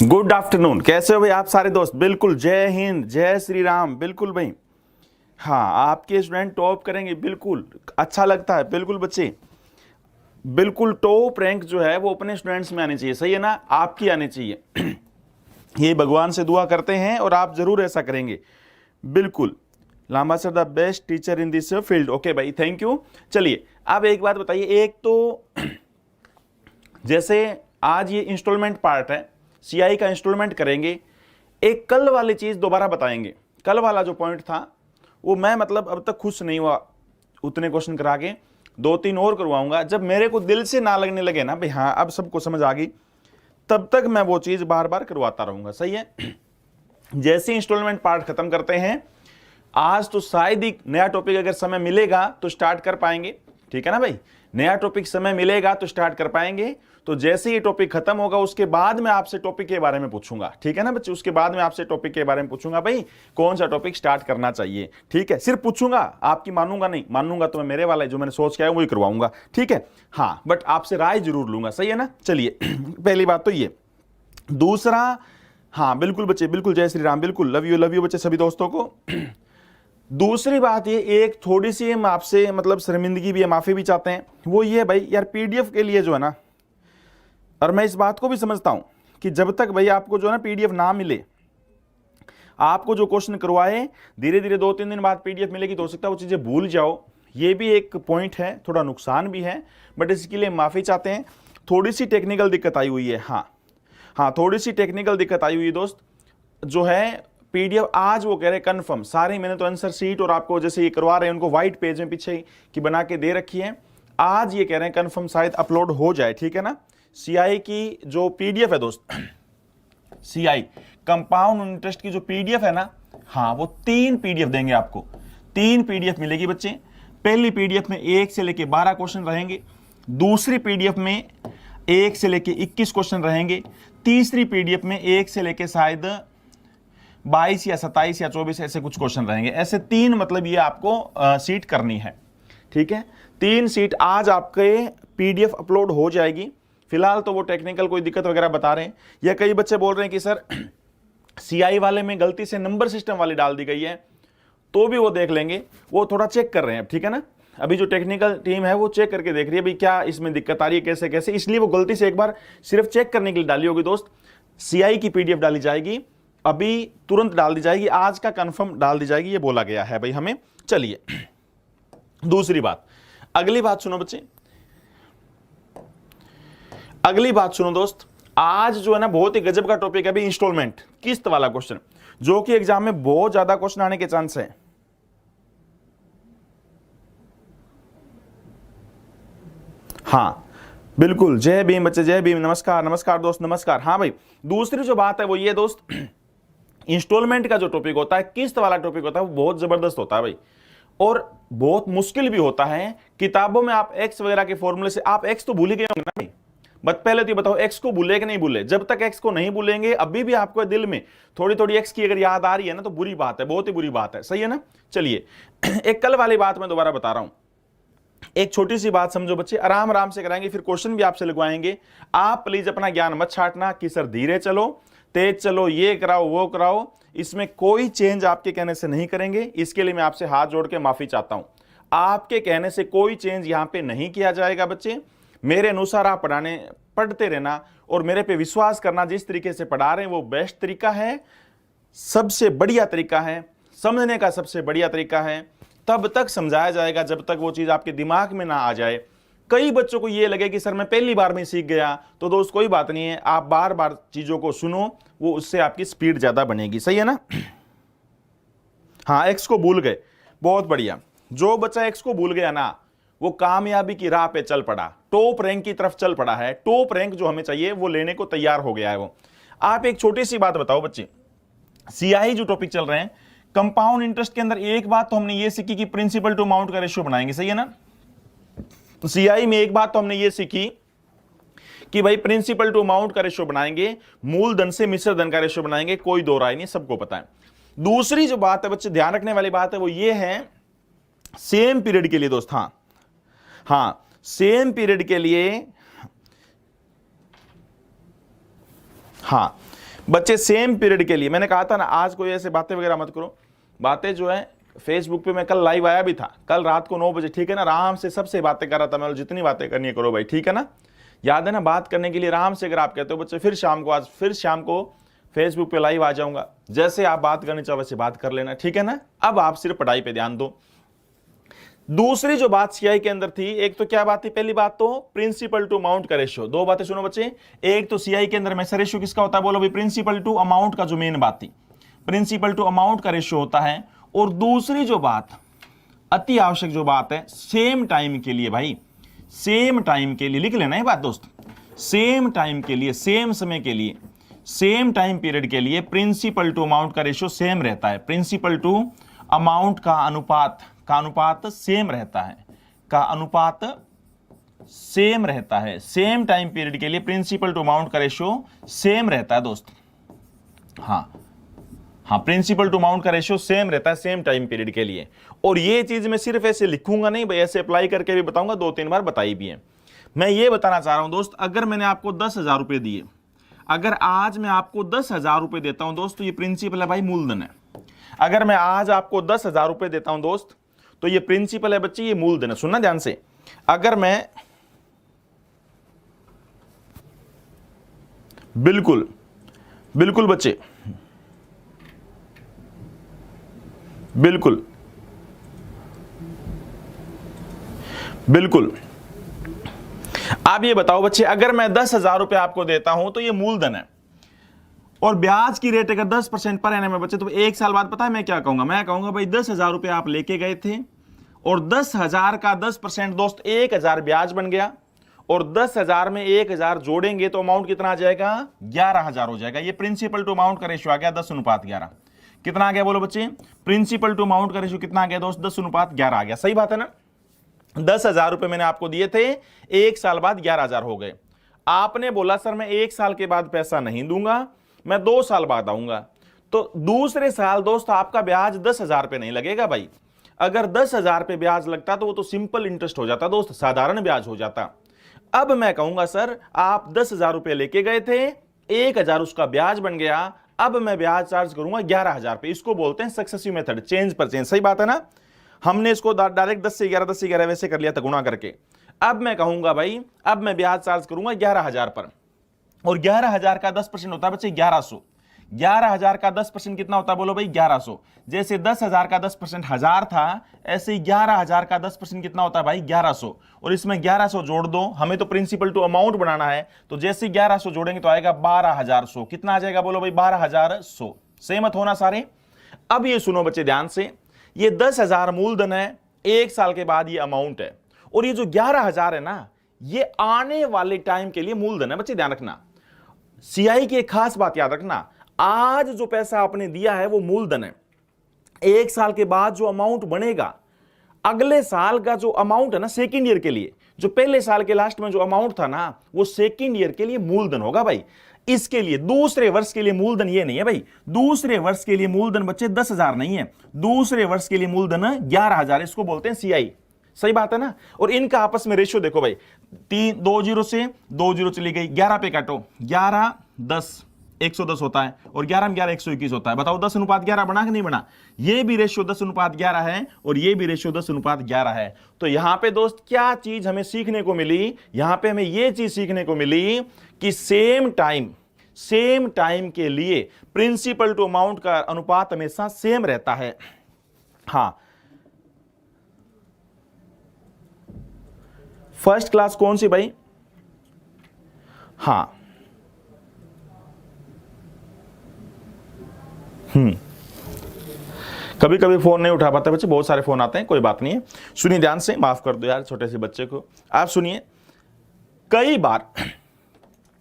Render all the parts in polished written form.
Good afternoon. कैसे हो भाई आप सारे दोस्त? बिल्कुल, जय हिंद, जय श्री राम। बिल्कुल भाई, हाँ आपके स्टूडेंट टॉप करेंगे, बिल्कुल अच्छा लगता है। बिल्कुल बच्चे, बिल्कुल टॉप रैंक जो है वो अपने स्टूडेंट्स में आनी चाहिए, सही है ना? आपकी आनी चाहिए। ये भगवान से दुआ करते हैं और आप जरूर ऐसा करेंगे। बिल्कुल, Lamba sir the best teacher in this field. Okay भाई, थैंक यू। चलिए अब एक बात बताइए, एक तो जैसे आज ये इंस्टॉलमेंट पार्ट है, सीआई का इंस्टॉलमेंट करेंगे। एक कल वाली चीज दोबारा बताएंगे। कल वाला जो पॉइंट था वो मैं मतलब अब तक खुश नहीं हुआ, उतने क्वेश्चन करा के 2-3 और करवाऊंगा। जब मेरे को दिल से ना लगने लगे ना भाई हाँ अब सबको समझ आ गई, तब तक मैं वो चीज बार बार करवाता रहूंगा, सही है? जैसे इंस्टॉलमेंट पार्ट खत्म करते हैं आज, तो शायद ही नया टॉपिक अगर समय मिलेगा तो स्टार्ट कर पाएंगे, ठीक है ना भाई? नया टॉपिक समय मिलेगा तो स्टार्ट कर पाएंगे। तो जैसे ये टॉपिक खत्म होगा उसके बाद मैं आपसे टॉपिक के बारे में पूछूंगा, ठीक है ना बच्चे? उसके बाद मैं आपसे टॉपिक के बारे में पूछूंगा भाई कौन सा टॉपिक स्टार्ट करना चाहिए, ठीक है? सिर्फ पूछूंगा, आपकी मानूंगा नहीं। मानूंगा तो मैं मेरे वाला जो मैंने सोच के आया वही करवाऊंगा, ठीक है? हाँ, बट आपसे राय जरूर लूंगा, सही है ना? चलिए पहली बात तो ये। दूसरा, हाँ बिल्कुल बच्चे, बिल्कुल जय श्री राम, बिल्कुल लव यू बच्चे सभी दोस्तों को। दूसरी बात ये, एक थोड़ी सी हम आपसे मतलब शर्मिंदगी भी है, माफी भी चाहते हैं। वो ये भाई यार, पीडीएफ के लिए जो है ना, और मैं इस बात को भी समझता हूं कि जब तक भाई आपको जो है ना पीडीएफ ना मिले, आपको जो क्वेश्चन करवाए धीरे धीरे 2-3 दिन बाद पीडीएफ मिलेगी तो हो सकता है वो चीजें भूल जाओ। ये भी एक पॉइंट है, थोड़ा नुकसान भी है, बट इसके लिए माफी चाहते हैं। थोड़ी सी टेक्निकल दिक्कत आई हुई है, हाँ थोड़ी सी टेक्निकल दिक्कत आई हुई है दोस्त। जो है पीडीएफ आज वो कह रहे हैं कन्फर्म सारे, मैंने तो आंसर शीट और आपको जैसे ये करवा रहे हैं उनको व्हाइट पेज में पीछे की बना के दे रखी है। आज ये कह रहे हैं कन्फर्म शायद अपलोड हो जाए, ठीक है ना? सीआई की जो पीडीएफ है दोस्त, सीआई कंपाउंड इंटरेस्ट की जो पीडीएफ है ना, हाँ वो 3 पीडीएफ देंगे आपको। 3 पीडीएफ मिलेगी बच्चे। पहली पीडीएफ में 1 से लेके 12 क्वेश्चन रहेंगे, दूसरी पीडीएफ में 1 से लेके 21 क्वेश्चन रहेंगे, तीसरी पीडीएफ में 1 से लेके शायद 22 या 27 या 24 ऐसे कुछ क्वेश्चन रहेंगे। ऐसे 3 मतलब ये आपको सीट करनी है, ठीक है? 3 सीट आज आपके पीडीएफ अपलोड हो जाएगी। फिलहाल तो वो टेक्निकल कोई दिक्कत वगैरह बता रहे हैं, या कई बच्चे बोल रहे हैं कि सर सीआई वाले में गलती से नंबर सिस्टम वाली डाल दी गई है, तो भी वो देख लेंगे, वो थोड़ा चेक कर रहे हैं, ठीक है ना? अभी जो टेक्निकल टीम है वो चेक करके देख रही है भाई क्या इसमें दिक्कत आ रही है, कैसे कैसे, इसलिए वो गलती से एक बार सिर्फ चेक करने के लिए डाली होगी दोस्त। सीआई की पीडीएफ डाली जाएगी, अभी तुरंत डाल दी जाएगी, आज का कंफर्म डाल दी जाएगी, ये बोला गया है भाई हमें। चलिए दूसरी बात, अगली बात सुनो बच्चे, अगली बात सुनो दोस्त। आज जो है ना बहुत ही गजब का टॉपिक है अभी, इंस्टॉलमेंट किस्त वाला क्वेश्चन, जो कि एग्जाम में बहुत ज्यादा क्वेश्चन आने के चांस है। हाँ बिल्कुल, जय भीम बच्चे, जय भीम। नमस्कार नमस्कार दोस्त, नमस्कार। हाँ भाई, दूसरी जो बात है वो ये दोस्त, इंस्टॉलमेंट का जो टॉपिक होता है, किस्त वाला टॉपिक होता है, वो बहुत जबरदस्त होता है भाई, और बहुत मुश्किल भी होता है। किताबों में आप एक्स वगैरह के फॉर्मूले से, आप एक्स तो भूल ही गए होंगे ना भाई? बट पहले तो ये बताओ एक्स को भूले कि नहीं भूले? जब तक एक्स को नहीं भूलेंगे, अभी भी आपको दिल में थोड़ी थोड़ी एक्स की अगर याद आ रही है ना, तो बुरी बात है, बहुत ही बुरी बात है, सही है ना? चलिए एक कल वाली बात मैं दोबारा बता रहा हूं। एक छोटी सी बात समझो बच्चे, आराम आराम से कराएंगे, फिर क्वेश्चन भी आपसे लगवाएंगे। आप प्लीज अपना ज्ञान मत छाटना कि सर धीरे चलो, तेज चलो, ये कराओ वो कराओ, इसमें कोई चेंज आपके कहने से नहीं करेंगे। इसके लिए मैं आपसे हाथ जोड़ के माफी चाहता हूं। आपके कहने से कोई चेंज यहां पे नहीं किया जाएगा बच्चे। मेरे अनुसार आप पढ़ते रहना और मेरे पे विश्वास करना। जिस तरीके से पढ़ा रहे हैं वो बेस्ट तरीका है, सबसे बढ़िया तरीका है, समझने का सबसे बढ़िया तरीका है। तब तक समझाया जाएगा जब तक वो चीज आपके दिमाग में ना आ जाए। कई बच्चों को ये लगे कि सर मैं पहली बार में सीख गया, तो दोस्त कोई बात नहीं है, आप बार बार चीजों को सुनो, वो उससे आपकी स्पीड ज्यादा बनेगी, सही है ना? हाँ, एक्स को भूल गए, बहुत बढ़िया। जो बच्चा एक्स को भूल गया ना, वो कामयाबी की राह पे चल पड़ा, टॉप रैंक की तरफ चल पड़ा है। टॉप रैंक जो हमें चाहिए वो लेने को तैयार हो गया है वो। आप एक छोटी सी बात बताओ बच्चे, सीआई जो टॉपिक चल रहे हैं कंपाउंड इंटरेस्ट के अंदर, एक बात तो हमने ये सीखी कि प्रिंसिपल टू अमाउंट का रेशियो बनाएंगे, सही है ना? तो सीआई में एक बात तो हमने ये सीखी कि भाई प्रिंसिपल टू अमाउंट का रेशियो बनाएंगे, मूलधन से मिश्र धन का रेशियो बनाएंगे, कोई दो राय नहीं, सबको पता है। दूसरी जो बात है बच्चे ध्यान रखने वाली बात है वो ये है, सेम पीरियड के लिए दोस्त, हाँ सेम पीरियड के लिए, हाँ बच्चे सेम पीरियड के लिए, मैंने कहा था ना आज कोई ऐसे बातें वगैरह मत करो, बातें जो है फेसबुक पे मैं कल लाइव आया भी था, कल रात को 9 बजे, ठीक है ना, आराम से सबसे बातें कर रहा था मैं, जितनी बातें करनी है करो भाई, ठीक है ना, याद है ना, बात करने के लिए आराम से अगर आप कहते हो बच्चे, फिर शाम को, आज फिर शाम को फेसबुक पे लाइव आ जाऊंगा, जैसे आप बात करनी चाहो वैसे बात कर लेना, ठीक है ना। अब आप सिर्फ पढ़ाई पे ध्यान दो। दूसरी जो बात सीआई के अंदर थी, एक तो क्या बात थी, पहली बात तो प्रिंसिपल टू अमाउंट का रेशियो, दो बातें सुनो बच्चे, एक तो सीआई के अंदर में से रेशियो किसका होता है, बोलो भाई, प्रिंसिपल टू अमाउंट का जो मेन बात थी, प्रिंसिपल टू अमाउंट का रेशियो होता है। और दूसरी जो बात अति आवश्यक जो बात है, सेम टाइम के लिए भाई, सेम टाइम के लिए लिख लेना ये बात दोस्त, सेम टाइम के लिए, सेम समय के लिए, सेम टाइम पीरियड के लिए प्रिंसिपल टू अमाउंट का रेशियो सेम रहता है, प्रिंसिपल टू अमाउंट का अनुपात सेम रहता है, का अनुपात सेम रहता है, सेम टाइम पीरियड के लिए प्रिंसिपल टू अमाउंट का रेशियो सेम रहता है दोस्त। हाँ, प्रिंसिपल टू अमाउंट का रेशियो सेम रहता है सेम टाइम पीरियड के लिए। और ये चीज मैं सिर्फ ऐसे लिखूंगा नहीं भाई, ऐसे अप्लाई करके भी बताऊंगा, 2-3 बार बताई भी है। मैं ये बताना चाह रहा हूं दोस्त, अगर मैंने आपको 10,000 रुपए दिए, अगर आज मैं आपको 10,000 रुपए देता हूं दोस्त, तो ये प्रिंसिपल है भाई, मूलधन है। अगर मैं आज आपको 10,000 रुपए देता हूं दोस्त, तो ये प्रिंसिपल है बच्चे, ये मूलधन है। सुनना ध्यान से, अगर मैं बिल्कुल बिल्कुल बच्चे, बिल्कुल बिल्कुल, आप ये बताओ बच्चे, अगर मैं 10,000 रुपए आपको देता हूं तो ये मूलधन है, और ब्याज की रेट अगर 10% पर एनम है बच्चे, तो एक साल बाद पता है मैं क्या कहूंगा, मैं कहूंगा भाई 10,000 रुपए आप लेके गए थे, और 10,000 का 10% दोस्त 1,000 ब्याज बन गया, और 10,000 में 1,000 जोड़ेंगे तो अमाउंट कितना आ जाएगा, 11,000 हो जाएगा। ये प्रिंसिपल टू अमाउंट का रेशियो आ गया 10:11। कितना आ गया बोलो बच्चे, प्रिंसिपल टू अमाउंट का रेशियो कितना आ गया दोस्त, 10:11 आ गया। सही बात है ना, 10,000 रुपए मैंने आपको दिए थे, एक साल बाद 11,000 हो गए। आपने बोला सर मैं एक साल के बाद पैसा नहीं दूंगा, मैं 2 साल बाद आऊंगा, तो दूसरे साल दोस्त आपका ब्याज 10,000 पे नहीं लगेगा भाई। अगर 10,000 पे ब्याज लगता तो वो तो सिंपल इंटरेस्ट हो जाता दोस्त, साधारण ब्याज हो जाता। अब मैं कहूंगा सर आप 10,000 रुपए लेके गए थे, 1,000 उसका ब्याज बन गया, अब मैं ब्याज चार्ज करूंगा 11,000 पे। इसको बोलते हैं सक्सेसिव मेथड, चेंज पर चेंज। सही बात है ना, हमने इसको डायरेक्ट 10 से 11 वैसे कर लिया था गुणा करके। अब मैं कहूंगा भाई अब मैं ब्याज चार्ज करूंगा 11,000 पर, और 11,000 का 10% होता है बच्चे 1100। 11,000 का 10% कितना होता है बोलो भाई, 1100। जैसे 10,000 का 10% 1,000 था, ऐसे 11,000 का 10% कितना होता है भाई, 1100। और इसमें 1100 जोड़ दो, हमें तो प्रिंसिपल टू अमाउंट बनाना है, तो जैसे 1100 जोड़ेंगे तो आएगा 12,100। कितना आ जाएगा बोलो भाई, 12,100। सहमत होना सारे। अब ये सुनो बच्चे ध्यान से, ये 10,000 मूलधन है, एक साल के बाद ये अमाउंट है, और ये जो 11,000 है ना, ये आने वाले टाइम के लिए मूलधन है। बच्चे ध्यान रखना, सीआई की एक खास बात याद रखना, आज जो पैसा आपने दिया है वो मूलधन है, एक साल के बाद जो अमाउंट बनेगा, अगले साल का जो अमाउंट है ना सेकेंड ईयर के लिए, जो पहले साल के लास्ट में जो अमाउंट था ना, वो सेकेंड ईयर के लिए मूलधन होगा भाई। इसके लिए दूसरे वर्ष के लिए मूलधन ये नहीं है भाई, दूसरे वर्ष के लिए मूलधन बच्चे 10,000 नहीं है, दूसरे वर्ष के लिए मूलधन 11,000, इसको बोलते हैं सीआई। सही बात है ना। और इनका आपस में रेशियो देखो भाई, 2 जीरो से 2 जीरो चली गई, 11 पे काटो, 11 10 110 होता है, और 11 में 11 121 होता है। बताओ 10:11 बना कि नहीं बना। ये भी रेशियो 10:11 है, और ये भी रेशियो 10:11 है। तो यहां पे दोस्त क्या चीज हमें सीखने को मिली, यहां पे हमें ये चीज सीखने को मिली कि सेम टाइम के लिए प्रिंसिपल टू अमाउंट का अनुपात हमेशा सेम रहता है। हां, फर्स्ट क्लास कौन सी भाई, हां कभी कभी फोन नहीं उठा पाते बच्चे, बहुत सारे फोन आते हैं, कोई बात नहीं है। सुनिए ध्यान से, माफ कर दो यार छोटे से बच्चे को। आप सुनिए, कई बार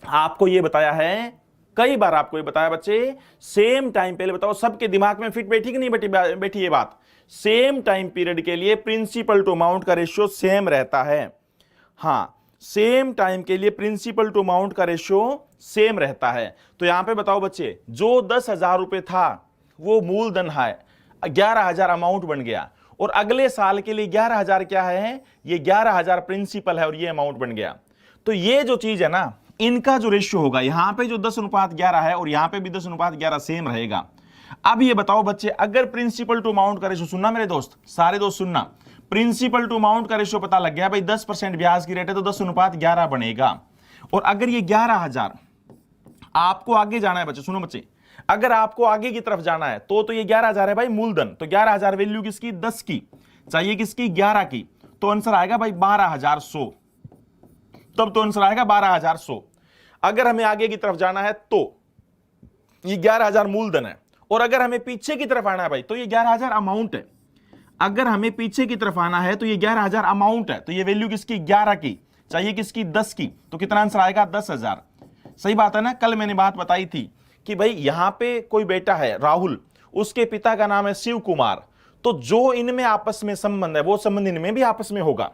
आपको ये बताया है, कई बार आपको ये बताया बच्चे, सेम टाइम, पहले बताओ सबके दिमाग में फिट बैठी कि नहीं बैठी ये बात, सेम टाइम पीरियड के लिए प्रिंसिपल टू अमाउंट का रेशियो सेम रहता है। हां, सेम टाइम के लिए प्रिंसिपल टू अमाउंट का रेशियो सेम रहता है। तो यहां पे बताओ बच्चे, जो 10,000 रुपए था वो मूलधन है, 11,000 अमाउंट बन गया, और अगले साल के लिए 11,000 क्या है, ये 11,000 प्रिंसिपल है, और ये अमाउंट बन गया। तो ये जो चीज है ना, इनका जो रेशियो होगा, यहां पे जो 10:11 है और यहां पे भी 10:11 सेम रहेगा। अब ये बताओ बच्चे, अगर प्रिंसिपल टू अमाउंट का रेशियो, सुनना मेरे दोस्त, सारे दोस्त सुनना, प्रिंसिपल टू अमाउंट का रेशियो पता लग गया भाई, 10% ब्याज की रेट है तो 10:11 बनेगा। और अगर ये 11,000 आपको आगे जाना है बच्चे, सुनो बच्चे, अगर आपको आगे की तरफ जाना है तो ये 11,000 है भाई मूलधन, तो 11,000 वैल्यू किसकी, 10 की, चाहिए किसकी, 11 की, तो आंसर आएगा भाई 12,100, तब तो आंसर आएगा 12,100। अगर हमें आगे की तरफ जाना है तो ये 11,000 मूलधन है, और अगर हमें पीछे की तरफ आना है भाई तो ये 11,000 अमाउंट है। अगर हमें पीछे की तरफ आना है तो ये 11,000 अमाउंट है, तो ये वैल्यू किसकी, 11 की, चाहिए किसकी, 10 की, तो कितना आंसर आएगा, 10,000। सही बात है ना। कल मैंने बात बताई थी कि भाई यहां पे कोई बेटा है राहुल, उसके पिता का नाम है शिव कुमार, तो जो इनमें आपस में संबंध है वो संबंध इनमें भी आपस में होगा।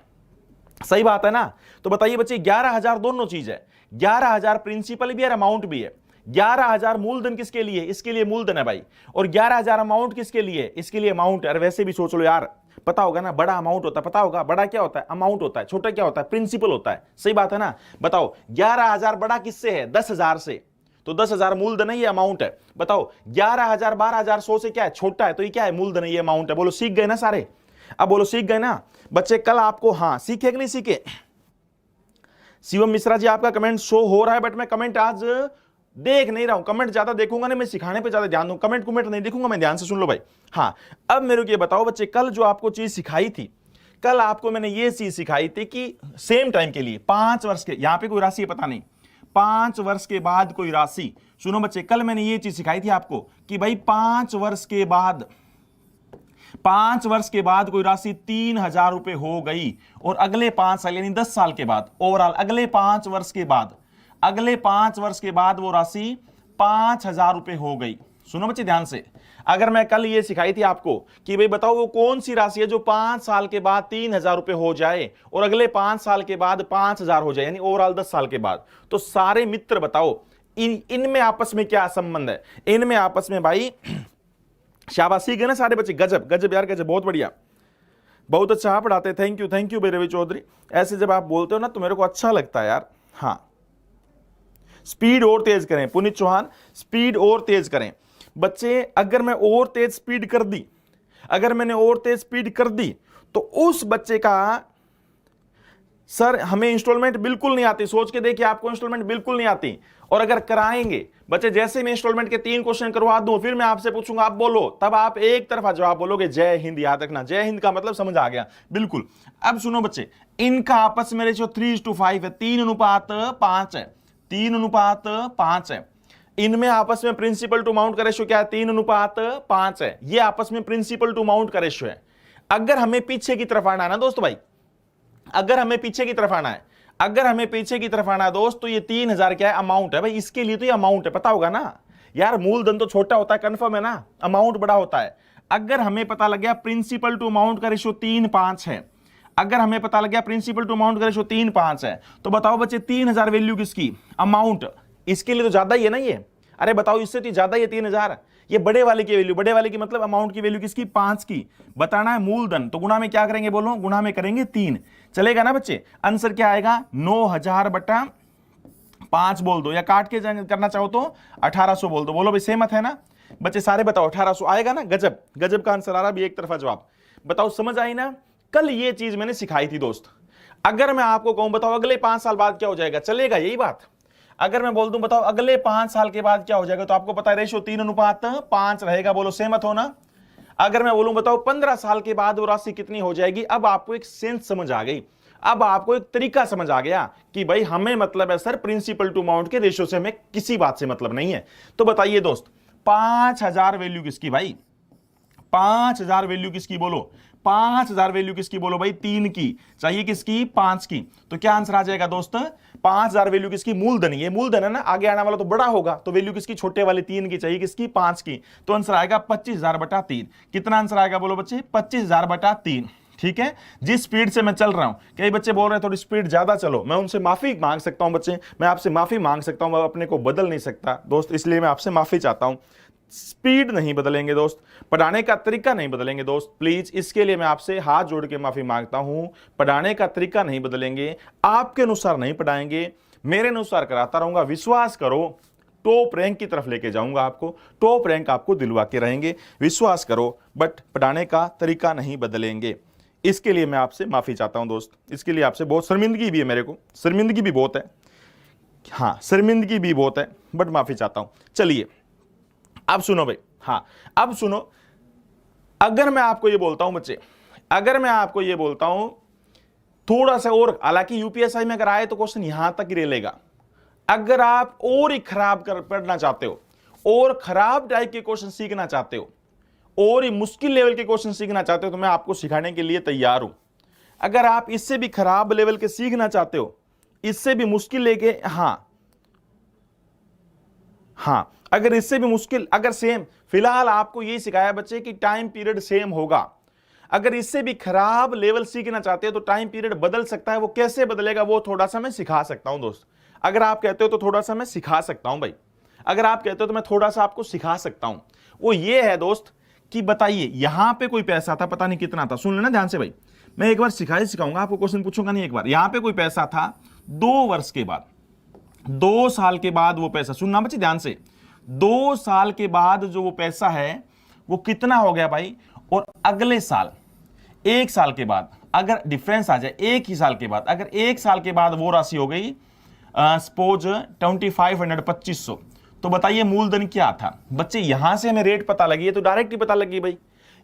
सही बात है ना। तो बताइए बच्चे, 11,000 दोनों चीज है, 11,000 प्रिंसिपल भी है, अमाउंट भी है। 11,000 मूलधन किसके लिए, इसके लिए मूलधन है भाई, और 11,000 अमाउंट किसके लिए, इसके लिए अमाउंट है। और वैसे भी सोच लो यार, पता होगा ना, बड़ा अमाउंट होता है, पता होगा बड़ा क्या होता है, अमाउंट होता है, छोटा क्या होता है, प्रिंसिपल होता है। सही बात है ना। बताओ 11,000 बड़ा किससे है, 10,000 से, तो 10,000 मूलधन है, ये अमाउंट है। बताओ 11,000 12,100 से क्या है, छोटा है, तो ये क्या है, मूलधन है, ये अमाउंट है। बोलो सीख गए ना सारे, अब बोलो सीख गए ना बच्चे। कल आपको, हाँ सीखे कि नहीं सीखे। शिवम मिश्रा जी आपका कमेंट शो हो रहा है, बट मैं कमेंट आज देख नहीं रहा हूं, कमेंट ज्यादा देखूंगा नहीं, मैं सिखाने पे ज्यादा ध्यान दूं, कमेंट नहीं देखूंगा मैं, ध्यान से सुन लो भाई। हाँ, अब मेरे को ये बताओ बच्चे, कल जो आपको चीज सिखाई थी, कल आपको मैंने ये चीज सिखाई थी कि सेम टाइम के लिए 5 वर्ष के, यहां पे कोई राशि है पता नहीं, 5 वर्ष के बाद कोई राशि, सुनो बच्चे, कल मैंने ये चीज सिखाई थी आपको कि भाई 5 वर्ष के बाद, 5 वर्ष के बाद कोई राशि 3,000 रुपए हो गई, और अगले 5 साल यानी 10 साल के बाद, ओवरऑल अगले 5 वर्ष के बाद, अगले 5 वर्ष के बाद वो राशि 5,000 रुपए हो गई। सुनो बच्चे ध्यान से, अगर मैं कल ये सिखाई थी आपको कि भाई बताओ वो कौन सी राशि है जो 5 साल के बाद 3,000 रुपए हो जाए और अगले 5 साल के बाद 5,000 हो जाए, यानी ओवरऑल 10 साल के बाद, तो सारे मित्र बताओ इनमें आपस में क्या संबंध है, इनमें आपस में भाई, शाबाशी गए ना सारे बच्चे, गजब गजब यार, गजब, बहुत बढ़िया, बहुत अच्छा आप पढ़ाते, थैंक यू भाई रवि चौधरी। ऐसे जब आप बोलते हो ना तो मेरे को अच्छा लगता है यार। हाँ, स्पीड और तेज करें, पुनीत चौहान, स्पीड और तेज करें बच्चे। अगर मैं और तेज स्पीड कर दी, अगर मैंने और तेज स्पीड कर दी तो उस बच्चे का, सर हमें इंस्टॉलमेंट बिल्कुल नहीं आती, सोच के देखिए आपको इंस्टॉलमेंट बिल्कुल नहीं आती, और अगर कराएंगे बच्चे, जैसे मैं इंस्टॉलमेंट के 3 क्वेश्चन करवा दूं, फिर मैं आपसे पूछूंगा आप बोलो, तब आप एक तरफा जवाब बोलोगे जय हिंद। याद रखना, जय हिंद का मतलब समझ आ गया बिल्कुल। अब सुनो बच्चे, इनका आपस में रेशियो 3:5 है, 3:5 है, 3:5 है। इनमें आपस में प्रिंसिपल टू अमाउंट का रेशियो क्या है, 3:5 है। ये आपस में प्रिंसिपल टू अमाउंट का रेशियो है। अगर हमें पीछे की तरफ आना है ना दोस्तों भाई, अगर हमें पीछे की तरफ आना है, अगर हमें पीछे की तरफ आना है दोस्त, तो ये 3,000 क्या है, अमाउंट है भाई, इसके लिए तो ये अमाउंट है, पता होगा ना यार, मूलधन तो छोटा होता है, कंफर्म है ना, अमाउंट बड़ा होता है। अगर हमें पता लग गया प्रिंसिपल टू अमाउंट का रेशियो 3:5 है, अगर हमें पता लग गया प्रिंसिपल टू अमाउंट का रेशियो 3:5 है, तो बताओ बच्चे 3,000 वैल्यू किसकी, अमाउंट, इसके लिए तो ज्यादा ही है ना ये, अरे बताओ इससे तो ज्यादा ही है 3,000, ये बड़े वाले की वैल्यू, बड़े वाले की मतलब अमाउंट की वैल्यू किसकी, 5 की, बताना है मूलधन, तो गुणा में क्या करेंगे, बोलो गुणा में करेंगे 3, चलेगा ना बच्चे। आंसर क्या आएगा, 9,000/5 बोल दो, या काट के करना चाहो तो 1,800 बोल दो, बोलो भाई सहमत है ना बच्चे, सारे बताओ 1,800 आएगा ना, गजब गजब का आंसर आ रहा, भी एक तरफा जवाब, बताओ समझ आई ना। कल ये चीज मैंने सिखाई थी दोस्त। अगर मैं आपको कहूं बताओ अगले 5 साल बाद क्या हो जाएगा, चलेगा यही बात। अगर मैं बोल दूं बताओ अगले 5 साल के बाद क्या हो जाएगा, तो आपको पता है रेशियो 3:5 रहेगा, बोलो सहमत हो ना। अगर मैं बोलूं बताओ 15 साल के बाद वो राशि कितनी हो जाएगी, अब आपको एक सेंस समझ आ गई, अब आपको एक तरीका समझ आ गया कि भाई हमें मतलब है सर प्रिंसिपल टू अमाउंट के रेशियो से हमें किसी बात से मतलब नहीं है। तो बताइए दोस्त, 5,000 वैल्यू किसकी भाई, 5,000 वैल्यू किसकी बोलो, 5,000 वैल्यू किसकी बोलो भाई, 3 की, चाहिए किसकी, 5 की, तो क्या आंसर आ जाएगा दोस्त, 5,000 वैल्यू किसकी, मूलधन, ये मूलधन है ना, आगे आने वाला तो बड़ा होगा, तो वैल्यू किसकी, छोटे वाले 3 की, चाहिए किसकी, 5 की, तो आंसर आएगा 25,000/3। कितना आंसर आएगा बोलो बच्चे, 25,000/3। ठीक है, जिस स्पीड से मैं चल रहा हूं, कई बच्चे बोल रहे हैं थोड़ी स्पीड ज्यादा चलो, मैं उनसे माफी मांग सकता हूं बच्चे, मैं आपसे माफी मांग सकता हूं, मैं अपने को बदल नहीं सकता दोस्त, इसलिए मैं आपसे माफी चाहता हूं। स्पीड नहीं बदलेंगे दोस्त, पढ़ाने का तरीका नहीं बदलेंगे दोस्त, प्लीज इसके लिए मैं आपसे हाथ जोड़ के माफी मांगता हूं। पढ़ाने का तरीका नहीं बदलेंगे, आपके अनुसार नहीं पढ़ाएंगे, मेरे अनुसार कराता रहूंगा, विश्वास करो टॉप रैंक की तरफ लेके जाऊंगा आपको, टॉप रैंक आपको दिलवा के रहेंगे, विश्वास करो। बट पढ़ाने का तरीका नहीं बदलेंगे। इसके लिए मैं आपसे माफी चाहता हूं दोस्त, इसके लिए आपसे बहुत शर्मिंदगी भी है, मेरे को शर्मिंदगी भी बहुत है, हाँ शर्मिंदगी भी बहुत है, बट माफी चाहता हूं। चलिए अब सुनो भाई, हाँ अब सुनो, अगर मैं आपको ये बोलता हूं बच्चे, अगर मैं आपको ये बोलता हूं थोड़ा सा और, हालांकि यूपीएसआई में अगर आए तो क्वेश्चन यहां तक ही रह लेगा, अगर आप और ही खराब कर पढ़ना चाहते हो, और खराब टाइप के क्वेश्चन सीखना चाहते हो, और ही मुश्किल लेवल के क्वेश्चन सीखना चाहते हो, तो मैं आपको सिखाने के लिए तैयार हूं। अगर आप इससे भी खराब लेवल के सीखना चाहते हो, इससे भी मुश्किल लेके, हाँ अगर इससे भी मुश्किल, अगर सेम, फिलहाल आपको ये सिखाया बच्चे कि टाइम पीरियड सेम होगा, अगर इससे भी खराब लेवल सीखना चाहते हो तो टाइम पीरियड बदल सकता है। वो कैसे बदलेगा वो थोड़ा सा मैं सिखा सकता हूं दोस्त। अगर आप कहते हो तो थोड़ा सा मैं सिखा सकता हूं भाई, अगर आप कहते हो तो मैं थोड़ा सा आपको सिखा सकता हूं। वो ये है दोस्त कि बताइए यहां पे कोई पैसा था, पता नहीं कितना था, सुन लेना ध्यान से भाई, मैं एक बार सिखाऊंगा आपको, क्वेश्चन पूछूंगा नहीं एक बार। यहां पे कोई पैसा था 2 वर्ष के बाद, 2 साल के बाद वो पैसा, सुनना बच्चे ध्यान से, 2 साल के बाद जो वो पैसा है वो कितना हो गया भाई, और अगले साल 1 साल के बाद अगर डिफरेंस आ जाए, एक ही साल के बाद, अगर 1 साल के बाद वो राशि हो गई सपोज 2500 2500, तो बताइए मूलधन क्या था बच्चे। यहां से हमें रेट पता लगी है, तो डायरेक्ट ही पता लगी भाई,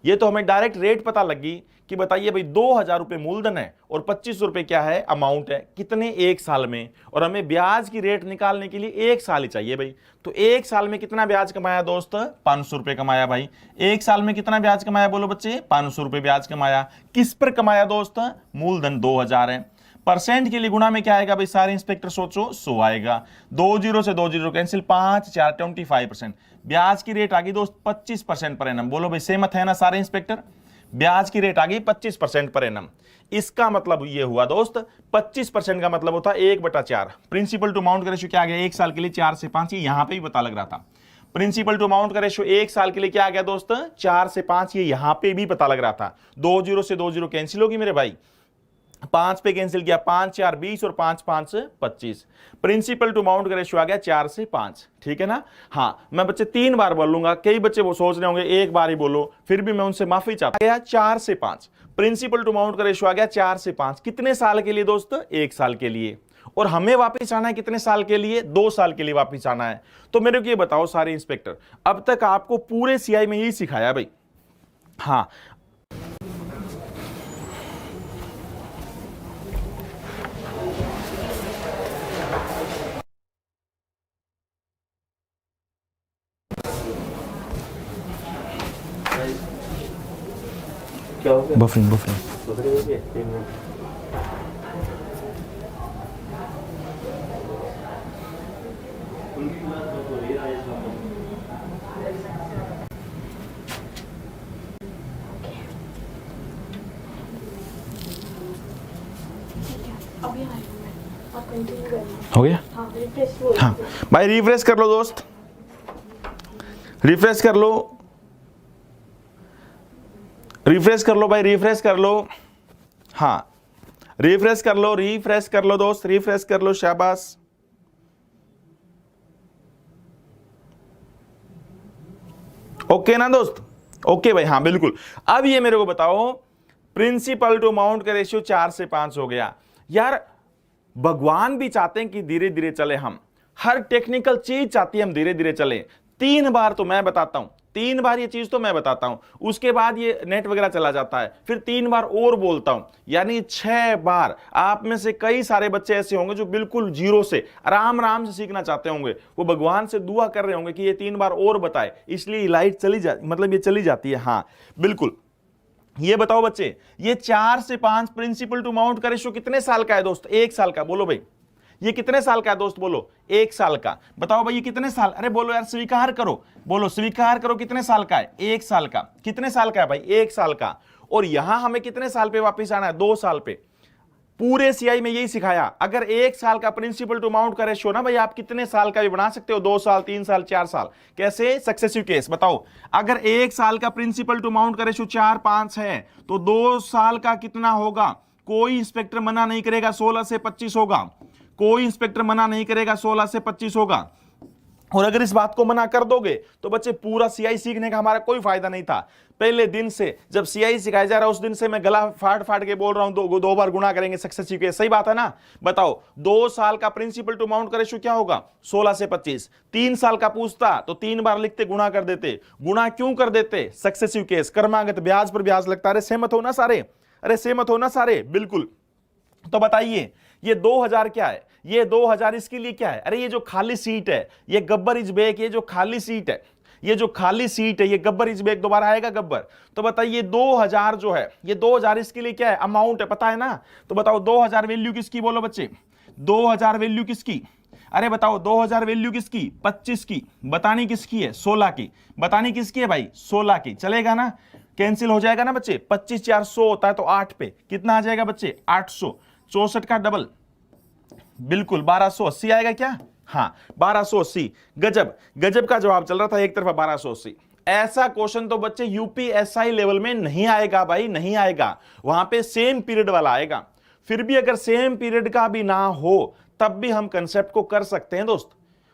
ये तो हमें डायरेक्ट रेट पता लगी कि बताइए भाई 2000 रुपए मूलधन है और 2500 रुपए क्या है, अमाउंट है, कितने, 1 साल में, और हमें ब्याज की रेट निकालने के लिए 1 साल ही चाहिए भाई। तो 1 साल में कितना ब्याज कमाया दोस्त, 500 रुपए कमाया भाई। 1 साल में कितना ब्याज कमाया बोलो बच्चे, 500 रुपए ब्याज कमाया। किस पर कमाया दोस्त, मूलधन 2000 है। परसेंट के लिए गुणा में क्या आएगा भाई, सारे इंस्पेक्टर सोचो 100 आएगा, 2 जीरो से 2 जीरो कैंसिल, 5 4 25%। ब्याज की रेट आ गई दोस्त 25% पर एनम, बोलो भाई सहमत है ना सारे इंस्पेक्टर, ब्याज की रेट आ गई 25% पर एनम। इसका मतलब ये हुआ दोस्त, 25% का मतलब होता है 1/4। प्रिंसिपल टू अमाउंट का रेशियो क्या आ गया, 1 साल के लिए 4 से 5, ये यहां पे भी पता लग रहा था। प्रिंसिपल टू अमाउंट का रेशियो 1 साल के लिए क्या आ गया दोस्त, 4 से 5, ये यहां पे भी पता लग रहा था। 2 जीरो से 2 जीरो कैंसिल होगी मेरे भाई, 5 पे कैंसिल किया, 5 4 20 और 5 5 25। प्रिंसिपल टू अमाउंट का रेशियो आ गया 4 से 5, ठीक है ना। हाँ मैं बच्चे 3 बार बोलूंगा, कई बच्चे वो सोच रहे होंगे एक बार ही बोलो, फिर भी मैं उनसे माफी चाहता हूं। 4 से 5 प्रिंसिपल टू अमाउंट का रेशियो आ गया 4 से 5, कितने साल के लिए दोस्त, 1 साल के लिए, और हमें वापस आना है कितने साल के लिए, 2 साल के लिए वापस आना है। तो मेरे को ये बताओ सारे इंस्पेक्टर, अब तक आपको पूरे सीआई में यही सिखाया भाई, हाँ बफरिंग हो गया। हाँ भाई रिफ्रेश कर लो दोस्त, रिफ्रेश कर लो, रिफ्रेश कर लो भाई, रिफ्रेश कर लो, हाँ रिफ्रेश कर लो, रिफ्रेश कर लो दोस्त, रिफ्रेश कर लो, शाबाश। ओके ना दोस्त, ओके भाई, हाँ बिल्कुल। अब ये मेरे को बताओ, प्रिंसिपल टू अमाउंट का रेशियो 4 से 5 हो गया यार। भगवान भी चाहते हैं कि धीरे धीरे चले, हम हर टेक्निकल चीज चाहती है हम धीरे धीरे चले। 3 बार तो मैं बताता हूं, 3 बार ये चीज तो मैं बताता हूं, उसके बाद ये नेट वगैरह चला जाता है, फिर 3 बार और बोलता हूं, यानी 6 बार। आप में से कई सारे बच्चे ऐसे होंगे जो बिल्कुल जीरो से आराम आराम से सीखना चाहते होंगे, वो भगवान से दुआ कर रहे होंगे कि ये 3 बार और बताए, इसलिए लाइट चली जा, मतलब ये चली जाती है। हाँ बिल्कुल। ये बताओ बच्चे, ये 4 से 5 प्रिंसिपल टू अमाउंट का रेशियो कितने साल का है दोस्त, 1 साल का। बोलो भाई ये कितने साल का है दोस्त, बोलो 1 साल का। बताओ भाई ये कितने साल, अरे बोलो यार, स्वीकार करो, बोलो स्वीकार करो, कितने साल का है, 1 साल का। कितने साल का है भाई, 1 साल का। और यहां हमें कितने साल पे वापस आना है, 2 साल पे। पूरे सीआई में यही सिखाया, अगर 1 साल का प्रिंसिपल टू अमाउंट का रेशियो ना भाई, आप कितने साल का भी बना सकते हो, 2 साल 3 साल 4 साल। कैसे, सक्सेसिव केस। बताओ अगर 1 साल का प्रिंसिपल टू अमाउंट का रेशियो 4 5 है, तो 2 साल का कितना होगा, कोई इंस्पेक्टर मना नहीं करेगा, 16 से 25 होगा। कोई इंस्पेक्टर मना नहीं करेगा 16 से 25 होगा। और अगर इस बात को मना कर दोगे तो बच्चे पूरा सीआई सीखने का हमारा कोई फायदा नहीं था। पहले दिन से जब सीआई सिखाया जा रहा है उस दिन से मैं गला फाड़ फाड़ के बोल रहा हूं दो बार गुना करेंगे सक्सेसिव केस, सही बात है ना। बताओ 2 साल का प्रिंसिपल टू अमाउंट का रेशियो क्या होगा 16 से 25। 3 साल का पूछता तो 3 बार लिखते गुना कर देते। गुना क्यों कर देते, सक्सेसिव केस क्रमागत ब्याज पर ब्याज लगता है। अरे सहमत हो ना सारे, अरे सहमत हो ना सारे, बिल्कुल। तो बताइए ये 2000 क्या है, ये 2000 इसके लिए क्या है। अरे ये जो खाली सीट है ये गब्बर इज बैक, ये जो खाली सीट है, ये जो खाली सीट है ये गब्बर इज बैक, दोबारा आएगा गब्बर। तो बताइए 2000 जो है ये 2000 इसके लिए क्या है, अमाउंट है, पता है ना। तो बताओ 2000 वैल्यू किसकी, बोलो बच्चे 2000 वैल्यू किसकी। अरे बताओ 2000 वैल्यू किसकी, 25 की। बतानी किसकी है, 16 की। बतानी किसकी है भाई, 16 की। चलेगा ना, कैंसिल हो जाएगा ना बच्चे। 25 4 100 होता है तो 8 पे कितना आ जाएगा बच्चे, 800। 64 का डबल बिल्कुल 1280 आएगा क्या, हाँ 1280। गजब, गजब का जवाब चल रहा था एक तरफा 1280। ऐसा क्वेश्चन तो बच्चे यूपीएसआई लेवल में नहीं आएगा भाई, नहीं आएगा। वहां पे सेम पीरियड वाला आएगा। फिर भी अगर सेम पीरियड का भी ना हो तब भी हम कंसेप्ट को कर सकते हैं दोस्त।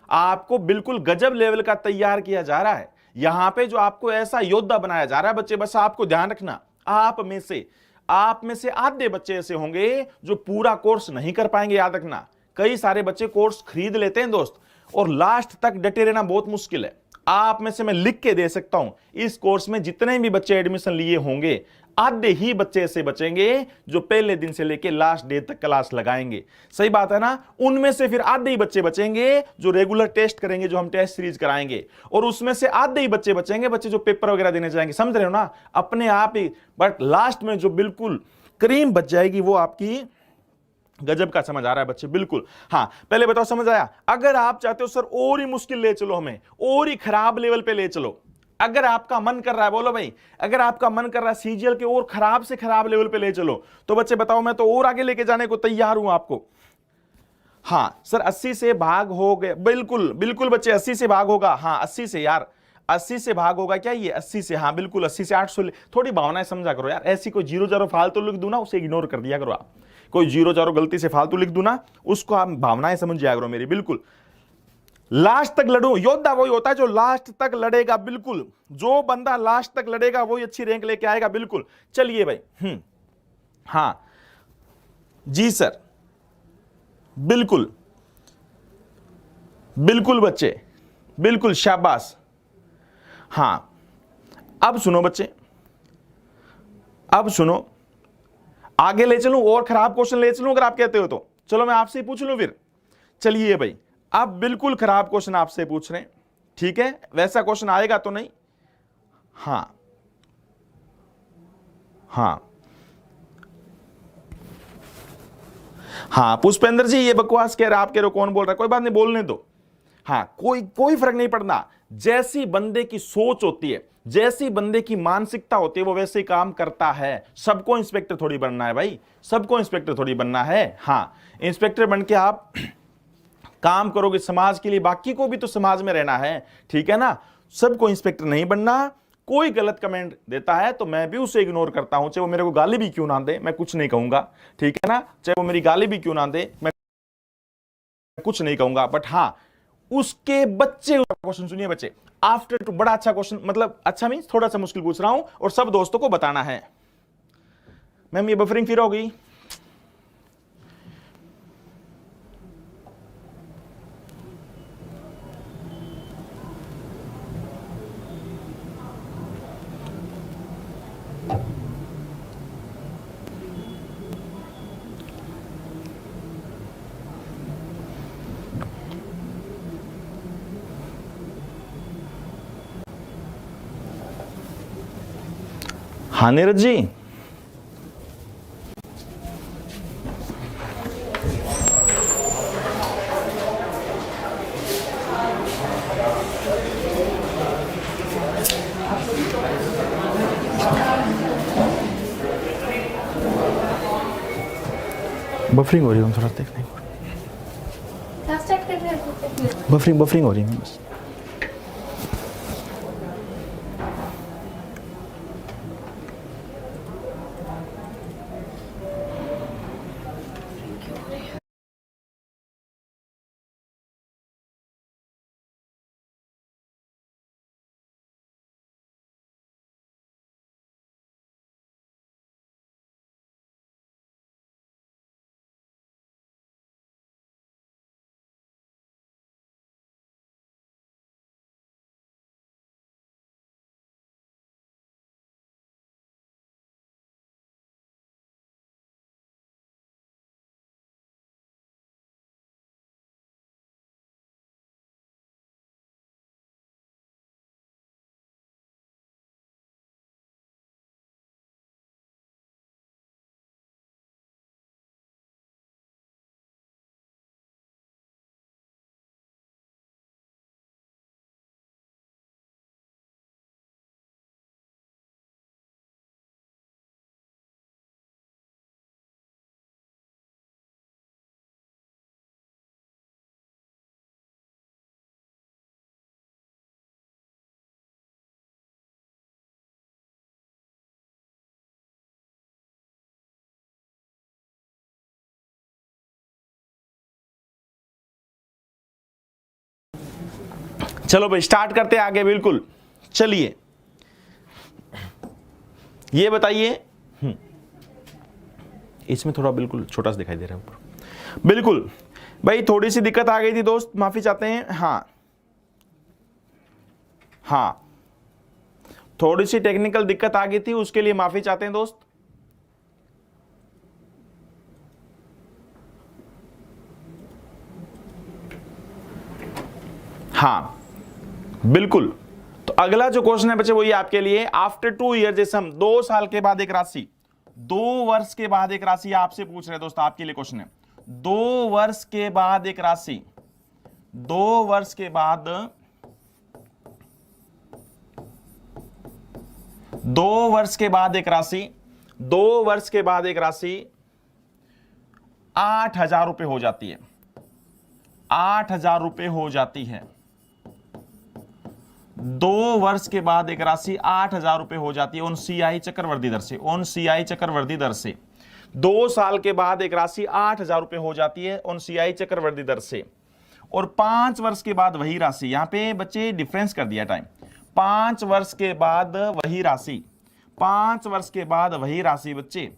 आपको बिल्कुल गजब लेवल का तैयार किया जा रहा है यहां पे, जो आपको ऐसा योद्धा बनाया जा रहा है बच्चे। बस आपको ध्यान रखना, आप में से आधे बच्चे ऐसे होंगे जो पूरा कोर्स नहीं कर पाएंगे। याद रखना, कई सारे बच्चे कोर्स खरीद लेते हैं दोस्त, और लास्ट तक डटे रहना बहुत मुश्किल है। आप में से मैं लिख के दे सकता हूं, इस कोर्स में जितने भी बच्चे एडमिशन लिए होंगे आधे ही बच्चे ऐसे बचेंगे जो पहले दिन से लेके लास्ट डे तक क्लास लगाएंगे। सही बात है ना। उनमें से फिर आधे ही बच्चे बचेंगे जो रेगुलर टेस्ट करेंगे, जो हम टेस्ट सीरीज कराएंगे, और उसमें से आधे ही बच्चे बचेंगे बच्चे जो पेपर वगैरह देने जाएंगे। समझ रहे हो ना, अपने आप ही। बट लास्ट में जो बिल्कुल क्रीम बच जाएगी वो आपकी गजब का। समझ आ रहा है बच्चे, बिल्कुल। हाँ पहले बताओ समझ आया। अगर आप चाहते हो सर और ही मुश्किल ले चलो, हमें और ही खराब लेवल पे ले चलो, अगर आपका मन कर रहा है, बोलो भाई, अगर आपका मन कर रहा है सीजीएल के और खराब से खराब लेवल पे ले चलो, तो बच्चे बताओ मैं तो और आगे लेके जाने को तैयार हूं आपको। हाँ सर 80 से भाग हो गए, बिल्कुल बिल्कुल बच्चे 80 से भाग होगा। हाँ 80 से यार, 80 से भाग होगा क्या ये, 80 से, हाँ बिल्कुल 80 से 800। थोड़ी भावनाएं समझा करो यार, ऐसी कोई 0 फालतू लिख दूं ना उसे इग्नोर कर दिया करो आप। कोई 0 गलती से फालतू लिख दूं ना उसको आप भावनाएं समझ जाया करो मेरी, बिल्कुल। लास्ट तक लड़ो, योद्धा वही होता है जो लास्ट तक लड़ेगा, बिल्कुल। जो बंदा लास्ट तक लड़ेगा वही अच्छी रैंक लेके आएगा, बिल्कुल। चलिए भाई, हाँ जी सर, बिल्कुल बिल्कुल बच्चे, बिल्कुल शाबाश। हाँ अब सुनो बच्चे, अब सुनो, आगे ले चलूं और खराब क्वेश्चन ले चलूं अगर आप कहते हो तो। चलो मैं आपसे पूछ लूं फिर। चलिए भाई, आप बिल्कुल खराब क्वेश्चन आपसे पूछ रहे हैं, ठीक है, वैसा क्वेश्चन आएगा तो नहीं। हाँ हाँ हाँ पुष्पेंद्र जी ये बकवास कह रहे, आप कह रहे हो कौन बोल रहा है, कोई बात नहीं, बोलने दो। हाँ कोई फर्क नहीं पड़ता। जैसी बंदे की सोच होती है, जैसी बंदे की मानसिकता होती है, वो वैसे ही काम करता है। सबको इंस्पेक्टर थोड़ी बनना है भाई, सबको इंस्पेक्टर थोड़ी बनना है। हाँ इंस्पेक्टर बन के आप काम करोगे समाज के लिए, बाकी को भी तो समाज में रहना है, ठीक है ना। सबको इंस्पेक्टर नहीं बनना। कोई गलत कमेंट देता है तो मैं भी उसे इग्नोर करता हूं, चाहे वो मेरे को गाली भी क्यों ना दे, मैं कुछ नहीं कहूंगा, ठीक है ना। चाहे वो मेरी गाली भी क्यों ना दे, मैं कुछ नहीं कहूंगा। बट हाँ उसके बच्चे, क्वेश्चन सुनिए बच्चे, आफ्टर टू, बड़ा अच्छा क्वेश्चन, मतलब अच्छा मींस थोड़ा सा मुश्किल पूछ रहा हूं और सब दोस्तों को बताना है। मैम ये बफरिंग फिर हो गई। हाँ नीरज जी, बफरिंग हो रही है, थोड़ा देखने को, बफरिंग हो रही है बस। चलो भाई स्टार्ट करते हैं आगे। बिल्कुल चलिए ये बताइए, इसमें थोड़ा बिल्कुल छोटा सा दिखाई दे रहा है ऊपर। बिल्कुल भाई थोड़ी सी दिक्कत आ गई थी दोस्त, माफी चाहते हैं। हाँ हाँ थोड़ी सी टेक्निकल दिक्कत आ गई थी, उसके लिए माफी चाहते हैं दोस्त। हाँ बिल्कुल, तो अगला जो क्वेश्चन है बच्चे वो ये आपके लिए, आफ्टर 2 ईयर, जैसे हम 2 साल के बाद एक राशि, 2 वर्ष के बाद एक राशि आपसे पूछ रहे हैं दोस्त, आपके लिए क्वेश्चन है 2 वर्ष के बाद एक राशि, 2 वर्ष के बाद, 2 वर्ष के बाद एक राशि, 2 वर्ष के बाद एक राशि 8,000 रुपए हो जाती है, 8,000 रुपए हो जाती है। 2 वर्ष के बाद एक राशि 8,000 रुपए हो जाती है उन सीआई चक्रवर्ती दर से, उन सीआई चक्रवर्ती दर से। 2 साल के बाद एक राशि 8,000 रुपए हो जाती है उन सीआई चक्रवर्ती दर से, और 5 वर्ष के बाद वही राशि, यहां पे बच्चे डिफरेंस कर दिया टाइम, 5 वर्ष के बाद वही राशि, 5 वर्ष के बाद वही राशि बच्चे,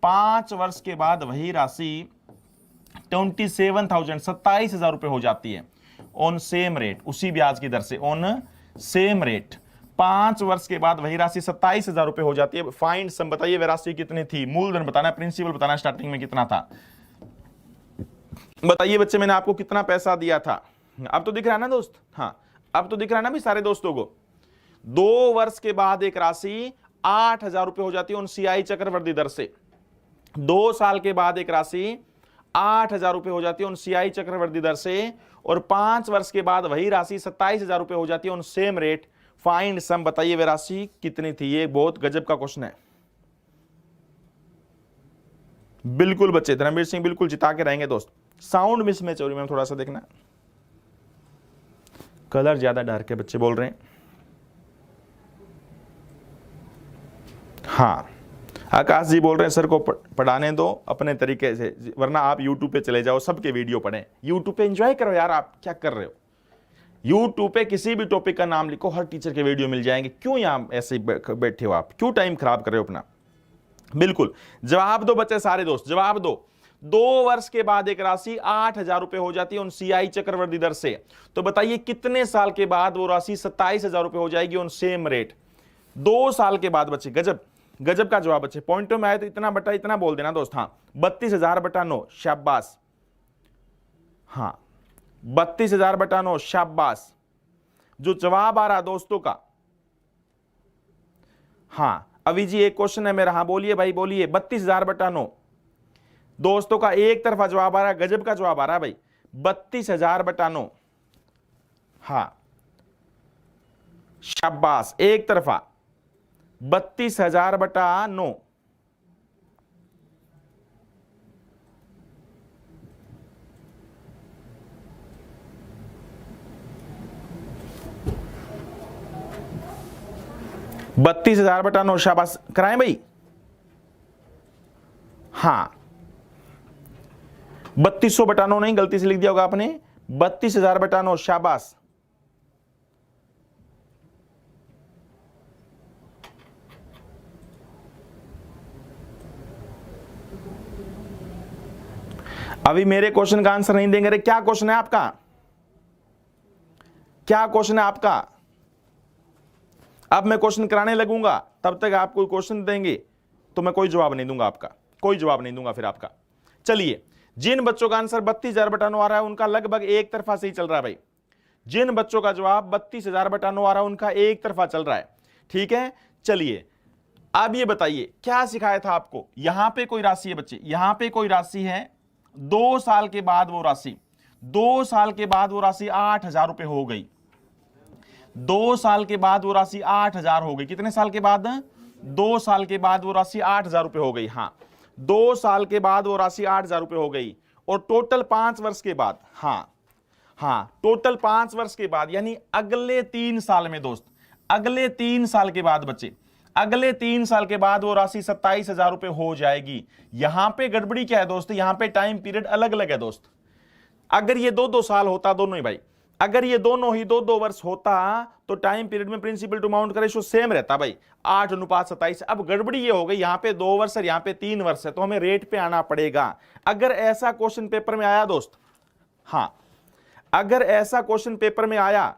5 वर्ष के बाद वही राशि 27,000 27,000 रुपए हो जाती है ऑन सेम रेट, उसी ब्याज की दर से, ऑन सेम रेट। 5 वर्ष के बाद वही राशि 27,000 रुपए हो जाती है। फाइंड सम, बताइए वह राशि कितनी थी, मूलधन बताना, प्रिंसिपल बताना, स्टार्टिंग में कितना था, बताइए बच्चे मैंने आपको कितना पैसा दिया था। अब तो दिख रहा है ना दोस्त, हाँ अब तो दिख रहा है ना भी सारे दोस्तों को। 2 वर्ष के बाद एक राशि 8,000 रुपए हो जाती है उन सीआई चक्रवर्ती दर से, 2 साल के बाद एक राशि 8,000 रुपए हो जाती है उन सीआई चक्रवर्ती दर से, और 5 वर्ष के बाद वही राशि 27,000 रुपए हो जाती है उन सेम रेट। फाइंड सम, बताइए वह राशि कितनी थी। ये बहुत गजब का क्वेश्चन है। बिल्कुल बच्चे, धर्मवीर सिंह बिल्कुल जिता के रहेंगे दोस्त। साउंड मिस में चोरी में थोड़ा सा देखना, कलर ज्यादा डार्क है बच्चे बोल रहे हैं। हाँ आकाश जी बोल रहे हैं सर को पढ़ाने दो अपने तरीके से, वरना आप YouTube पे चले जाओ, सबके वीडियो पढ़ें। YouTube पे एंजॉय करो यार, आप क्या कर रहे हो। YouTube पे किसी भी टॉपिक का नाम लिखो, हर टीचर के वीडियो मिल जाएंगे। क्यों यहां ऐसे बैठे हो आप, क्यों टाइम खराब कर रहे हो अपना। बिल्कुल जवाब दो बच्चे, सारे दोस्त जवाब दो। 2 वर्ष के बाद एक राशि 8,000 रुपए हो जाती है उन सीआई चक्रवर्ती दर से, तो बताइए कितने साल के बाद वो राशि 27,000 रुपए हो जाएगी ऑन सेम रेट। 2 साल के बाद बच्चे, गजब गजब का जवाब बच्चे। पॉइंटों में आए तो इतना बटा इतना बोल देना दोस्त। हाँ 32,000/9, शाबाश। हाँ 32,000/9, शाबाश। जो जवाब आ रहा दोस्तों का, हाँ अभी जी एक क्वेश्चन है मेरा, हाँ बोलिए भाई बोलिए। 32,000/9 दोस्तों का एक तरफा जवाब आ रहा है, गजब का जवाब आ रहा है भाई, 32,000/9। हाँ शाबाश, एक तरफा 32,000/9। बत्तीस हजार बटा 9, शाबाश कराएं भाई। हाँ 3200/9 नहीं, गलती से लिख दिया होगा आपने, 32,000/9, शाबाश। अभी मेरे क्वेश्चन का आंसर नहीं देंगे। अरे क्या क्वेश्चन है आपका, क्या क्वेश्चन है आपका। अब मैं क्वेश्चन कराने लगूंगा, तब तक आप कोई क्वेश्चन देंगे तो मैं कोई जवाब नहीं दूंगा आपका, कोई जवाब नहीं दूंगा फिर आपका। चलिए, जिन बच्चों का आंसर 32,000/9 आ रहा है उनका लगभग एक तरफा से ही चल रहा है भाई। जिन बच्चों का जवाब 32,000/9 आ रहा है उनका एक तरफा चल रहा है, ठीक है। चलिए अब ये बताइए क्या सिखाया था आपको। यहां पे कोई राशि है बच्चे, यहां पे कोई राशि है, 2 साल के बाद वो राशि, 2 साल के बाद वो राशि 8,000 रुपए हो गई। 2 साल के बाद वो राशि 8,000 हो गई। कितने साल के बाद, 2 साल के बाद वो राशि 8,000 रुपए हो गई। हाँ 2 साल के बाद वो राशि 8,000 रुपए हो गई, और टोटल 5 वर्ष के बाद, हाँ टोटल 5 वर्ष के बाद, यानी अगले 3 साल में दोस्त, अगले 3 साल के बाद बच्चे, अगले 3 साल के बाद वो राशि 27,000 रुपए हो जाएगी। यहां पे गड़बड़ी क्या है दोस्त, यहां पे टाइम पीरियड अलग अलग है दोस्त। अगर ये 2-2 साल होता दोनों ही भाई, अगर ये दोनों ही 2-2 वर्ष होता तो टाइम पीरियड में प्रिंसिपल टू अमाउंट का रेशियो सेम रहता भाई, 8:27। अब गड़बड़ी ये हो गई, यहां पे 2 वर्ष और यहां पे 3 वर्ष है, तो हमें रेट पे आना पड़ेगा। अगर ऐसा क्वेश्चन पेपर में आया दोस्त, हां अगर ऐसा क्वेश्चन पेपर में आया,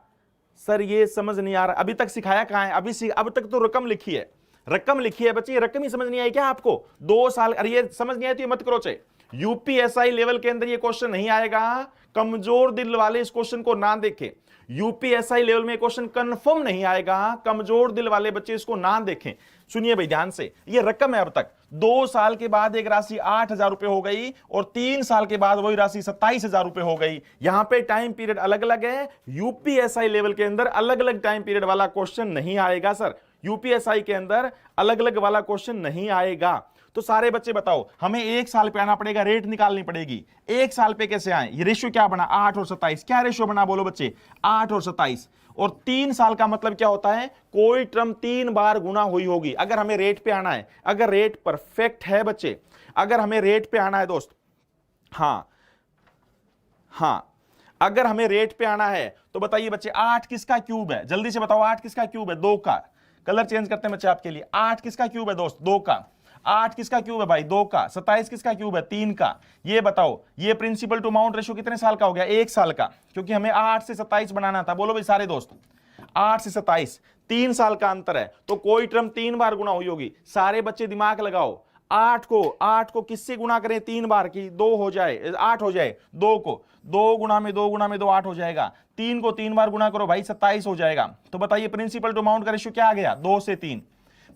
सर ये समझ नहीं आ रहा, अभी तक सिखाया कहां है, अब तक तो रकम लिखी है, रकम लिखी है बच्चे, रकम ही समझ नहीं आई क्या आपको? 2 साल, अरे ये समझ नहीं आई तो ये मत करो। चाहे यूपीएसआई लेवल के अंदर ये क्वेश्चन नहीं आएगा, कमजोर दिल वाले इस क्वेश्चन को ना देखें। यूपीएसआई लेवल में क्वेश्चन कंफर्म नहीं आएगा, कमजोर दिल वाले बच्चे इसको ना देखें। सुनिए भाई ध्यान से, ये रकम है अब तक 2 साल के बाद एक राशि 8,000 रुपए हो गई और 3 साल के बाद वही राशि 27,000 रुपए हो गई। यहां पे टाइम पीरियड अलग अलग है, यूपीएसआई लेवल के अंदर अलग अलग टाइम पीरियड वाला क्वेश्चन नहीं आएगा सर, यूपीएसआई के अंदर अलग अलग वाला क्वेश्चन नहीं आएगा। तो सारे बच्चे बताओ, हमें 1 साल पे आना पड़ेगा, रेट निकालनी पड़ेगी। 1 साल पे कैसे आए? ये रेशियो क्या बना? 8 और 27। क्या रेशियो बना बोलो बच्चे? 8 और 27। और 3 साल का मतलब क्या होता है? कोई टर्म 3 बार गुना हुई होगी। अगर हमें रेट पे आना है, अगर रेट परफेक्ट है बच्चे, अगर हमें रेट पे आना है दोस्त, हां अगर हमें रेट पे आना है तो बताइए बच्चे, 8 किसका क्यूब है? जल्दी से बताओ, 8 किसका क्यूब है? 2 का। कलर चेंज करते हैं बच्चे आपके लिए। 8 किसका क्यूब है दोस्त? 2 का। 8 किसका क्यूब है भाई? 2 का। 27 किसका क्यूब है? 3 का। ये बताओ, ये प्रिंसिपल टू अमाउंट रेशियो कितने साल का हो गया? 1 साल का, क्योंकि हमें 8 से 27 बनाना था। बोलो भाई सारे दोस्त, 8 से 27 3 साल का अंतर है, तो कोई टर्म 3 बार गुना हुई होगी। सारे बच्चे दिमाग लगाओ, 8 को किससे गुना करें? 3 बार की 2 हो जाए, 8 हो जाए। 2 को 2 गुना में 2 गुना में 2 8 हो जाएगा। 3 को 3 बार गुना करो भाई, 27 हो जाएगा। तो बताइए प्रिंसिपल टू अमाउंट का रेशियो क्या आ गया? 2 से 3।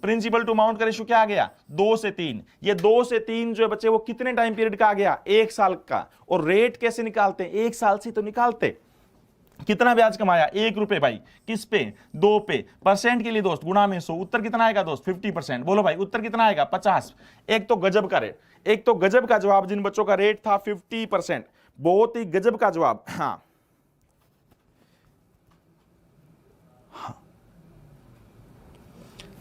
प्रिंसिपल टू अमाउंट का रेशियो क्या आ गया? 2 से 3। ये 2 से 3 जो है बच्चे, वो कितने टाइम पीरियड का आ गया? 1 साल का। और रेट कैसे निकालते हैं? 1 साल से तो निकालते। कितना ब्याज कमाया? 1 रुपए भाई। किस पे? 2 पे। परसेंट के लिए दोस्त गुणा में 100। उत्तर कितना आएगा दोस्त? 50%। बोलो भाई उत्तर कितना आएगा? 50। एक तो गजब का रेट, एक तो गजब का जवाब, जिन बच्चों का रेट था 50%, बहुत ही गजब का जवाब। हाँ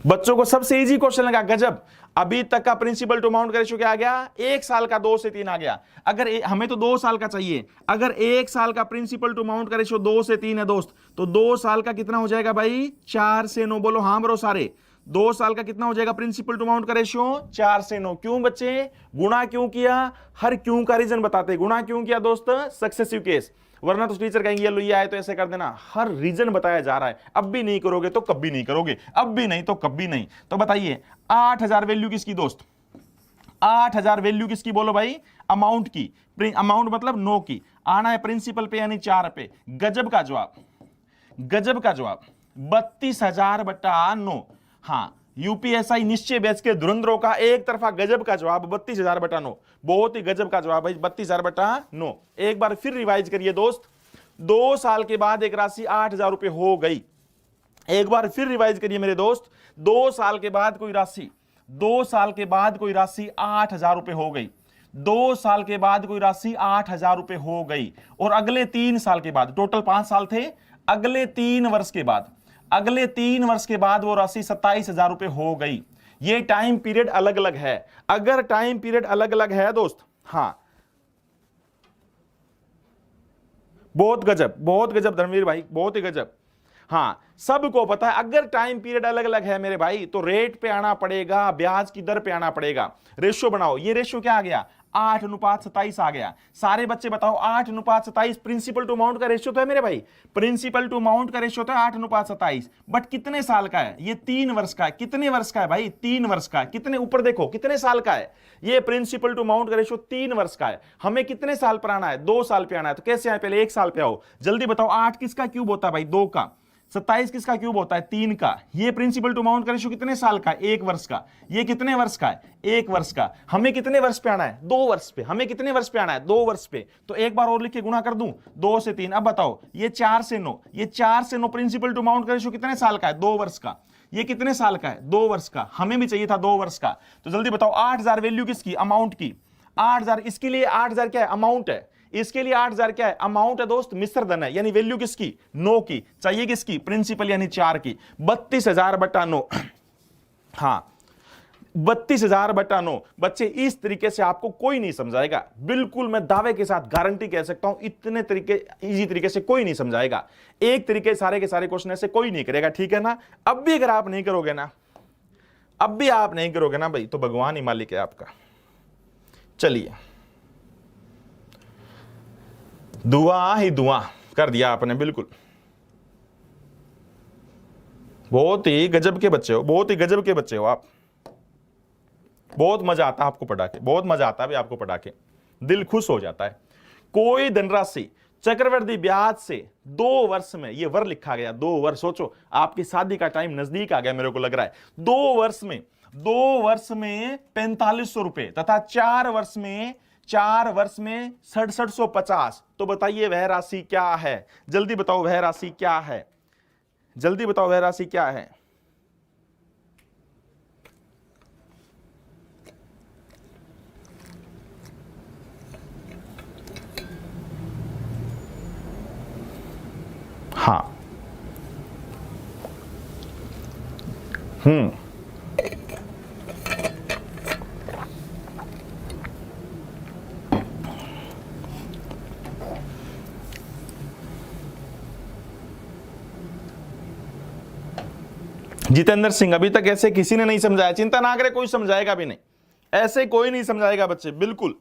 बच्चों को सबसे इजी क्वेश्चन लगा, गजब। अभी तक का प्रिंसिपल टू अमाउंट का रेशियो क्या आ गया? 1 साल का 2 से 3 आ गया। अगर हमें तो 2 साल का चाहिए, अगर 1 साल का प्रिंसिपल टू अमाउंट का रेशियो 2 से 3 है दोस्त, तो 2 साल का कितना हो जाएगा भाई? 4 से 9। बोलो हां ब्रो सारे। 2 साल का कितना हो जाएगा प्रिंसिपल टू अमाउंट का रेशियो? 4 से 9। क्यों बच्चे? गुणा क्यों किया? हर क्यों का रीजन बताते। गुणा क्यों किया दोस्त? सक्सेसिव केस, वरना तो टीचर कहेंगे ये लो ये आए तो ऐसे कर देना। हर रीजन बताया जा रहा है। अब भी नहीं करोगे तो कभी नहीं करोगे, अब भी नहीं तो कभी नहीं। तो बताइए 8,000 वैल्यू किसकी दोस्त? 8,000 वैल्यू किसकी? बोलो भाई अमाउंट की। अमाउंट मतलब 9 की। आना है प्रिंसिपल पे यानी 4 पे। गजब का जवाब, गजब का जवाब 32,000/9। हां यूपीएसआई निश्चय बैच के धुरंधरों का एक तरफा गजब का जवाब 32,000/9। बहुत ही गजब का जवाब भाई 32,000/9। एक बार फिर रिवाइज करिए दोस्त, 2 साल के बाद एक राशि 8,000 रुपए हो गई। एक बार फिर रिवाइज करिए मेरे दोस्त, 2 साल के बाद कोई राशि, 2 साल के बाद कोई राशि 8,000 रुपए हो गई। 2 साल के बाद कोई राशि 8,000 रुपए हो गई। और अगले 3 साल के बाद, टोटल 5 साल थे, अगले 3 वर्ष के बाद, अगले 3 वर्ष के बाद वो राशि 27,000 रुपए हो गई। ये टाइम पीरियड अलग अलग है। अगर टाइम पीरियड अलग अलग है दोस्त, हां बहुत गजब धर्मवीर भाई, बहुत ही गजब। हां सबको पता है, अगर टाइम पीरियड अलग अलग है मेरे भाई तो रेट पे आना पड़ेगा, ब्याज की दर पे आना पड़ेगा। रेशियो बनाओ, ये रेशियो क्या आ गया? 8:27 आ गया। सारे बच्चे बताओ 8:27 प्रिंसिपल टू अमाउंट का रेशियो तो है मेरे भाई, प्रिंसिपल टू अमाउंट का रेशियो तो है 8:27। बट कितने साल का है? ये 3 वर्ष का है। कितने वर्ष का है भाई? 3 वर्ष का है। कितने ऊपर देखो कितने साल का है? ये प्रिंसिपल टू अमाउंट का रेशियो 3 वर्ष का है। हमें कितने साल पर आना है? 2 साल पे आना है। तो कैसे आए? पहले 1 साल पे आओ। जल्दी बताओ 8 किसका क्यूब होता है भाई? 2 का। 27 किसका क्यूब होता है? 3 का। ये प्रिंसिपल टू अमाउंट का रेशियो कितने साल का? 1 वर्ष का। ये कितने वर्ष का है? 1 वर्ष का। हमें कितने वर्ष पे आना है? 2 वर्ष पे। हमें कितने वर्ष पे आना है? 2 वर्ष पे। तो एक बार और लिख के गुणा कर दूं, 2 से 3। अब बताओ ये 4 से 9, ये 4 से 9 प्रिंसिपल टू अमाउंट का रेशियो कितने साल का है? 2 वर्ष का। ये कितने साल का है? 2 वर्ष का। हमें भी चाहिए था 2 वर्ष का। तो जल्दी बताओ 8,000 वैल्यू किसकी? अमाउंट की। 8,000, इसके लिए 8,000 क्या है? अमाउंट है। इसके लिए 8,000 क्या है? अमाउंट है दोस्त, मिश्र धन है, यानी वैल्यू किसकी? 9 की। चाहिए किसकी? प्रिंसिपल यानी 4 की। 32,000/9। हां 32,000/9 बच्चे, इस तरीके से आपको कोई नहीं समझाएगा। बिल्कुल मैं दावे के साथ गारंटी कह सकता हूं, इतने तरीके इजी तरीके से कोई नहीं समझाएगा। एक तरीके सारे के सारे क्वेश्चन ऐसे कोई नहीं करेगा, ठीक है ना। अब भी अगर आप नहीं करोगे ना, अब भी आप नहीं करोगे ना भाई, तो भगवान ही मालिक है आपका। चलिए, दुआ ही दुआ कर दिया आपने, बिल्कुल बहुत ही गजब के बच्चे हो, बहुत ही गजब के बच्चे हो आप। बहुत मजा आता है आपको पढ़ा के, बहुत मजा आता है भी आपको पढ़ा के, दिल खुश हो जाता है। कोई धनराशि चक्रवृद्धि ब्याज से 2 वर्ष में, ये वर लिखा गया 2 वर्ष, सोचो आपकी शादी का टाइम नजदीक आ गया, मेरे को लग रहा है 2 वर्ष में 4500 रुपए तथा 4 वर्ष में 6750। तो बताइए वह राशि क्या है, जल्दी बताओ वह राशि क्या है, जल्दी बताओ वह राशि क्या है। हाँ, जितेंद्र सिंह, अभी तक ऐसे किसी ने नहीं समझाया, चिंता ना करे, कोई समझाएगा भी नहीं, ऐसे कोई नहीं समझाएगा बच्चे, बिल्कुल,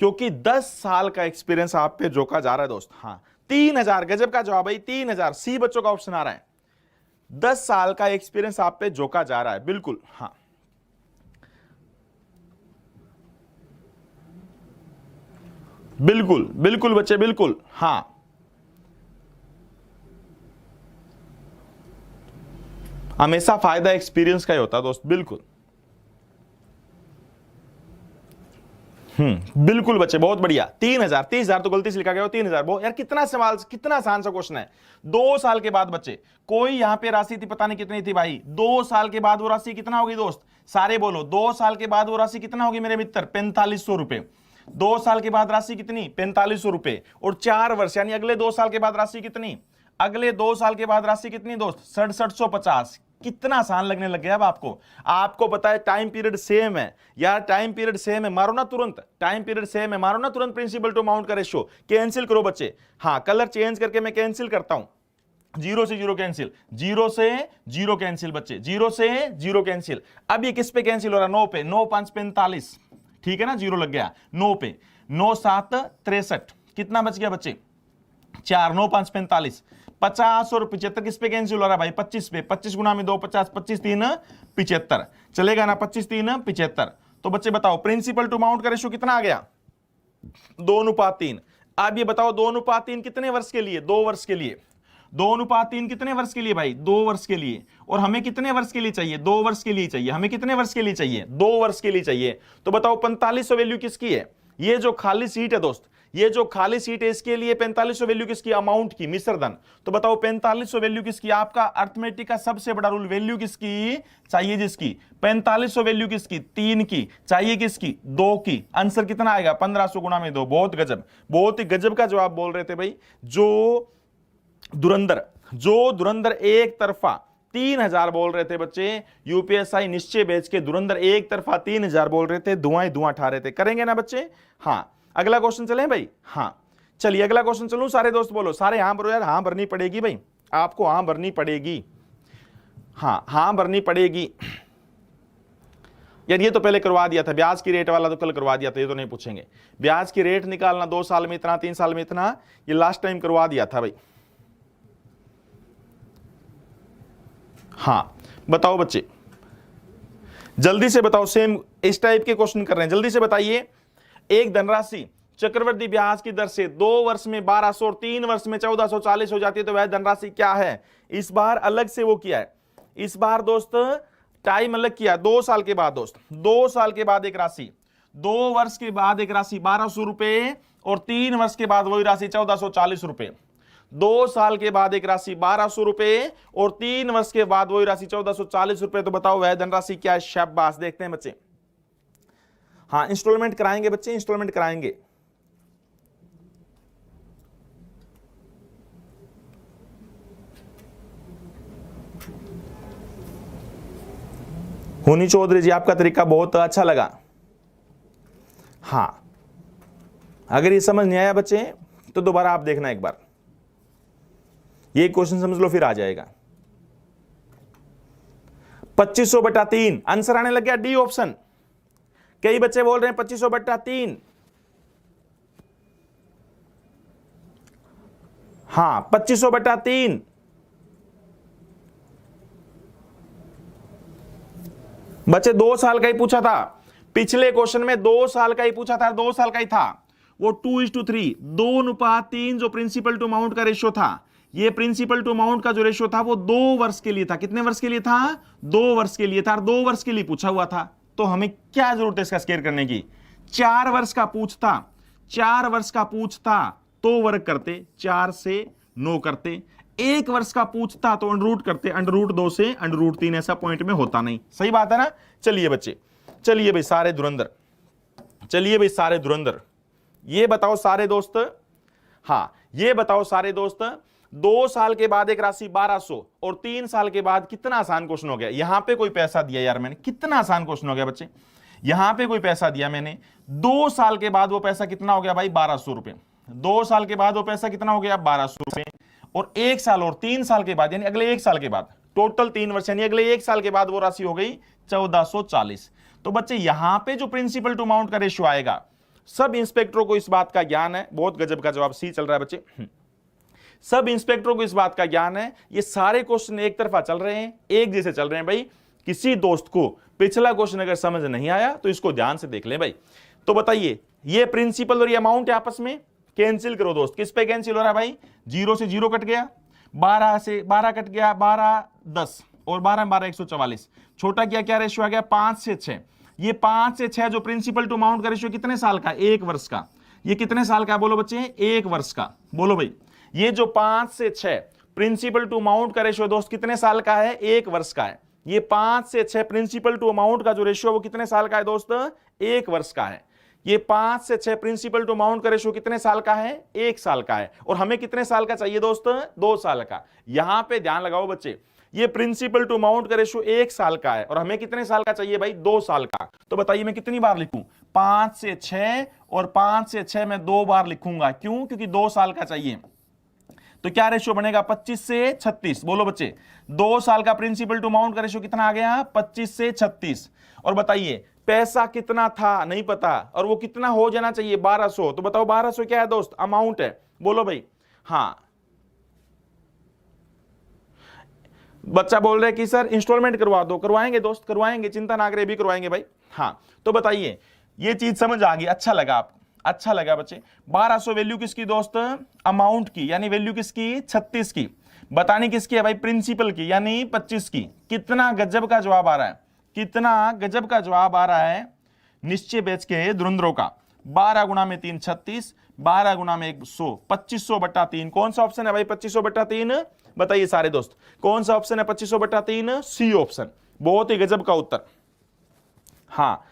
क्योंकि 10 साल का एक्सपीरियंस आप पे जोका जा रहा है दोस्त। हाँ, 3000, गजब का जवाब भाई, 3000 सी बच्चों का ऑप्शन आ रहा है। 10 साल का एक्सपीरियंस आप पे जोका जा रहा है, बिल्कुल। हाँ, बिल्कुल बिल्कुल बच्चे, बिल्कुल। हाँ, हमेशा फायदा एक्सपीरियंस का ही होता है दोस्त, बिल्कुल। बिल्कुल बच्चे, बहुत बढ़िया। 3000, 30,000 तो गलती से लिखा गया, 3000 वो यार, कितना सवाल, कितना आसान सा क्वेश्चन है। 2 साल के बाद बच्चे, कोई यहां पे राशि थी, पता नहीं कितनी थी भाई, 2 साल के बाद वो राशि कितना होगी दोस्त, सारे बोलो, 2 साल के बाद वो राशि कितना होगी मेरे मित्र, 4500 रुपए। 2 साल के बाद राशि कितनी, 4500 रुपए, और 4 वर्ष यानी अगले 2 साल के बाद राशि कितनी, अगले 2 साल के बाद राशि कितनी दोस्त, 6750। कितना आसान लगने लग गया अब आपको। आपको पता है टाइम पीरियड सेम है यार, टाइम पीरियड सेम है, मारो ना तुरंत, टाइम पीरियड सेम है, मारो ना तुरंत प्रिंसिपल टू अमाउंट का रेशियो, कैंसिल करो बच्चे। हाँ, कलर चेंज करके मैं कैंसिल करता हूं, 0 से 0 कैंसिल, 0 से 0 कैंसिल बच्चे, 0 से 0 कैंसिल। अब ये किस पे कैंसिल हो रहा है, 9 पे, 9 5 45, ठीक है ना, 0 लग गया 9 पे, 9 7 63, कितना बच गया बच्चे, 4, 9 5 45, 50 और 75 किस पे कैंसिल हो रहा है भाई, 25 पे, 25 गुना में 2 50, 25 3 75, चलेगा ना, 25 3 75। तो बच्चे बताओ प्रिंसिपल टू अमाउंट का रेशियो कितना आ गया, 2:3। अब ये बताओ 2:3 कितने वर्ष के लिए, 2 वर्ष के लिए, 2:3 कितने वर्ष के लिए भाई, 2 वर्ष के लिए। और हमें कितने वर्ष के लिए चाहिए, 2 वर्ष के लिए चाहिए, हमें कितने वर्ष के लिए चाहिए, 2 वर्ष के लिए चाहिए। तो बताओ 4500 वैल्यू किसकी है, ये जो खाली सीट है दोस्त, ये जो खाली सीट है इसके लिए 4500 वैल्यू किसकी, अमाउंट की, मिश्रधन। तो बताओ 4500 वैल्यू किसकी, आपका अर्थमेटिक का सबसे बड़ा रूल, वैल्यू किसकी चाहिए, जिसकी 4500 वैल्यू किसकी, 3 की चाहिए, किसकी, 2 की। आंसर कितना आएगा, 1500 गुना में 2। बहुत गजब, बहुत ही गजब का जवाब बोल रहे थे भाई। जो धुरंधर एक तरफा 3000 बोल रहे थे बच्चे, यूपीएसआई निश्चय बैच के धुरंधर एक तरफा 3000 बोल रहे थे, धुआं ही धुआं ठा रहे थे। करेंगे ना बच्चे। हाँ, अगला क्वेश्चन चलें भाई। हाँ चलिए, अगला क्वेश्चन चलूं, सारे दोस्त बोलो, सारे हाँ भरो यार, हाँ भरनी पड़ेगी भाई, आपको हाँ भरनी पड़ेगी, हाँ हाँ भरनी पड़ेगी यार। ये तो पहले करवा दिया था, ब्याज की रेट वाला तो कल करवा दिया था, ये तो नहीं पूछेंगे। ब्याज की रेट निकालना 2 साल में इतना, 3 साल में इतना, ये लास्ट टाइम करवा दिया था भाई। हाँ बताओ बच्चे, जल्दी से बताओ, सेम इस टाइप के क्वेश्चन कर रहे हैं, जल्दी से बताइए। एक धनराशि चक्रवृद्धि ब्याज की दर से 2 वर्ष में 1200 और 3 वर्ष में 1440 हो जाती है, तो वह धनराशि क्या है। इस बार अलग से वो किया है, इस बार दोस्त टाइम अलग किया, 2 साल के बाद दोस्त, 2 साल के बाद एक राशि, 2 वर्ष के बाद एक राशि 1200 रुपए, और 3 वर्ष के बाद वही राशि 1440 रुपए। 2 साल के बाद एक राशि 1200 रुपए, और 3 वर्ष के बाद वही राशि 1440 रुपए। तो बताओ वह धनराशि क्या है। शाबाश, देखते हैं बच्चे। हाँ, इंस्टॉलमेंट कराएंगे बच्चे, इंस्टॉलमेंट कराएंगे। हुनी चौधरी जी, आपका तरीका बहुत अच्छा लगा। हाँ, अगर ये समझ नहीं आया बच्चे तो दोबारा आप देखना एक बार, ये क्वेश्चन समझ लो फिर आ जाएगा। 2500/3 आंसर आने लग गया, डी ऑप्शन। कई बच्चे बोल रहे हैं 2500/3। हाँ, 2500/3। बच्चे 2 साल का ही पूछा था पिछले क्वेश्चन में, 2 साल का ही पूछा था, 2 साल का ही था वो। 2:3, 2:3 जो प्रिंसिपल टू अमाउंट का रेशियो था, ये प्रिंसिपल टू अमाउंट का जो रेशियो था वो 2 वर्ष के लिए था। कितने वर्ष के लिए था? 2 वर्ष के लिए था, 2 वर्ष के लिए पूछा हुआ था। तो हमें क्या जरूरत है इसका स्केयर करने की? 4 वर्ष का पूछता, 4 वर्ष का पूछता तो वर्ग करते, 4 से 9 करते। 1 वर्ष का पूछता तो अंडर करते, √2 से √3, ऐसा पॉइंट में होता नहीं। सही बात है ना? चलिए बच्चे, चलिए भाई सारे धुरंधर, चलिए भाई सारे धुरंधर, ये बताओ सारे दोस्त, हाँ ये बताओ सारे दोस्त, 2 साल के बाद एक राशि 1200 और 3 साल के बाद, कितना आसान क्वेश्चन हो गया। यहां पे कोई पैसा दिया यार मैंने, कितना आसान क्वेश्चन हो गया बच्चे। यहां पे कोई पैसा दिया मैंने, 2 साल के बाद वो पैसा कितना हो गया भाई? 1200 रुपए। 2 साल के बाद वो पैसा कितना हो गया? 1200 रुपए। और 1 साल और 3 साल के बाद, यानी अगले 1 साल के बाद, टोटल 3 वर्ष, यानी अगले 1 साल के बाद वो राशि हो गई 1440। तो बच्चे यहां पे जो प्रिंसिपल टू अमाउंट का रेशियो आएगा, सब इंस्पेक्टरों को इस बात का ज्ञान है। बहुत गजब का जवाब सी चल रहा है बच्चे, सब इंस्पेक्टरों को इस बात का ज्ञान है। ये सारे क्वेश्चन एक तरफा चल रहे हैं, एक जैसे चल रहे हैं भाई। किसी दोस्त को पिछला क्वेश्चन अगर समझ नहीं आया तो इसको ध्यान से देख ले भाई। तो बताइए, ये प्रिंसिपल और ये अमाउंट है, आपस में कैंसिल करो दोस्त। किस पे कैंसिल हो रहा है भाई? 0 से 0 कट गया, 12 से 12 कट गया, 12 10 और 12 12 144। छोटा क्या रेशियो आ गया? 5 से 6। ये 5 से 6 जो प्रिंसिपल टू अमाउंट का रेशियो कितने साल का? 1 वर्ष का। ये कितने साल का बोलो बच्चे? 1 वर्ष का। बोलो भाई, ये जो 5 से 6 प्रिंसिपल टू अमाउंट का रेशियो दोस्त कितने साल का है? 1 वर्ष का है। ये 5 से 6 प्रिंसिपल टू अमाउंट का जो रेशियो वो कितने साल का है दोस्त? 1 वर्ष का है। ये 5 से 6 प्रिंसिपल टू अमाउंट का रेशियो कितने साल का है? 1 साल का है। और हमें कितने साल का चाहिए दोस्त? 2 साल का। यहां पे ध्यान लगाओ बच्चे, ये प्रिंसिपल टू अमाउंट का रेशियो 1 साल का है और हमें कितने साल का चाहिए भाई? 2 साल का। तो बताइए मैं कितनी बार लिखूं? 5 से 6, और 5 से 6 मैं 2 बार लिखूंगा। क्यों? क्योंकि 2 साल का चाहिए। तो क्या रेशियो बनेगा? 25 से 36। बोलो बच्चे, 2 साल का प्रिंसिपल टू अमाउंट का रेशियो कितना आ गया? 25 से 36। और बताइए पैसा कितना था? नहीं पता, और वो कितना हो जाना चाहिए? 1200। तो बताओ 1200 क्या है दोस्त? अमाउंट है। बोलो भाई। हाँ, बच्चा बोल रहे कि सर इंस्टॉलमेंट करवा दो। करवाएंगे दोस्त, करवाएंगे, चिंता ना करें, भी करवाएंगे भाई। हाँ, तो बताइए ये चीज समझ आ गई? अच्छा लगा आपको? अच्छा लगा बच्चे। 1200 वैल्यू किसकी दोस्त? अमाउंट की, यानी वैल्यू किसकी? 36 की। बतानी किसकी है भाई? प्रिंसिपल की, यानी 25 की। कितना गजब का जवाब आ रहा है, कितना गजब का जवाब आ रहा है निश्चय बैच के धुरंधरों का। 12 गुणा में 3 36, 12 गुणा में 100, 2500/3। कौन सा ऑप्शन है भाई 2500/3? बताइए सारे दोस्त, कौन सा ऑप्शन है 2500/3? C option. बहुत ही गजब का उत्तर। हाँ,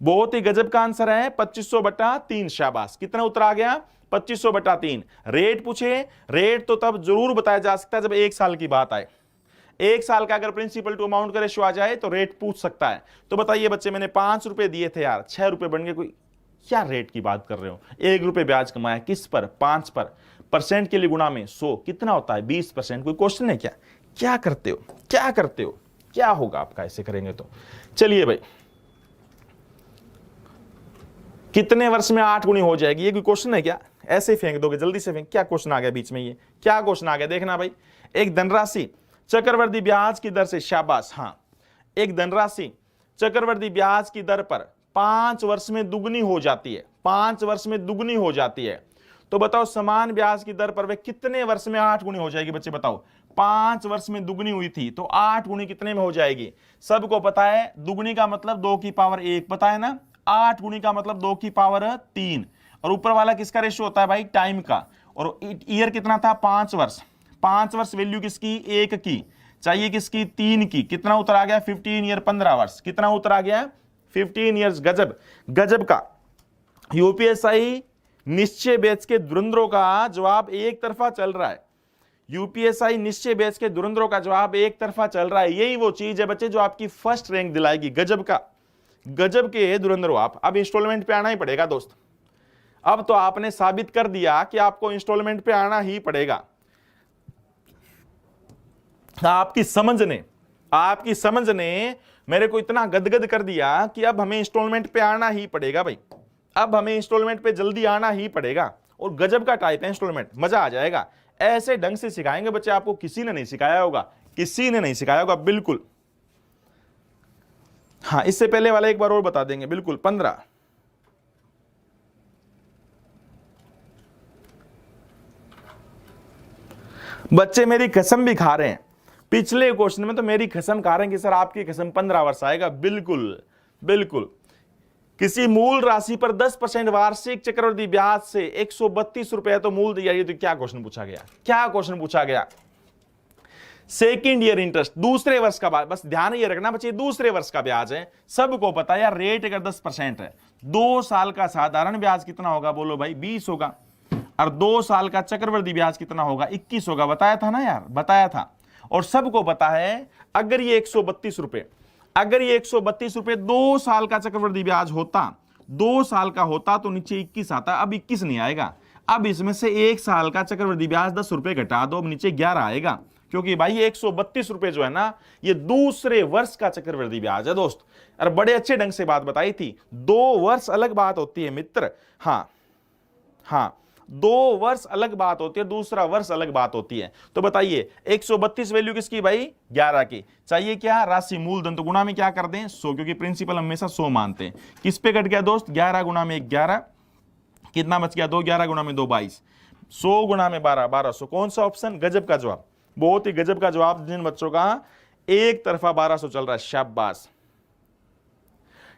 बहुत ही गजब का आंसर है 2500/3। शाबाश। कितना उत्तर आ गया? 2500/3। रेट पूछे, रेट तो तब जरूर बताया जा सकता है जब 1 साल की बात आए। 1 साल का अगर प्रिंसिपल टू अमाउंट का रेशियो आ जाए तो रेट पूछ सकता है। तो बताइए बच्चे, मैंने 5 रुपए दिए थे यार, 6 रुपए बन गए, कोई क्या रेट की बात कर रहे हो? 1 रुपए ब्याज कमाया, किस पर? 5 पर। परसेंट के लिए गुणा में 100, कितना होता है? 20%। कोई क्वेश्चन है क्या? क्या करते हो, क्या करते हो? क्या होगा आपका ऐसे करेंगे तो? चलिए भाई, कितने वर्ष में 8 गुनी हो जाएगी? ये कोई क्वेश्चन है क्या? ऐसे ही फेंक दोगे, जल्दी से फेंक। क्या क्वेश्चन आ गया बीच में? ये क्या क्वेश्चन आ गया? देखना भाई, एक धनराशि चक्रवृद्धि ब्याज की दर से, शाबाश, हाँ, एक धनराशि चक्रवृद्धि ब्याज की दर पर 5 वर्ष में दुगनी हो जाती है। 5 वर्ष में दुगनी हो जाती है। तो बताओ समान ब्याज की दर पर वे कितने वर्ष में 8 गुनी हो जाएगी? बच्चे बताओ, 5 वर्ष में दुगनी हुई थी तो 8 गुनी कितने में हो जाएगी? सबको पता है, दुगनी का मतलब 2 की पावर 1, पता है ना? 8 गुनी का मतलब 2 की पावर 3। और ऊपर वाला किसका रेशियो होता है भाई? टाइम का। और ईयर कितना था? 5 वर्ष। 5 वर्ष वैल्यू किसकी? 1 की। चाहिए किसकी? 3 की। कितना उत्तर आ गया? 15 ईयर, 15 वर्ष। कितना उत्तर आ गया? 15 ईयर्स। गजब, गजब का। यूपीएसआई निश्चय बैच के धुरंधरों का जवाब एक तरफा चल रहा है। यूपीएसआई निश्चय बैच के धुरंधरों का जवाब एक तरफा चल रहा है। यही वो चीज है बच्चे जो आपकी फर्स्ट रैंक दिलाएगी। गजब के धुरंधर आप। अब इंस्टॉलमेंट पे आना ही पड़ेगा दोस्त। अब तो आपने साबित कर दिया कि आपको इंस्टॉलमेंट पे आना ही पड़ेगा। आपकी समझ ने मेरे को इतना गदगद कर दिया कि अब हमें इंस्टॉलमेंट पे आना ही पड़ेगा भाई। अब हमें इंस्टॉलमेंट पे जल्दी आना ही पड़ेगा। और गजब का टाइप है इंस्टॉलमेंट, मजा आ जाएगा। ऐसे ढंग से सिखाएंगे बच्चे आपको, किसी ने नहीं सिखाया होगा, बिल्कुल। हाँ, इससे पहले वाला एक बार और बता देंगे, बिल्कुल 15। बच्चे मेरी कसम भी खा रहे हैं, पिछले क्वेश्चन में तो मेरी कसम खा रहे हैं कि सर आपकी कसम 15 वर्ष आएगा। बिल्कुल। किसी मूल राशि पर 10% वार्षिक चक्रवृद्धि ब्याज से 132 रुपए तो मूल दिया। ये तो क्या क्वेश्चन पूछा गया? सेकेंड ईयर इंटरेस्ट, दूसरे वर्ष का, बस ध्यान ये रखना बच्चे, दूसरे वर्ष का ब्याज है। सबको पता है यार, रेट अगर 10% है, 2 साल का साधारण ब्याज कितना होगा बोलो भाई? 20 होगा। और 2 साल का चक्रवृद्धि ब्याज कितना होगा? 21 होगा। बताया था ना यार, बताया था। और सबको पता है अगर ये 132 रुपए 2 साल का चक्रवृद्धि ब्याज होता, 2 साल का होता तो नीचे 21 आता। अब 21 नहीं आएगा। अब इसमें से 1 साल का चक्रवृद्धि ब्याज 10 रुपए घटा दो, अब नीचे 11 आएगा। क्योंकि भाई 132 रुपए जो है ना, ये दूसरे वर्ष का चक्रवृद्धि ब्याज है दोस्त। और बड़े अच्छे ढंग से बात बताई थी। 2 वर्ष अलग बात होती है मित्र। हाँ, 2 वर्ष अलग बात होती है, दूसरा वर्ष अलग बात होती है। तो बताइए 132 वैल्यू किसकी भाई? 11 की। चाहिए क्या? राशि मूलधन। तो गुणा में क्या कर दें? 100, क्योंकि प्रिंसिपल हमेशा 100 मानते हैं। किस पे कट गया दोस्त? 11 गुणा में 11, कितना बच गया? 2, 11 गुणा में 2, 22। 100 गुणा में 12, 1200। कौन सा ऑप्शन? गजब का जवाब, बहुत ही गजब का जवाब। जिन बच्चों का एक तरफा 1200 चल रहा है, शाबाश।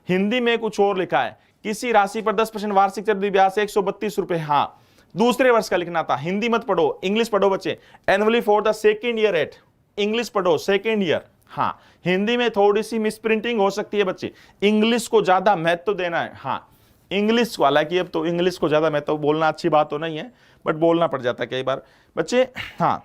हिंदी में कुछ और लिखा है, किसी राशि पर 10% वार्षिक चक्रवृद्धि ब्याज से 132 रुपए। हाँ, दूसरे वर्ष का लिखना था। हिंदी मत पढ़ो, इंग्लिश पढ़ो बच्चे। Annually for the second year at, English पढ़ो, सेकेंड ईयर। हाँ, हिंदी में थोड़ी सी मिसप्रिंटिंग हो सकती है बच्चे, इंग्लिश को ज्यादा महत्व देना है। हाँ, इंग्लिश को, हालांकि अब तो इंग्लिश को ज्यादा महत्व, बोलना अच्छी बात तो नहीं है, बट बोलना पड़ जाता है कई बार बच्चे। हाँ,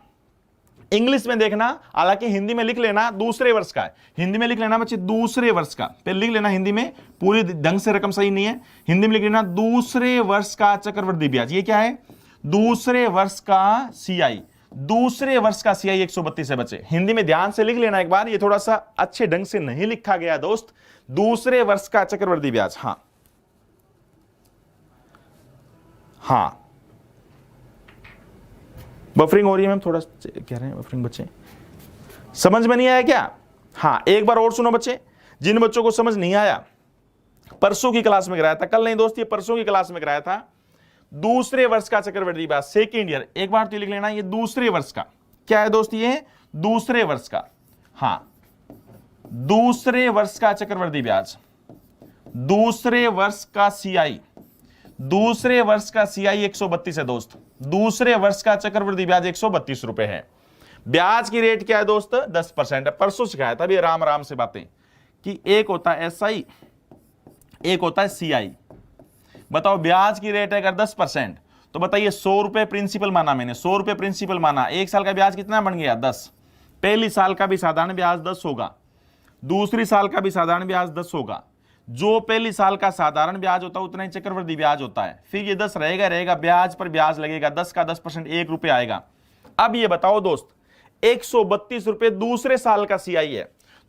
इंग्लिश में देखना, हालांकि हिंदी में लिख लेना दूसरे वर्ष का है। हिंदी में लिख लेना बच्चे दूसरे वर्ष का, पहले लिख लेना हिंदी में, पूरी ढंग से रकम सही नहीं है। हिंदी में लिख लेना दूसरे वर्ष का चक्रवृद्धि ब्याज। ये क्या है? दूसरे वर्ष का सीआई। दूसरे वर्ष का सीआई 132 है बच्चे। हिंदी में ध्यान से लिख लेना एक बार, ये थोड़ा सा अच्छे ढंग से नहीं लिखा गया दोस्त। दूसरे वर्ष का चक्रवृद्धि ब्याज। हाँ, बफरिंग हो रही है मैम, थोड़ा कह रहे हैं बफरिंग बच्चे, समझ में नहीं आया क्या? हाँ, एक बार और सुनो बच्चे, जिन बच्चों को समझ नहीं आया, परसों की क्लास में कराया था, कल नहीं दोस्त, ये परसों की क्लास में कराया था। दूसरे वर्ष का चक्रवृद्धि ब्याज, सेकेंड ईयर, एक बार तो लिख लेना, ये दूसरे वर्ष का क्या है दोस्त? ये दूसरे वर्ष का, हाँ, दूसरे वर्ष का चक्रवृद्धि ब्याज, दूसरे वर्ष का सीआई, दूसरे वर्ष का सीआई 132 है दोस्त। दूसरे वर्ष का चक्रवृद्धि ब्याज 132 रुपए है। ब्याज की रेट क्या है दोस्त? 10% है। परसों सिखाया था भी राम राम से बातें, कि एक होता है एसआई, एक होता है सीआई। बताओ, ब्याज की रेट है अगर 10%, तो बताइए 100 रुपए प्रिंसिपल माना मैंने, 100 रुपए प्रिंसिपल माना, 1 साल का ब्याज कितना बन गया? 10। पहली साल का भी साधारण ब्याज 10 होगा, दूसरी साल का भी साधारण ब्याज 10 होगा। जो पहली साल का साधारण ब्याज होता है उतना ही चक्रवृद्धि ब्याज होता है। फिर ये 10 रहेगा, ब्याज पर ब्याज लगेगा, 10 का 10% 1 रुपए आएगा। अब ये बताओ दोस्त, 132 रुपए दूसरे साल का सीआई है,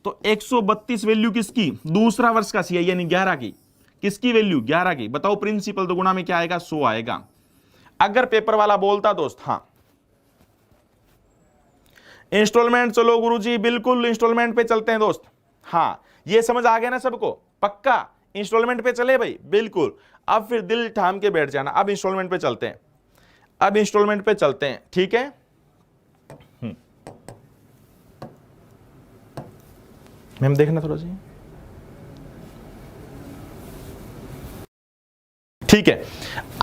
तो 132 वैल्यू किसकी? दूसरा वर्ष का सीआई यानी 11 की। किसकी वैल्यू? 11 की। बताओ प्रिंसिपल तो गुणा में क्या आएगा? 100 आएगा। अगर पेपर वाला बोलता दोस्त, हाँ इंस्टॉलमेंट चलो गुरुजी, बिल्कुल इंस्टॉलमेंट पे चलते हैं दोस्त। हाँ, ये समझ आ गया ना सबको? पक्का इंस्टॉलमेंट पे चले भाई? बिल्कुल। अब फिर दिल थाम के बैठ जाना, अब इंस्टॉलमेंट पे चलते हैं, अब इंस्टॉलमेंट पे चलते हैं, ठीक है? मैम देखना थोड़ा सी, ठीक है?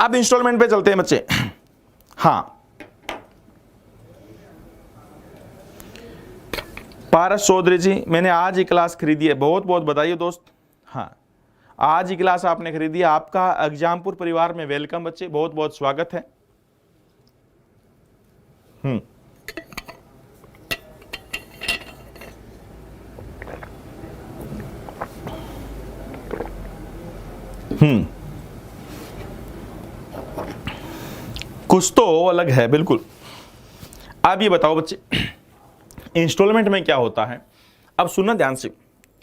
अब इंस्टॉलमेंट पे चलते हैं बच्चे। हाँ, पारस चौधरी जी, मैंने आज ही क्लास खरीदी है, बहुत बहुत बधाई दोस्त। हाँ, आज ही क्लास आपने खरीदी है, आपका एग्जामपुर परिवार में वेलकम बच्चे, बहुत बहुत स्वागत है। कुछ तो अलग है बिल्कुल। अब ये बताओ बच्चे, इंस्टॉलमेंट में क्या होता है। अब सुनना ध्यान से,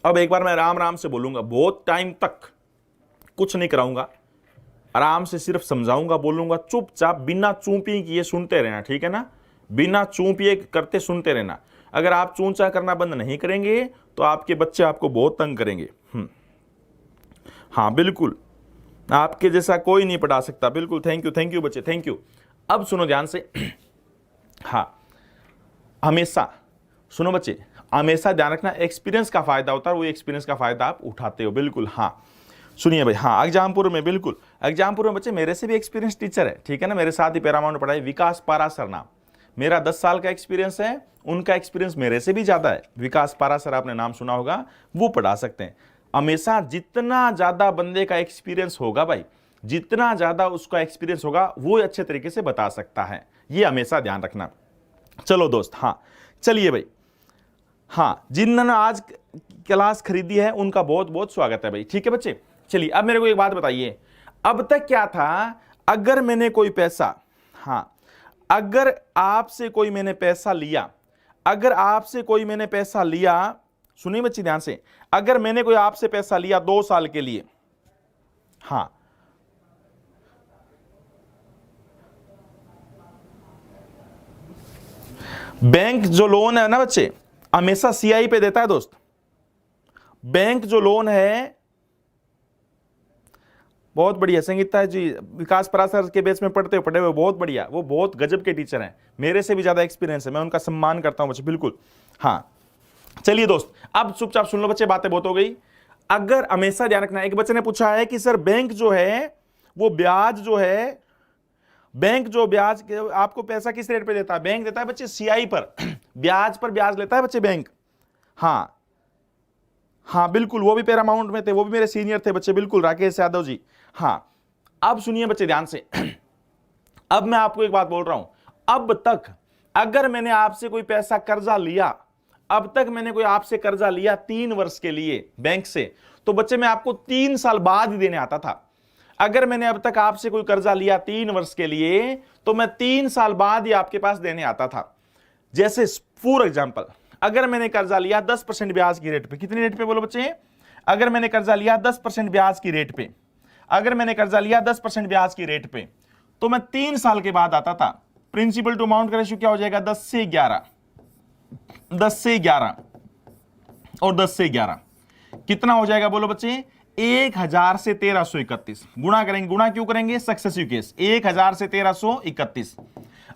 अब एक बार मैं राम राम से बोलूंगा, बहुत टाइम तक कुछ नहीं कराऊंगा, आराम से सिर्फ समझाऊंगा, बोलूंगा, चुपचाप बिना चूंपी किए सुनते रहना, ठीक है ना, बिना चूंपिए करते सुनते रहना। अगर आप चूंचा करना बंद नहीं करेंगे तो आपके बच्चे आपको बहुत तंग करेंगे। हाँ बिल्कुल, आपके जैसा कोई नहीं पढ़ा सकता, बिल्कुल। थैंक यू बच्चे, थैंक यू। अब सुनो ध्यान से, हाँ हमेशा सुनो बच्चे, हमेशा ध्यान रखना, एक्सपीरियंस का फायदा होता है, वो एक्सपीरियंस का फायदा आप उठाते हो, बिल्कुल। हाँ सुनिए भाई, हाँ एग्जामपुर में, बिल्कुल एग्जामपुर में बच्चे मेरे से भी एक्सपीरियंस टीचर है, ठीक है ना, मेरे साथ ही पैरामाउंट में पढ़ाई, विकास पारासर नाम, मेरा 10 साल का एक्सपीरियंस है, उनका एक्सपीरियंस मेरे से भी ज्यादा है। विकास पारासर आपने नाम सुना होगा, वो पढ़ा सकते हैं। हमेशा जितना ज्यादा बंदे का एक्सपीरियंस होगा भाई, जितना ज्यादा उसका एक्सपीरियंस होगा, वो अच्छे तरीके से बता सकता है, ये हमेशा ध्यान रखना। चलो दोस्त, हाँ चलिए भाई, हाँ जिन्होंने आज क्लास खरीदी है उनका बहुत बहुत स्वागत है भाई, ठीक है बच्चे। चलिए अब मेरे को एक बात बताइए, अब तक क्या था, अगर मैंने कोई पैसा, हाँ अगर आपसे कोई मैंने पैसा लिया, अगर आपसे कोई मैंने पैसा लिया, सुनिए बच्चे ध्यान से, अगर मैंने कोई आपसे पैसा लिया 2 साल के लिए, हाँ बैंक जो लोन है ना बच्चे, हमेशा सीआई पे देता है दोस्त। बैंक जो लोन है, बहुत बढ़िया संगीता जी, विकास परासर के बेस में पढ़ते हुए बहुत बढ़िया, वो बहुत गजब के टीचर हैं, मेरे से भी ज्यादा एक्सपीरियंस है, मैं उनका सम्मान करता हूं बच्चे, बिल्कुल। हाँ चलिए दोस्त, अब चुपचाप सुन लो बच्चे, बातें बहुत हो गई। अगर हमेशा ध्यान रखना, एक बच्चे ने पूछा है कि सर बैंक जो है वो ब्याज जो है, बैंक जो ब्याज आपको पैसा किस रेट पे देता है, बैंक देता है बच्चे सीआई पर, ब्याज पर ब्याज लेता है बच्चे बैंक। हाँ हाँ बिल्कुल, वो भी पैरामाउंट में थे, वो भी मेरे सीनियर थे बच्चे, बिल्कुल राकेश यादव जी। हाँ अब सुनिए बच्चे ध्यान से, अब मैं आपको एक बात बोल रहा हूं, अब तक अगर मैंने आपसे कोई पैसा कर्जा लिया, अब तक मैंने कोई आपसे कर्जा लिया 3 वर्ष के लिए बैंक से, तो बच्चे मैं आपको 3 साल बाद ही देने आता था। अगर मैंने अब तक आपसे कोई कर्जा लिया 3 वर्ष के लिए, तो मैं 3 साल बाद ही आपके पास देने आता था। जैसे फॉर एग्जांपल, अगर मैंने कर्जा लिया 10% ब्याज की रेट पे, कितनी रेट पे बोलो बच्चे, अगर मैंने कर्जा लिया 10% ब्याज की रेट पे, अगर मैंने कर्जा लिया 10% ब्याज की रेट पे, तो मैं 3 साल के बाद आता था। प्रिंसिपल टू अमाउंट का रेशियो क्या हो जाएगा, 10 से 11, 10 से 11 और 10 से 11 कितना हो जाएगा बोलो बच्चे, 1000 से 1331 गुणा करेंगे। गुणा क्यों करेंगे, सक्सेसिव केस, 1000 से 1331।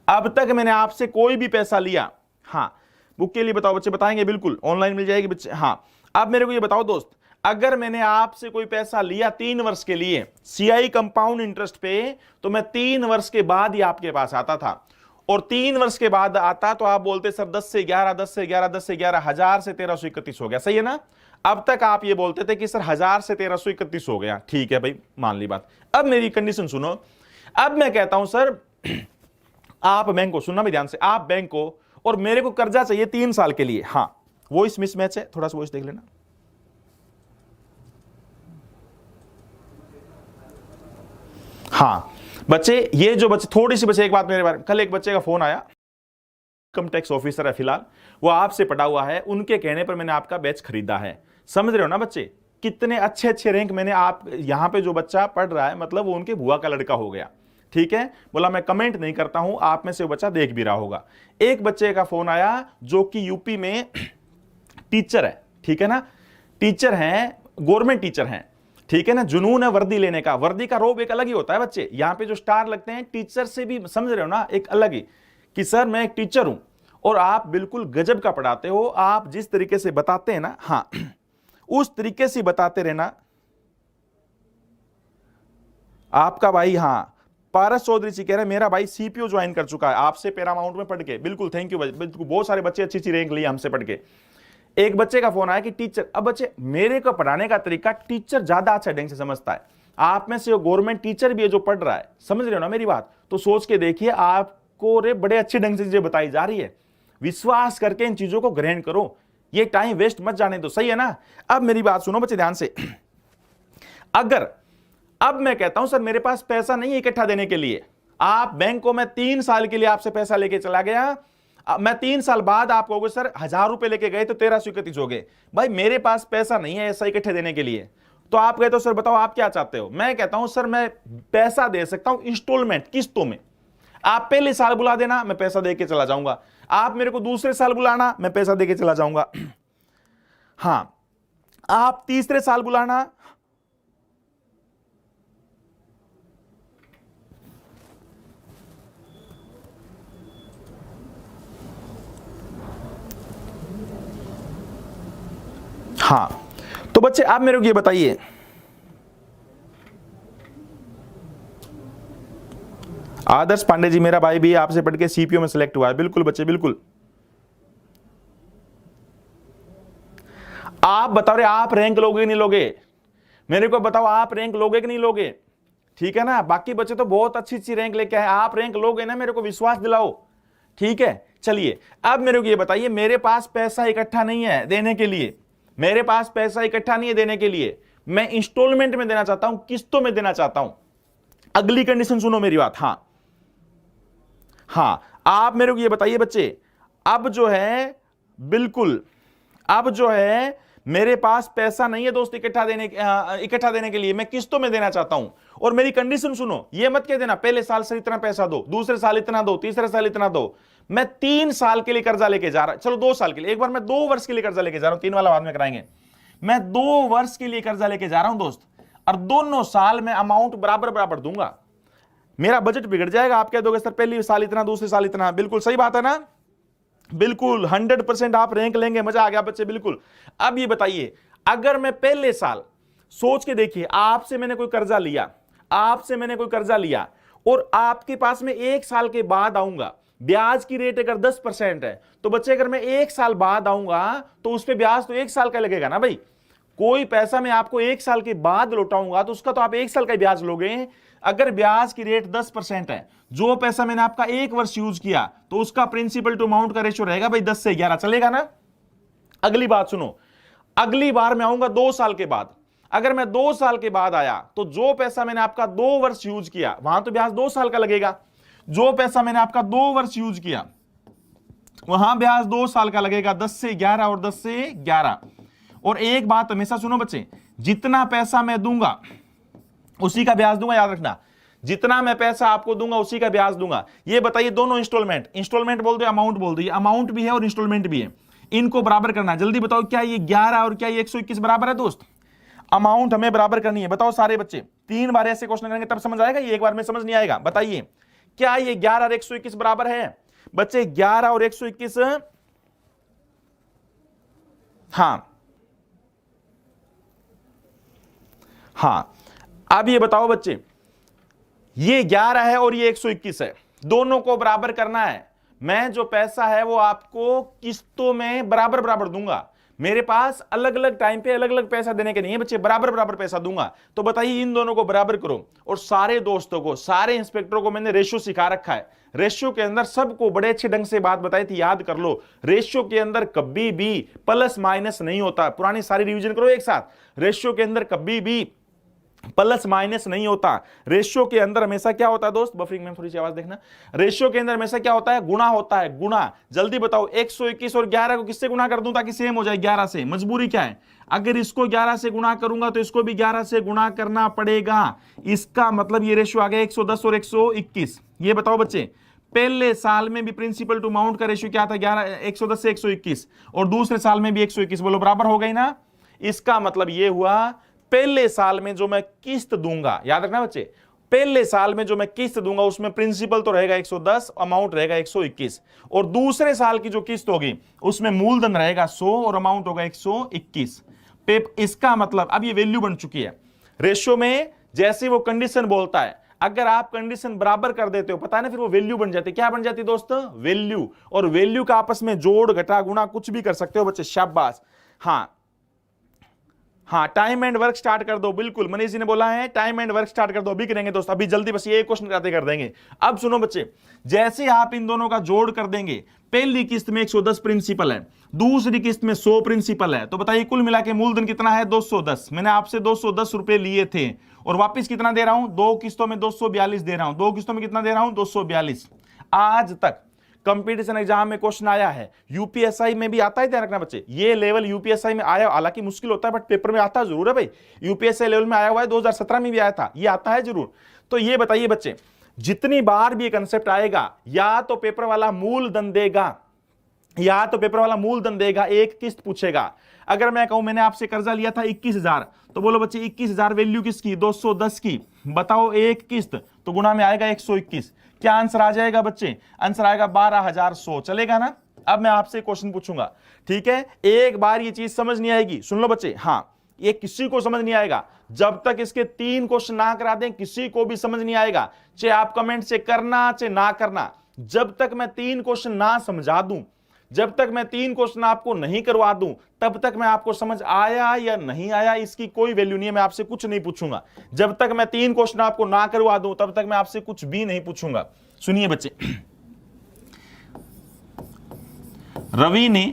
अब तक मैंने आपसे कोई भी पैसा लिया, हाँ बुक के लिए बताओ बच्चे, बताएंगे बिल्कुल, ऑनलाइन मिल जाएगी बच्चे। हाँ अब मेरे को ये बताओ दोस्त, अगर मैंने आपसे कोई पैसा लिया 3 वर्ष के लिए सीआई कंपाउंड इंटरेस्ट पे, तो मैं 3 वर्ष के बाद ही आपके पास आता था, और 3 वर्ष के बाद आता तो आप बोलते सर 10 से 11, 10 से 11, 10 से 11, 1000 से 1331 हो गया, सही है ना। अब तक आप ये बोलते थे कि सर 1000 से 1331 हो गया, ठीक है भाई मान ली बात। अब मेरी कंडीशन सुनो, अब मैं कहता हूं सर आप बैंक को, सुनना भी ध्यान से, आप बैंक को, और मेरे को कर्जा चाहिए 3 साल के लिए। हाँ वॉइस मिसमैच है, थोड़ा सा वॉइस देख लेना। हाँ बच्चे, ये जो बच्चे, थोड़ी सी बच्चे एक बात मेरे बारे में, कल एक बच्चे का फोन आया, इनकम टैक्स ऑफिसर है फिलहाल, वो आपसे पढ़ा हुआ है, उनके कहने पर मैंने आपका बैच खरीदा है। समझ रहे हो ना बच्चे, कितने अच्छे अच्छे रैंक मैंने, आप यहां पे जो बच्चा पढ़ रहा है मतलब वो उनके बुआ का लड़का हो गया, ठीक है। बोला मैं कमेंट नहीं करता हूं, आप में से वो बच्चा देख भी रहा होगा। एक बच्चे का फोन आया जो कि यूपी में टीचर है, ठीक है ना, टीचर हैं, गवर्नमेंट टीचर हैं, ठीक है ना, जुनून है वर्दी लेने का, वर्दी का रोब एक अलग ही होता है बच्चे, यहां पे जो स्टार लगते हैं टीचर से भी, समझ रहे हो ना, एक अलग ही, कि सर मैं एक टीचर हूं और आप बिल्कुल गजब का पढ़ाते हो, आप जिस तरीके से बताते हैं ना, हाँ उस तरीके से बताते रहना। आपका भाई, हाँ पारस चौधरी जी कह रहे हैं मेरा भाई सीपीओ ज्वाइन कर चुका है आपसे पैरामाउंट में पढ़ के, बिल्कुल थैंक यू, बिल्कुल बहुत सारे बच्चे अच्छी अच्छी रैंक ली हमसे पढ़ के। एक बच्चे का फोन आया कि टीचर, अब बच्चे मेरे को पढ़ाने का तरीका टीचर ज्यादा अच्छा ढंग से समझता है, आप में से गवर्नमेंट टीचर भी है जो पढ़ रहा है, समझ रहे हो ना मेरी बात, तो सोच के देखिए आपको रे बड़े अच्छे ढंग से चीजें बताई जा रही है, विश्वास करके इन चीजों को ग्रहण करो, ये टाइम वेस्ट मत जाने दो, सही है ना। अब मेरी बात सुनो बच्चे ध्यान से, अब मैं कहता हूं सर मेरे पास पैसा नहीं है इकट्ठा देने के लिए, आप बैंक को मैं 3 साल के लिए आपसे पैसा लेके चला गया, मैं 3 साल बाद आप कहोगे सर 1000 रुपए लेके गए तो 1331 हो गए, भाई मेरे पास पैसा नहीं है ऐसा इकट्ठे देने के लिए। तो आप कहते हो सर बताओ आप क्या चाहते हो, मैं कहता हूं सर मैं पैसा दे सकता हूं इंस्टॉलमेंट, किस्तों में। आप पहले साल बुला देना मैं पैसा दे के चला जाऊंगा, आप मेरे को दूसरे साल बुलाना मैं पैसा दे के चला जाऊंगा, हां आप तीसरे साल बुलाना, हाँ। तो बच्चे आप मेरे को ये बताइए, आदर्श पांडे जी मेरा भाई भी आपसे पढ़ के सीपीओ में सिलेक्ट हुआ है, बिल्कुल बच्चे बिल्कुल। आप बताओ रे आप रैंक लोगे कि नहीं लोगे, मेरे को बताओ आप रैंक लोगे कि नहीं लोगे, ठीक है ना। बाकी बच्चे तो बहुत अच्छी अच्छी रैंक लेके आए, आप रैंक लोगे ना, मेरे को विश्वास दिलाओ, ठीक है। चलिए अब मेरे को ये बताइए, मेरे पास पैसा इकट्ठा नहीं है देने के लिए, मेरे पास पैसा इकट्ठा नहीं है देने के लिए, मैं इंस्टॉलमेंट में देना चाहता हूं, किस्तों में देना चाहता हूं। अगली कंडीशन सुनो मेरी बात, हां आप मेरे को ये बताइए बच्चे, अब जो है बिल्कुल, अब जो है मेरे पास पैसा नहीं है दोस्त इकट्ठा देने के लिए, मैं किस्तों में देना चाहता हूं। और मेरी कंडीशन सुनो, ये मत कह देना पहले साल से इतना पैसा दो, दूसरे साल इतना दो, तीसरे साल इतना दो। मैं 3 साल के लिए कर्जा लेके जा रहा, चलो 2 साल के लिए, एक बार मैं 2 वर्ष के लिए कर्जा लेके जा रहा हूं, 3 वाला बाद में कराएंगे। मैं 2 वर्ष के लिए कर्जा लेके जा रहा हूं दोस्त, और दोनों साल में अमाउंट बराबर बराबर दूंगा, मेरा बजट बिगड़ जाएगा। आप कह दोगे सर पहले साल इतना, दूसरे साल इतना, बिल्कुल सही बात है ना, बिल्कुल 100% आप रैंक लेंगे, मजा आ गया बच्चे, बिल्कुल। अब ये बताइए, अगर मैं पहले साल, सोच के देखिए, आपसे मैंने कोई कर्जा लिया, आपसे मैंने कोई कर्जा लिया, और आपके पास में 1 साल के बाद आऊंगा, ब्याज की रेट अगर 10% है, तो बच्चे अगर मैं 1 साल बाद आऊंगा तो उस पर ब्याज तो 1 साल का लगेगा ना भाई। कोई पैसा मैं आपको 1 साल के बाद लौटाऊंगा तो उसका तो आप 1 साल का ब्याज लोगे। अगर ब्याज की रेट 10% है, जो पैसा मैंने आपका 1 वर्ष यूज किया, तो उसका प्रिंसिपल टू अमाउंट का रेशियो रहेगा भाई 10 से 11, चलेगा ना। अगली बात सुनो, अगली बार मैं आऊंगा 2 साल के बाद, अगर मैं 2 साल के बाद आया तो जो पैसा मैंने आपका 2 वर्ष यूज किया, वहां तो ब्याज 2 साल का लगेगा। जो पैसा मैंने आपका 2 वर्ष यूज किया, वहां ब्याज 2 साल का लगेगा, 10 से 11 और 10 से 11। और एक बात हमेशा सुनो बच्चे, जितना पैसा मैं दूंगा उसी का ब्याज दूंगा, याद रखना, जितना मैं पैसा आपको दूंगा उसी का ब्याज दूंगा। ये बताइए दोनों इंस्टॉलमेंट बोल दो, अमाउंट बोल दो, ये अमाउंट भी है और इंस्टॉलमेंट भी है, इनको बराबर करना है। जल्दी बताओ क्या ये 11 और क्या ये 121 बराबर है दोस्त? अमाउंट हमें बराबर करनी है, बताओ सारे बच्चे। 3 बार ऐसे क्वेश्चन करेंगे तब समझ आएगा, ये एक बार में समझ नहीं आएगा। बताइए क्या ये 11 और 121 बराबर है बच्चे? 11 और 121, हाँ। अब ये बताओ बच्चे, ये 11 है और ये 121 है, दोनों को बराबर करना है। मैं जो पैसा है वो आपको किस्तों में बराबर बराबर दूंगा, मेरे पास अलग अलग टाइम पे अलग अलग पैसा देने के नहीं है बच्चे, बराबर बराबर पैसा दूंगा। तो बताइए इन दोनों को बराबर करो। और सारे दोस्तों को, सारे इंस्पेक्टरों को मैंने रेशियो सिखा रखा है। रेशियो के अंदर सबको बड़े अच्छे ढंग से बात बताई थी, याद कर लो। रेशियो के अंदर कभी भी प्लस माइनस नहीं होता, पुरानी सारी रिवीजन करो एक साथ। रेशियो के अंदर कभी भी प्लस माइनस नहीं होता, रेशियो के अंदर हमेशा क्या होता है दोस्त? बफरिंग में थोड़ी सी आवाज देखना। रेशियो के अंदर हमेशा क्या होता है? गुणा होता है, गुणा। जल्दी बताओ 121 और 11 को किससे गुणा कर दूं ताकि सेम हो जाए? 11 से। मजबूरी क्या है? अगर इसको 11 से गुणा करूंगा तो इसको भी 11 से गुणा करना पड़ेगा। इसका मतलब ये रेशियो आ गया 110 और 121। ये बताओ बच्चे, पहले साल में भी प्रिंसिपल टू अमाउंट का रेशियो क्या था? 110 से 121, और दूसरे साल में भी 121। बोलो बराबर हो गई ना। इसका मतलब ये हुआ पहले साल में जो मैं किस्त दूंगा, याद रखना बच्चे, पहले साल में जो मैं किस्त दूंगा उसमें प्रिंसिपल तो रहेगा 110, अमाउंट रहेगा 121, और दूसरे साल की जो किस्त होगी उसमें मूलधन रहेगा 100 और अमाउंट होगा 121। इसका मतलब अब ये वैल्यू बन चुकी है रेशियो में। जैसे वो कंडीशन बोलता है, अगर आप कंडीशन बराबर कर देते हो, पता है ना, फिर वो वैल्यू बन जाती है। क्या बन जाती है दोस्तों? वैल्यू। और वैल्यू का आपस में जोड़ घटा गुणा कुछ भी कर सकते हो बच्चे, शाबाश। हाँ, हाँ, टाइम एंड वर्क स्टार्ट कर दो, बिल्कुल मनीष जी ने बोला है टाइम एंड वर्क स्टार्ट कर दो, अभी करेंगे दोस्त, अभी जल्दी, बस ये क्वेश्चन कराते कर देंगे। अब सुनो बच्चे, जैसे आप इन दोनों का जोड़ कर देंगे, पहली किस्त में 110 प्रिंसिपल है, दूसरी किस्त में 100 प्रिंसिपल है, तो बताइए कुल मिला के मूलधन कितना है? 210। मैंने आपसे 210 रुपए लिए थे और वापस कितना दे रहा हूं? 2 किस्तों में 242 दे रहा हूं। 2 किस्तों में कितना दे रहा हूं? 242। आज तक कंपटीशन एग्जाम में क्वेश्चन आया है, यूपीएसआई में भी आता है, ध्यान रखना बच्चे, ये लेवल यूपीएसआई में आया, हालांकि मुश्किल होता है बट पेपर में आता जरूर है भाई। यूपीएसआई लेवल में आया हुआ है, 2017 में भी आया था, ये आता है जरूर। तो ये बताइए बच्चे, जितनी बार भी ये कंसेप्ट आएगा, या तो पेपर वाला मूलधन देगा, या तो पेपर वाला मूलधन देगा, एक किस्त पूछेगा। अगर मैं कहूं मैंने आपसे कर्जा लिया था 21,000, तो बोलो बच्चे 21,000 वैल्यू किसकी? 210 की। बताओ एक किस्त, तो गुणा में आएगा 121। क्या आंसर आ जाएगा बच्चे? आंसर आएगा 12,100। चलेगा ना? अब मैं आपसे क्वेश्चन पूछूंगा, ठीक है? एक बार ये चीज समझ नहीं आएगी, सुन लो बच्चे, हाँ, ये किसी को समझ नहीं आएगा जब तक इसके 3 क्वेश्चन ना करा दें, किसी को भी समझ नहीं आएगा, चाहे आप कमेंट से करना चाहे ना करना। जब तक मैं 3 क्वेश्चन ना समझा दूं, जब तक मैं 3 क्वेश्चन आपको नहीं करवा दूं, तब तक मैं आपको समझ आया या नहीं आया इसकी कोई वैल्यू नहीं है, मैं आपसे कुछ नहीं पूछूंगा। जब तक मैं 3 क्वेश्चन आपको ना करवा दूं, तब तक मैं आपसे कुछ भी नहीं पूछूंगा। सुनिए बच्चे, रवि ने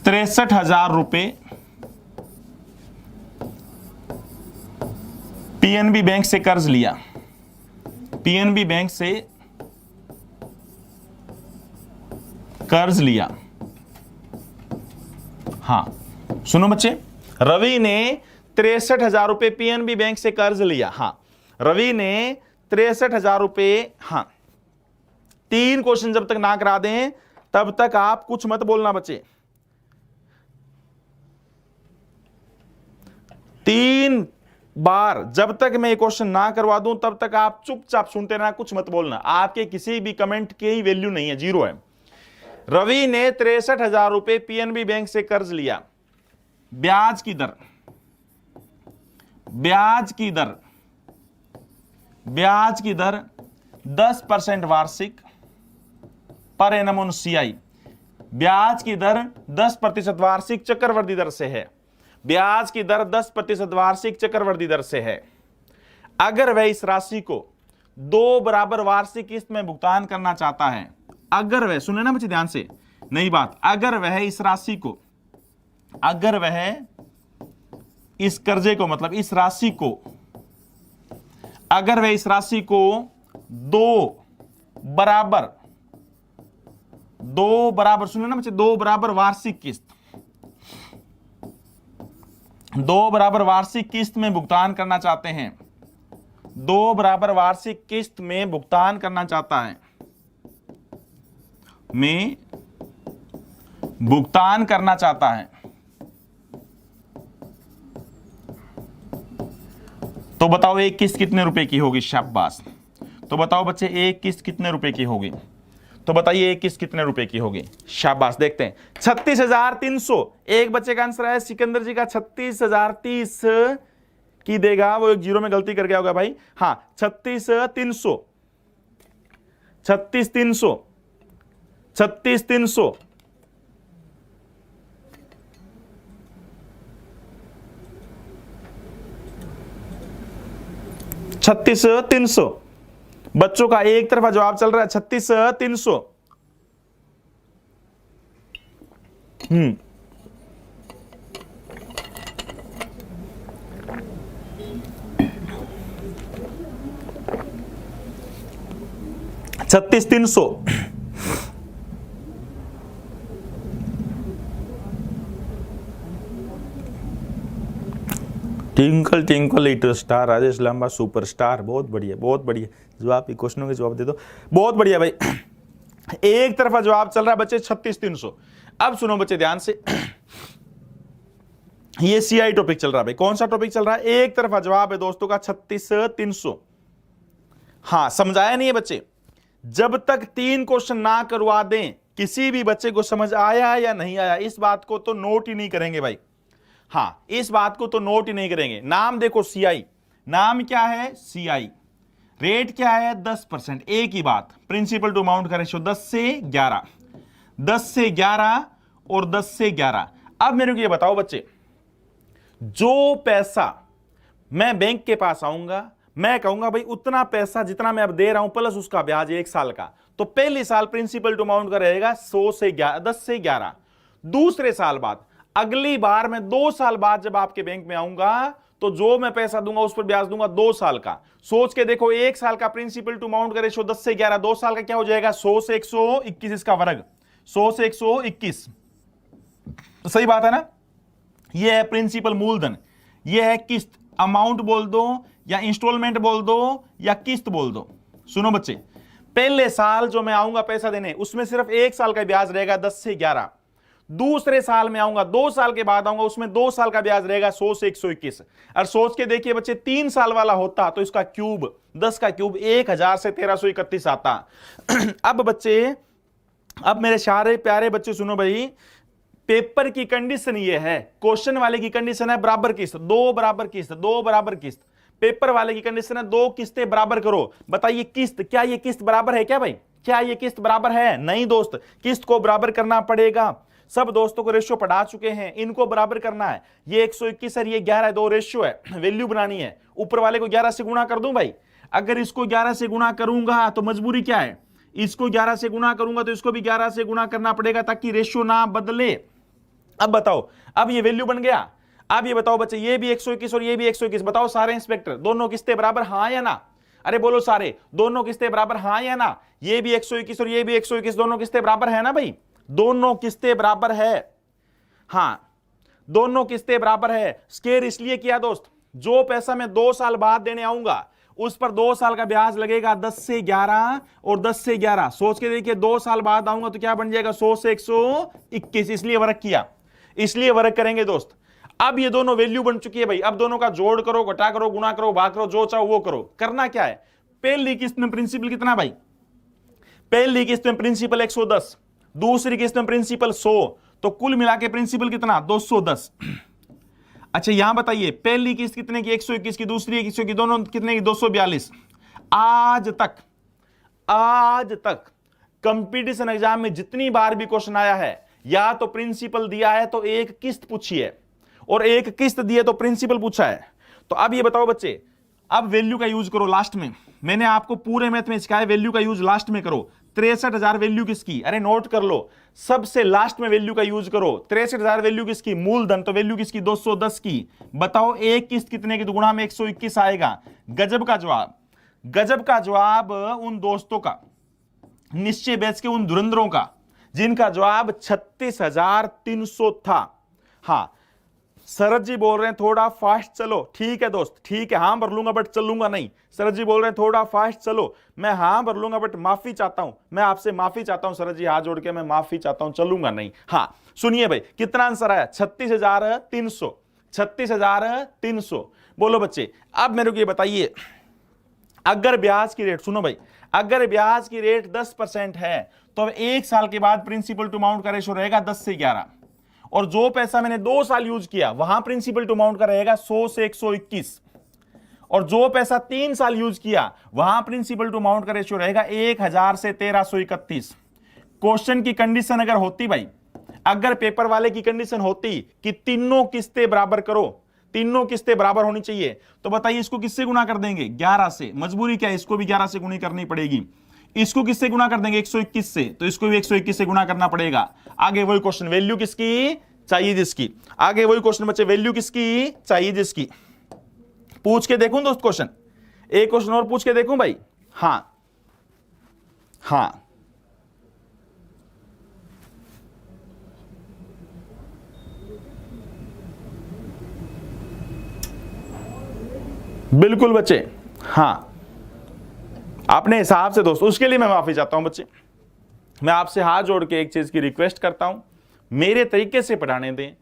63,000 रुपए पीएनबी बैंक से कर्ज लिया। पीएनबी बैंक से कर्ज लिया। हां, सुनो बच्चे, रवि ने 63,000 रुपए पीएनबी बैंक से कर्ज लिया। हां, रवि ने 63,000 रुपए, हां, 3 क्वेश्चन जब तक ना करा दें तब तक आप कुछ मत बोलना बच्चे। 3 बार जब तक मैं क्वेश्चन ना करवा दूं तब तक आप चुपचाप सुनते रहना, कुछ मत बोलना। आपके किसी भी कमेंट की वैल्यू नहीं है, जीरो है। रवि ने 63,000 रुपए पीएनबी बैंक से कर्ज लिया। ब्याज की दर, ब्याज की दर, ब्याज की दर 10% वार्षिक पर एनम ऑन सीआई। ब्याज की दर 10% वार्षिक चक्रवृद्धि दर से है। ब्याज की दर 10% वार्षिक चक्रवृद्धि दर से है। अगर वह इस राशि को 2 बराबर वार्षिक किस्त में भुगतान करना चाहता है, अगर वह, सुने ना बच्चे ध्यान से, नई बात, अगर वह इस राशि को, अगर वह इस कर्जे को, मतलब इस राशि को, अगर वह इस राशि को 2 बराबर, सुने ना बच्चे, 2 बराबर वार्षिक किस्त, 2 बराबर वार्षिक किस्त में भुगतान करना चाहते हैं, 2 बराबर वार्षिक किस्त में भुगतान करना चाहता है, में भुगतान करना चाहता है, तो बताओ एक किस्त कितने रुपए की होगी? शाबाश। तो बताओ बच्चे एक किस्त कितने रुपए की होगी? तो बताइए एक किस्त कितने रुपए की होगी? शाबाश। देखते हैं, 36,300। एक बच्चे का आंसर है सिकंदर जी का 36,030 की देगा, वो एक जीरो में गलती कर गया होगा भाई। हाँ, 36,300, 36,300, 36,300, 36,300। बच्चों का एक तरफा जवाब चल रहा है 36,300। 36,300। Twinkle twinkle little star, Rajesh Lamba superstar. बहुत बढ़िया, बहुत बढ़िया जवाब, क्वेश्चनों के जवाब दे दो, बहुत बढ़िया भाई। एक तरफा जवाब चल रहा है बच्चे 36,300। अब सुनो बच्चे ध्यान से, ये सीआई टॉपिक चल रहा है भाई। कौन सा टॉपिक चल रहा है? एक तरफा जवाब है दोस्तों का 36,300। हाँ, समझाया नहीं है बच्चे? जब तक 3 क्वेश्चन ना करवा दें, किसी भी बच्चे को समझ आया या नहीं आया, इस बात को तो नोट ही नहीं करेंगे भाई। हाँ, इस बात को तो नोट ही नहीं करेंगे। नाम देखो सीआई, नाम क्या है? सीआई। रेट क्या है? 10%। एक ही बात, प्रिंसिपल टू अमाउंट का रेशियो 10 से 11, 10 से 11 और 10 से 11। अब मेरे को ये बताओ बच्चे, जो पैसा मैं बैंक के पास आऊंगा, मैं कहूंगा भाई उतना पैसा जितना मैं अब दे रहा हूं प्लस उसका ब्याज 1 साल का, तो पहले साल प्रिंसिपल टू अमाउंट का रहेगा 10 से 11। दूसरे साल बाद, अगली बार मैं 2 साल बाद जब आपके बैंक में आऊंगा तो जो मैं पैसा दूंगा उस पर ब्याज दूंगा 2 साल का। सोच के देखो, 1 साल का प्रिंसिपल टू अमाउंट का रेशियो 10 से 11, 2 साल का क्या हो जाएगा 100 से 121 इसका वर्ग, 100 से 121। तो सही बात है ना। यह है प्रिंसिपल मूलधन, यह है किस्त, अमाउंट बोल दो या इंस्टॉलमेंट बोल दो या किस्त बोल दो। सुनो बच्चे, पहले साल जो मैं आऊंगा पैसा देने उसमें सिर्फ 1 साल का ब्याज रहेगा 10 से 11। दूसरे साल में आऊंगा, 2 साल के बाद आऊंगा, उसमें 2 साल का ब्याज रहेगा 100 से 121। और सोच के देखिए बच्चे, 3 साल वाला होता तो इसका क्यूब 10 का क्यूब 1000 से 1331 आता। अब बच्चे, अब मेरे सारे प्यारे बच्चे सुनो भाई, पेपर की कंडीशन ये है, क्वेश्चन वाले की कंडीशन है बराबर किस्त, 2 बराबर किस्त, 2 बराबर किस्त। पेपर वाले की कंडीशन है 2 किस्तें बराबर करो। बताइए किस्त, क्या ये किस्त बराबर है क्या भाई? क्या ये किस्त बराबर है? नहीं दोस्त, किस्त को बराबर करना पड़ेगा। सब दोस्तों को रेशियो पढ़ा चुके हैं, इनको बराबर करना है। ये 121 और ये 11, 2 रेशियो है, वैल्यू बनानी है। ऊपर वाले को 11 से गुणा कर दूं भाई, अगर इसको 11 से गुणा करूंगा तो मजबूरी क्या है, इसको 11 से गुणा करूंगा तो इसको भी 11 से गुणा करना पड़ेगा ताकि रेशियो ना बदले। अब बताओ, अब ये वैल्यू बन गया। अब ये बताओ बच्चे, ये भी 121 और ये भी 121, बताओ सारे इंस्पेक्टर, दोनों किस्तें बराबर हां या ना? अरे बोलो सारे, दोनों किस्तें बराबर हां या ना? ये भी 121 और ये भी 121, दोनों किस्तें बराबर है ना भाई? दोनों किस्तें बराबर है, हां दोनों किस्तें बराबर है। स्केयर इसलिए किया दोस्त, जो पैसा मैं 2 साल बाद देने आऊंगा उस पर 2 साल का ब्याज लगेगा 10 से 11 और 10 से 11। सोच के देखिए, 2 साल बाद आऊंगा तो क्या बन जाएगा 100 से 121, इसलिए वर्ग किया, इसलिए वर्ग करेंगे दोस्त। अब ये दोनों वैल्यू बन चुकी है भाई, अब दोनों का जोड़ करो, घटा करो, गुणा करो, भाग करो, जो चाहो वो करो। करना क्या है, पहली किस्त में प्रिंसिपल कितना भाई? पहली किस्त में प्रिंसिपल 110, दूसरी किस्त में प्रिंसिपल 100, तो कुल मिला के प्रिंसिपल कितना 210। अच्छा यहां बताइए, पहली किस्त कितने की 121 की, दूसरी 121 की, दोनों कितने की 242। आज तक कंपटीशन एग्जाम में जितनी बार भी क्वेश्चन आया है, या तो प्रिंसिपल दिया है तो एक किस्त पूछी है, और एक किस्त दी है तो प्रिंसिपल पूछा है। तो अब ये बताओ बच्चे, अब वैल्यू का यूज करो लास्ट में। मैंने आपको पूरे मैथ में सिखाया, वैल्यू का यूज लास्ट में करो। 63,000 वैल्यू किसकी? अरे नोट कर लो, सबसे लास्ट में वैल्यू का यूज करो। 63,000 वैल्यू किसकी? मूलधन, तो वैल्यू किसकी? 210 की। बताओ एक किस्त कितने की? तो गुणा में 121 आएगा। गजब का जवाब, गजब का जवाब उन दोस्तों का, निश्चय बैच के उन धुरंधरों का, जिनका जवाब 36,300 था। हां शरद जी बोल रहे हैं थोड़ा फास्ट चलो। ठीक है दोस्त, ठीक है, हां भर लूंगा बट चलूंगा नहीं। शरद जी बोल रहे हैं थोड़ा फास्ट चलो, मैं हां भर लूंगा बट माफी चाहता हूं, मैं आपसे माफी चाहता हूं शरद जी, हाथ जोड़ के मैं माफी चाहता हूं, चलूंगा नहीं। हां सुनिए भाई, कितना आंसर आया? 36,300, 36,300। बोलो बच्चे, अब मेरे को ये बताइए, अगर ब्याज की रेट, सुनो भाई, अगर ब्याज की रेट 10% है तो 1 साल के बाद प्रिंसिपल टू अमाउंट का रेशो रहेगा 10 से 11, और जो पैसा मैंने 2 साल यूज किया वहां प्रिंसिपल टू अमाउंट का रहेगा 100 से 121, और जो पैसा 3 साल यूज किया वहां प्रिंसिपल टू अमाउंट का रेशियो रहेगा 1000 से 1331। क्वेश्चन की कंडीशन अगर होती भाई, अगर पेपर वाले की कंडीशन होती कि तीनों किस्तें बराबर करो, तीनों किस्तें बराबर होनी चाहिए, तो बताइए इसको किससे गुणा कर देंगे? 11 से। मजबूरी क्या है, इसको भी 11 से गुणी करनी पड़ेगी। इसको किससे गुणा कर देंगे? 121 से, तो इसको भी 121 से गुणा करना पड़ेगा। आगे वही क्वेश्चन, वैल्यू किसकी चाहिए? जिसकी। आगे वही क्वेश्चन बच्चे, वैल्यू किसकी चाहिए? जिसकी। पूछ के देखूं दोस्त क्वेश्चन, एक क्वेश्चन और पूछ के देखूं भाई। हां हां बिल्कुल बच्चे, हां अपने हिसाब से दोस्त, उसके लिए मैं माफी चाहता हूं बच्चे। मैं आपसे हाथ जोड़ के एक चीज की रिक्वेस्ट करता हूं, मेरे तरीके से पढ़ाने दें।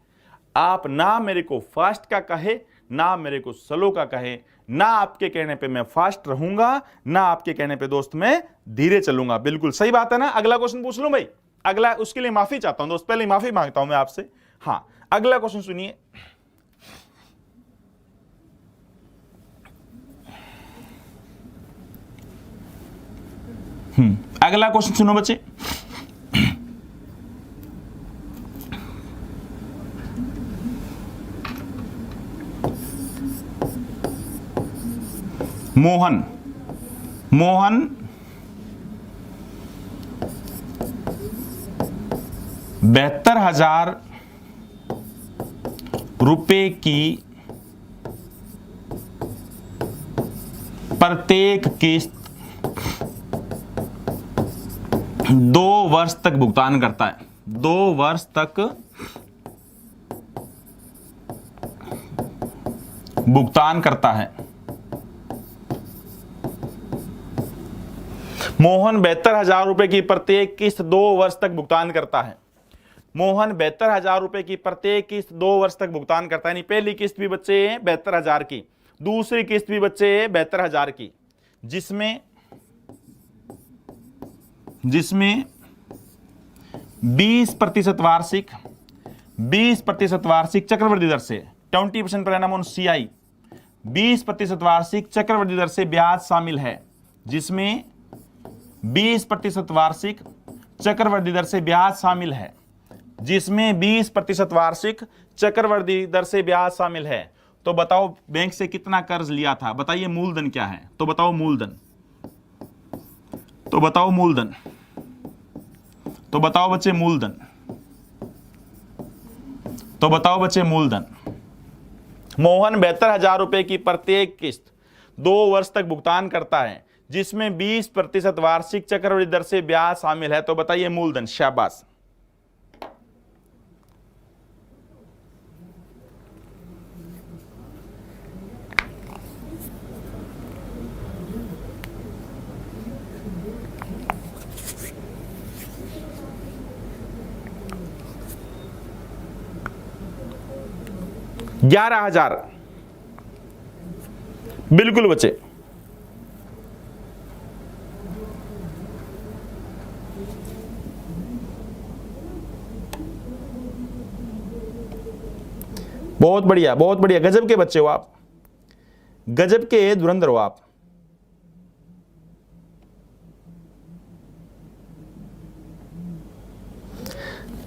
आप ना मेरे को फास्ट का कहे, ना मेरे को स्लो का कहे, ना आपके कहने पे मैं फास्ट रहूंगा, ना आपके कहने पे दोस्त मैं धीरे चलूंगा। बिल्कुल सही बात है ना। अगला क्वेश्चन पूछ लूं भाई? अगला, उसके लिए माफी चाहता हूं दोस्त, पहले माफी मांगता हूं मैं आपसे। हां अगला क्वेश्चन सुनिए। अगला क्वेश्चन सुनो बच्चे। मोहन 72,000 रुपए की प्रत्येक किस्त 2 वर्ष तक भुगतान करता है। 2 वर्ष तक भुगतान करता है। मोहन 72,000 रुपए की प्रत्येक किस्त 2 वर्ष तक भुगतान करता है। मोहन 72,000 रुपए की प्रत्येक किस्त 2 वर्ष तक भुगतान करता है। यानी पहली किस्त भी बच्चे 72,000 की, दूसरी किस्त भी बच्चे 72,000 की, जिसमें 20% वार्षिक 20% वार्षिक चक्रवृद्धि दर से 20% पर एनम ऑन CI 20% वार्षिक चक्रवृद्धि दर से ब्याज शामिल है। जिसमें 20% वार्षिक चक्रवृद्धि दर से ब्याज शामिल है। जिसमें 20% वार्षिक चक्रवृद्धि दर से ब्याज शामिल है। तो बताओ बैंक से कितना कर्ज लिया था, बताइए मूलधन क्या है। तो बताओ मूलधन, तो बताओ मूलधन, तो बताओ बच्चे मूलधन, तो बताओ बच्चे मूलधन। मोहन 72,000 रुपए की प्रत्येक किस्त 2 वर्ष तक भुगतान करता है, जिसमें 20% वार्षिक चक्रवृद्धि दर से ब्याज शामिल है। तो बताइए मूलधन। शाबाश। $11,000 बिल्कुल बच्चे। बहुत बढ़िया, बहुत बढ़िया, गजब के बच्चे हो आप, गजब के धुरंधर हो आप।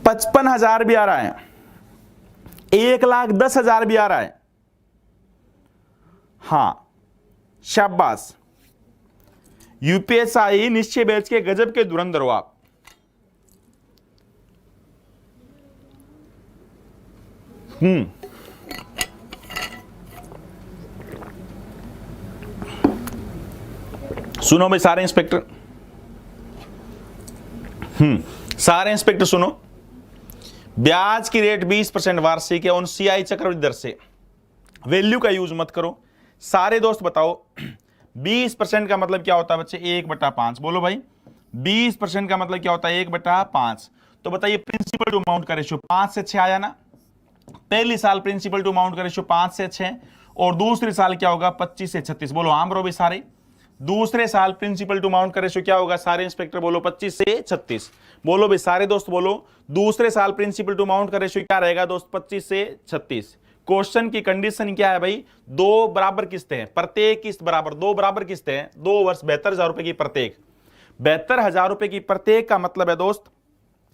$55,000 भी आ रहा है, 1,10,000 भी आ रहा है। हां शाबाश, यूपीएसआई निश्चय बैच के गजब के धुरंधर हो आप। सुनो भाई सारे इंस्पेक्टर, सारे इंस्पेक्टर सुनो। ब्याज की रेट 20% वार्षिक है उन CI चक्रवृद्धि दर से। वैल्यू का यूज मत करो। सारे दोस्त बताओ 20% का मतलब क्या होता है बच्चे? 1/5। बोलो भाई 20% का मतलब क्या होता है? 1/5। तो बताइए प्रिंसिपल टू अमाउंट का रेशियो 5 से 6 आया ना। पहली साल प्रिंसिपल टू अमाउंट का रेशियो 5 से 6 और दूसरे साल क्या होगा? 25 से 36। बोलो आम रो भी सारे। दूसरे साल प्रिंसिपल टू अमाउंट का रेशियो क्या होगा? सारे इंस्पेक्टर बोलो 25 से 36। बोलो भाई सारे दोस्त बोलो दूसरे साल प्रिंसिपल टू अमाउंट का रेशियो क्या रहेगा दोस्त? 25 से 36। क्वेश्चन की कंडीशन क्या है भाई? 2 बराबर किस्तें हैं, प्रत्येक किस्त बराबर 2 बराबर किस्तें हैं, 2 वर्ष 72,000 रुपए की प्रत्येक। 72,000 रुपए की प्रत्येक का मतलब है दोस्त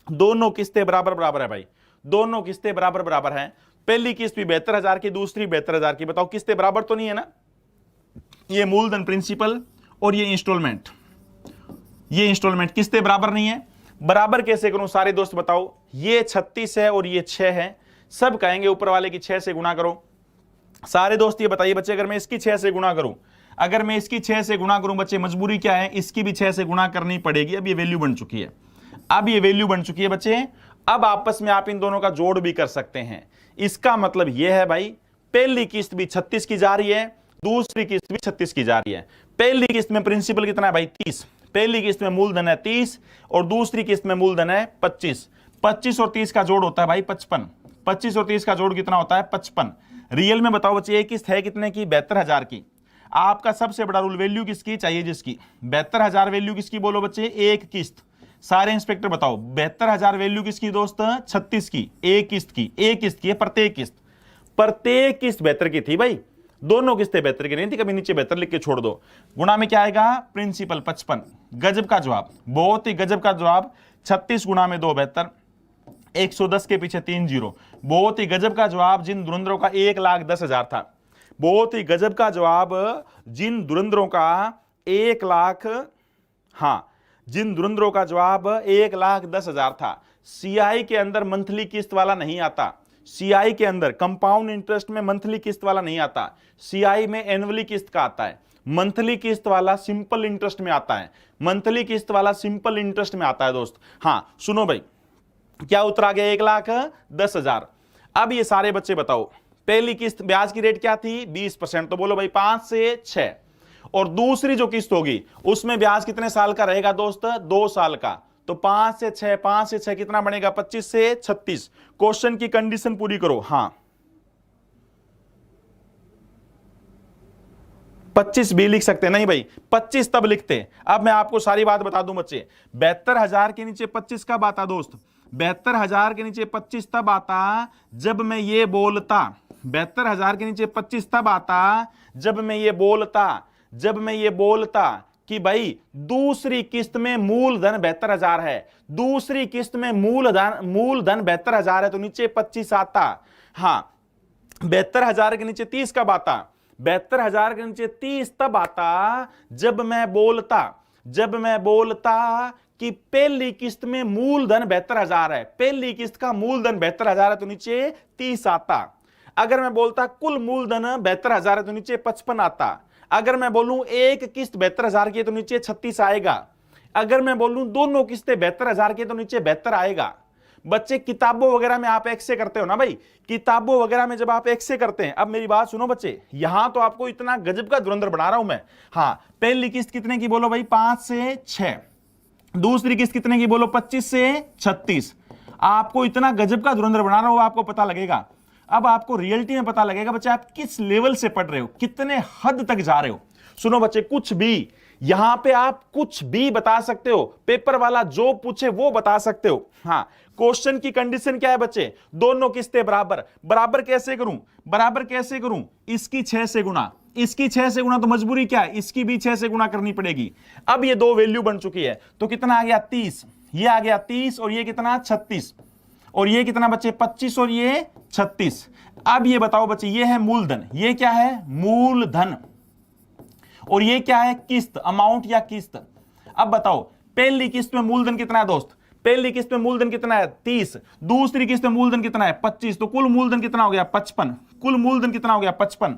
दोनों किस्तें बराबर बराबर है भाई, दोनों किस्तें बराबर बराबर हैं। पहली किस्त भी 72,000 की, दूसरी 72,000 की। बताओ किस्तें बराबर तो नहीं है ना? ये मूलधन प्रिंसिपल और ये इंस्टॉलमेंट, ये इंस्टॉलमेंट किस्तें बराबर नहीं है। बराबर कैसे करूं सारे दोस्त बताओ? ये 36 है और ये 6 है। सब कहेंगे ऊपर वाले की 6 से गुणा करो। सारे दोस्त ये बताइए बच्चे, अगर मैं इसकी 6 से गुणा करूं, अगर मैं इसकी 6 से गुणा करूं बच्चे, मजबूरी क्या है? इसकी भी 6 से गुणा करनी पड़ेगी। अब ये वैल्यू बन चुकी है, अब ये वैल्यू बन चुकी है बच्चे। अब आपस में आप इन दोनों का जोड़ भी कर सकते हैं। इसका मतलब यह है भाई पहली किस्त भी 36 की जा रही है, दूसरी किस्त भी 36 की जा रही है। पहली किस्त में प्रिंसिपल कितना है भाई? 30। पहली किस्त में मूलधन है 30 और दूसरी किस्त में मूलधन है 25। 25 और 30 का जोड़ होता है भाई 55। 25 और 30 का जोड़ कितना होता है? 55। रियल में बताओ बच्चे एक किस्त है कितने की? 72,000 की। आपका सबसे बड़ा रूल वैल्यू किसकी चाहिए? जिसकी 72,000 वैल्यू किसकी? बोलो बच्चे एक किस्त। सारे इंस्पेक्टर बताओ 72,000 वैल्यू किसकी दोस्त? 36 की। एक किस्त की, एक किस्त की है, प्रत्येक किस्त, प्रत्येक किस्त 72 की थी भाई। दोनों किस्तें 72 की नहीं थी, कभी नीचे 72 लिख के छोड़ दो। गुणा में क्या आएगा? प्रिंसिपल 55। गजब का जवाब, बहुत ही गजब का जवाब। 36 गुणा में 2 72, 110 के पीछे 3 जीरो। बहुत ही गजब का जवाब। जिन धुरंधरों का 1,10,000 था, बहुत ही गजब का जवाब। जिन धुरंधरों का 1,00,000, हाँ, जिन धुरंधरों का जवाब 1,10,000 था। सीआई के अंदर मंथली किस्त वाला नहीं आता, सीआई के अंदर कंपाउंड इंटरेस्ट में मंथली किस्त वाला नहीं आता, सीआई में एनुअली किस्त का आता है। मंथली किस्त वाला सिंपल इंटरेस्ट में आता है, मंथली किस्त वाला सिंपल इंटरेस्ट में आता है दोस्त। हाँ सुनो भाई, क्या उत्तर आ गया? 1,10,000। अब ये सारे बच्चे बताओ, पहली किस्त ब्याज की रेट क्या थी? 20%। तो बोलो भाई 5 से 6। और दूसरी जो किस्त होगी उसमें ब्याज कितने साल का रहेगा दोस्त? 2 साल का। तो 5 से 6, 5 से 6 कितना बनेगा? 25 से 36। क्वेश्चन की कंडीशन पूरी करो। हाँ 25 भी लिख सकते हैं? नहीं भाई 25 तब लिखते। अब मैं आपको सारी बात बता दूं बच्चे, 72,000 के नीचे 25 कब आता दोस्त? 72,000 के नीचे 25 तब आता जब मैं ये बोलता, 72,000 के नीचे 25 तब आता जब मैं ये बोलता कि भाई दूसरी किस्त में मूलधन 72,000 है, दूसरी किस्त में मूलधन 72,000 है, तो नीचे 25 आता। हाँ 72,000 के नीचे 30 कब आता? 72,000 के नीचे 30 तब आता जब मैं बोलता कि पहली किस्त में मूलधन 72,000 है, पहली किस्त का मूलधन 72,000 है, तो नीचे 30 आता। अगर मैं बोलता कुल मूलधन 72,000 है, तो नीचे 55 आता। अगर मैं बोलूं एक किस्त 72,000 की है, तो नीचे 36 आएगा। अगर मैं बोलूं दोनों किस्तें 72,000 की, तो नीचे 72 आएगा। बच्चे किताबों वगैरह में आप एक से करते हो ना भाई, किताबों वगैरह में जब आप एक से करते हैं, अब मेरी बात सुनो बच्चे, यहां तो आपको इतना गजब का धुरंधर बना रहा हूं मैं। हाँ पहली किस्त कितने की बोलो भाई? 5 से 6। दूसरी किस्त कितने की बोलो? 25 से 36। आपको इतना गजब का धुरंधर बना रहा हूं, आपको पता लगेगा। अब आपको रियलिटी में पता लगेगा बच्चे आप किस लेवल से पढ़ रहे हो, कितने हद तक जा रहे हो। सुनो बच्चे, कुछ भी यहां पे आप कुछ भी बता सकते हो, पेपर वाला जो पूछे वो बता सकते हो। हाँ क्वेश्चन की कंडीशन क्या है बच्चे? दोनों किस्तें बराबर। बराबर कैसे करूं? इसकी 6 से गुणा, इसकी 6 से गुणा, तो मजबूरी क्या है? इसकी भी 6 से गुणा करनी पड़ेगी। अब ये दो वैल्यू बन चुकी है, तो कितना आ गया? 30। ये आ गया 30 और ये कितना? 36। और ये कितना बच्चे? 25 और ये 36। अब ये बताओ बच्चे, ये है मूलधन, ये क्या है? मूलधन। और ये क्या है? किस्त, अमाउंट या किस्त। अब बताओ पहली किस्त में मूलधन कितना है दोस्त? पहली किस्त में मूलधन कितना है? 30। दूसरी किस्त में मूलधन कितना है? 25। तो कुल मूलधन कितना हो गया? 55। कुल मूलधन कितना हो गया? 55।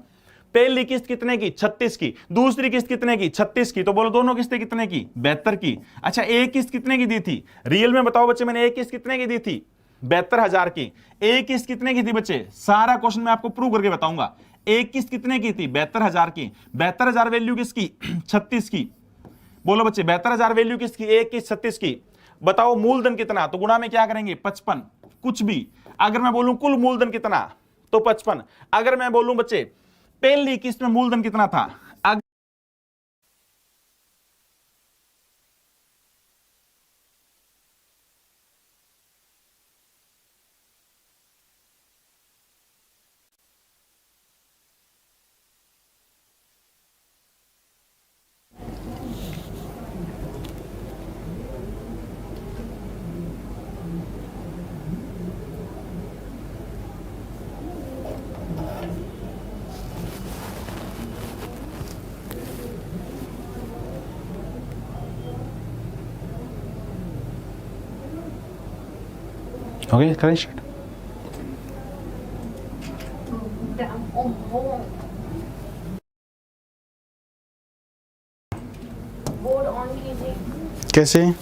पहली किस्त कितने की? 36 की। दूसरी किस्त कितने की? 36 की। तो बोलो दोनों किस्तें कितने की? 72 की। अच्छा एक किस्त कितने की दी थी? रियल में बताओ बच्चे, मैंने एक किस्त कितने की दी थी? 72,000 की। एक किस्त कितने की थी बच्चे? सारा क्वेश्चन मैं आपको प्रूव करके बताऊंगा। एक किस्त कितने की थी? 72,000 की। 72,000 वैल्यू किसकी? 36 की। बोलो बच्चे 72,000 वैल्यू किसकी? एक किस्त 36 की। बताओ मूलधन कितना? तो गुणा में क्या करेंगे? 55। कुछ भी। अगर मैं बोलूं कुल मूलधन कितना, तो 55। अगर मैं बोलूं बच्चे पहली किस्त में मूलधन कितना था, ओके करें स्टार्ट। बोर्ड ऑन कीजिए। कैसे?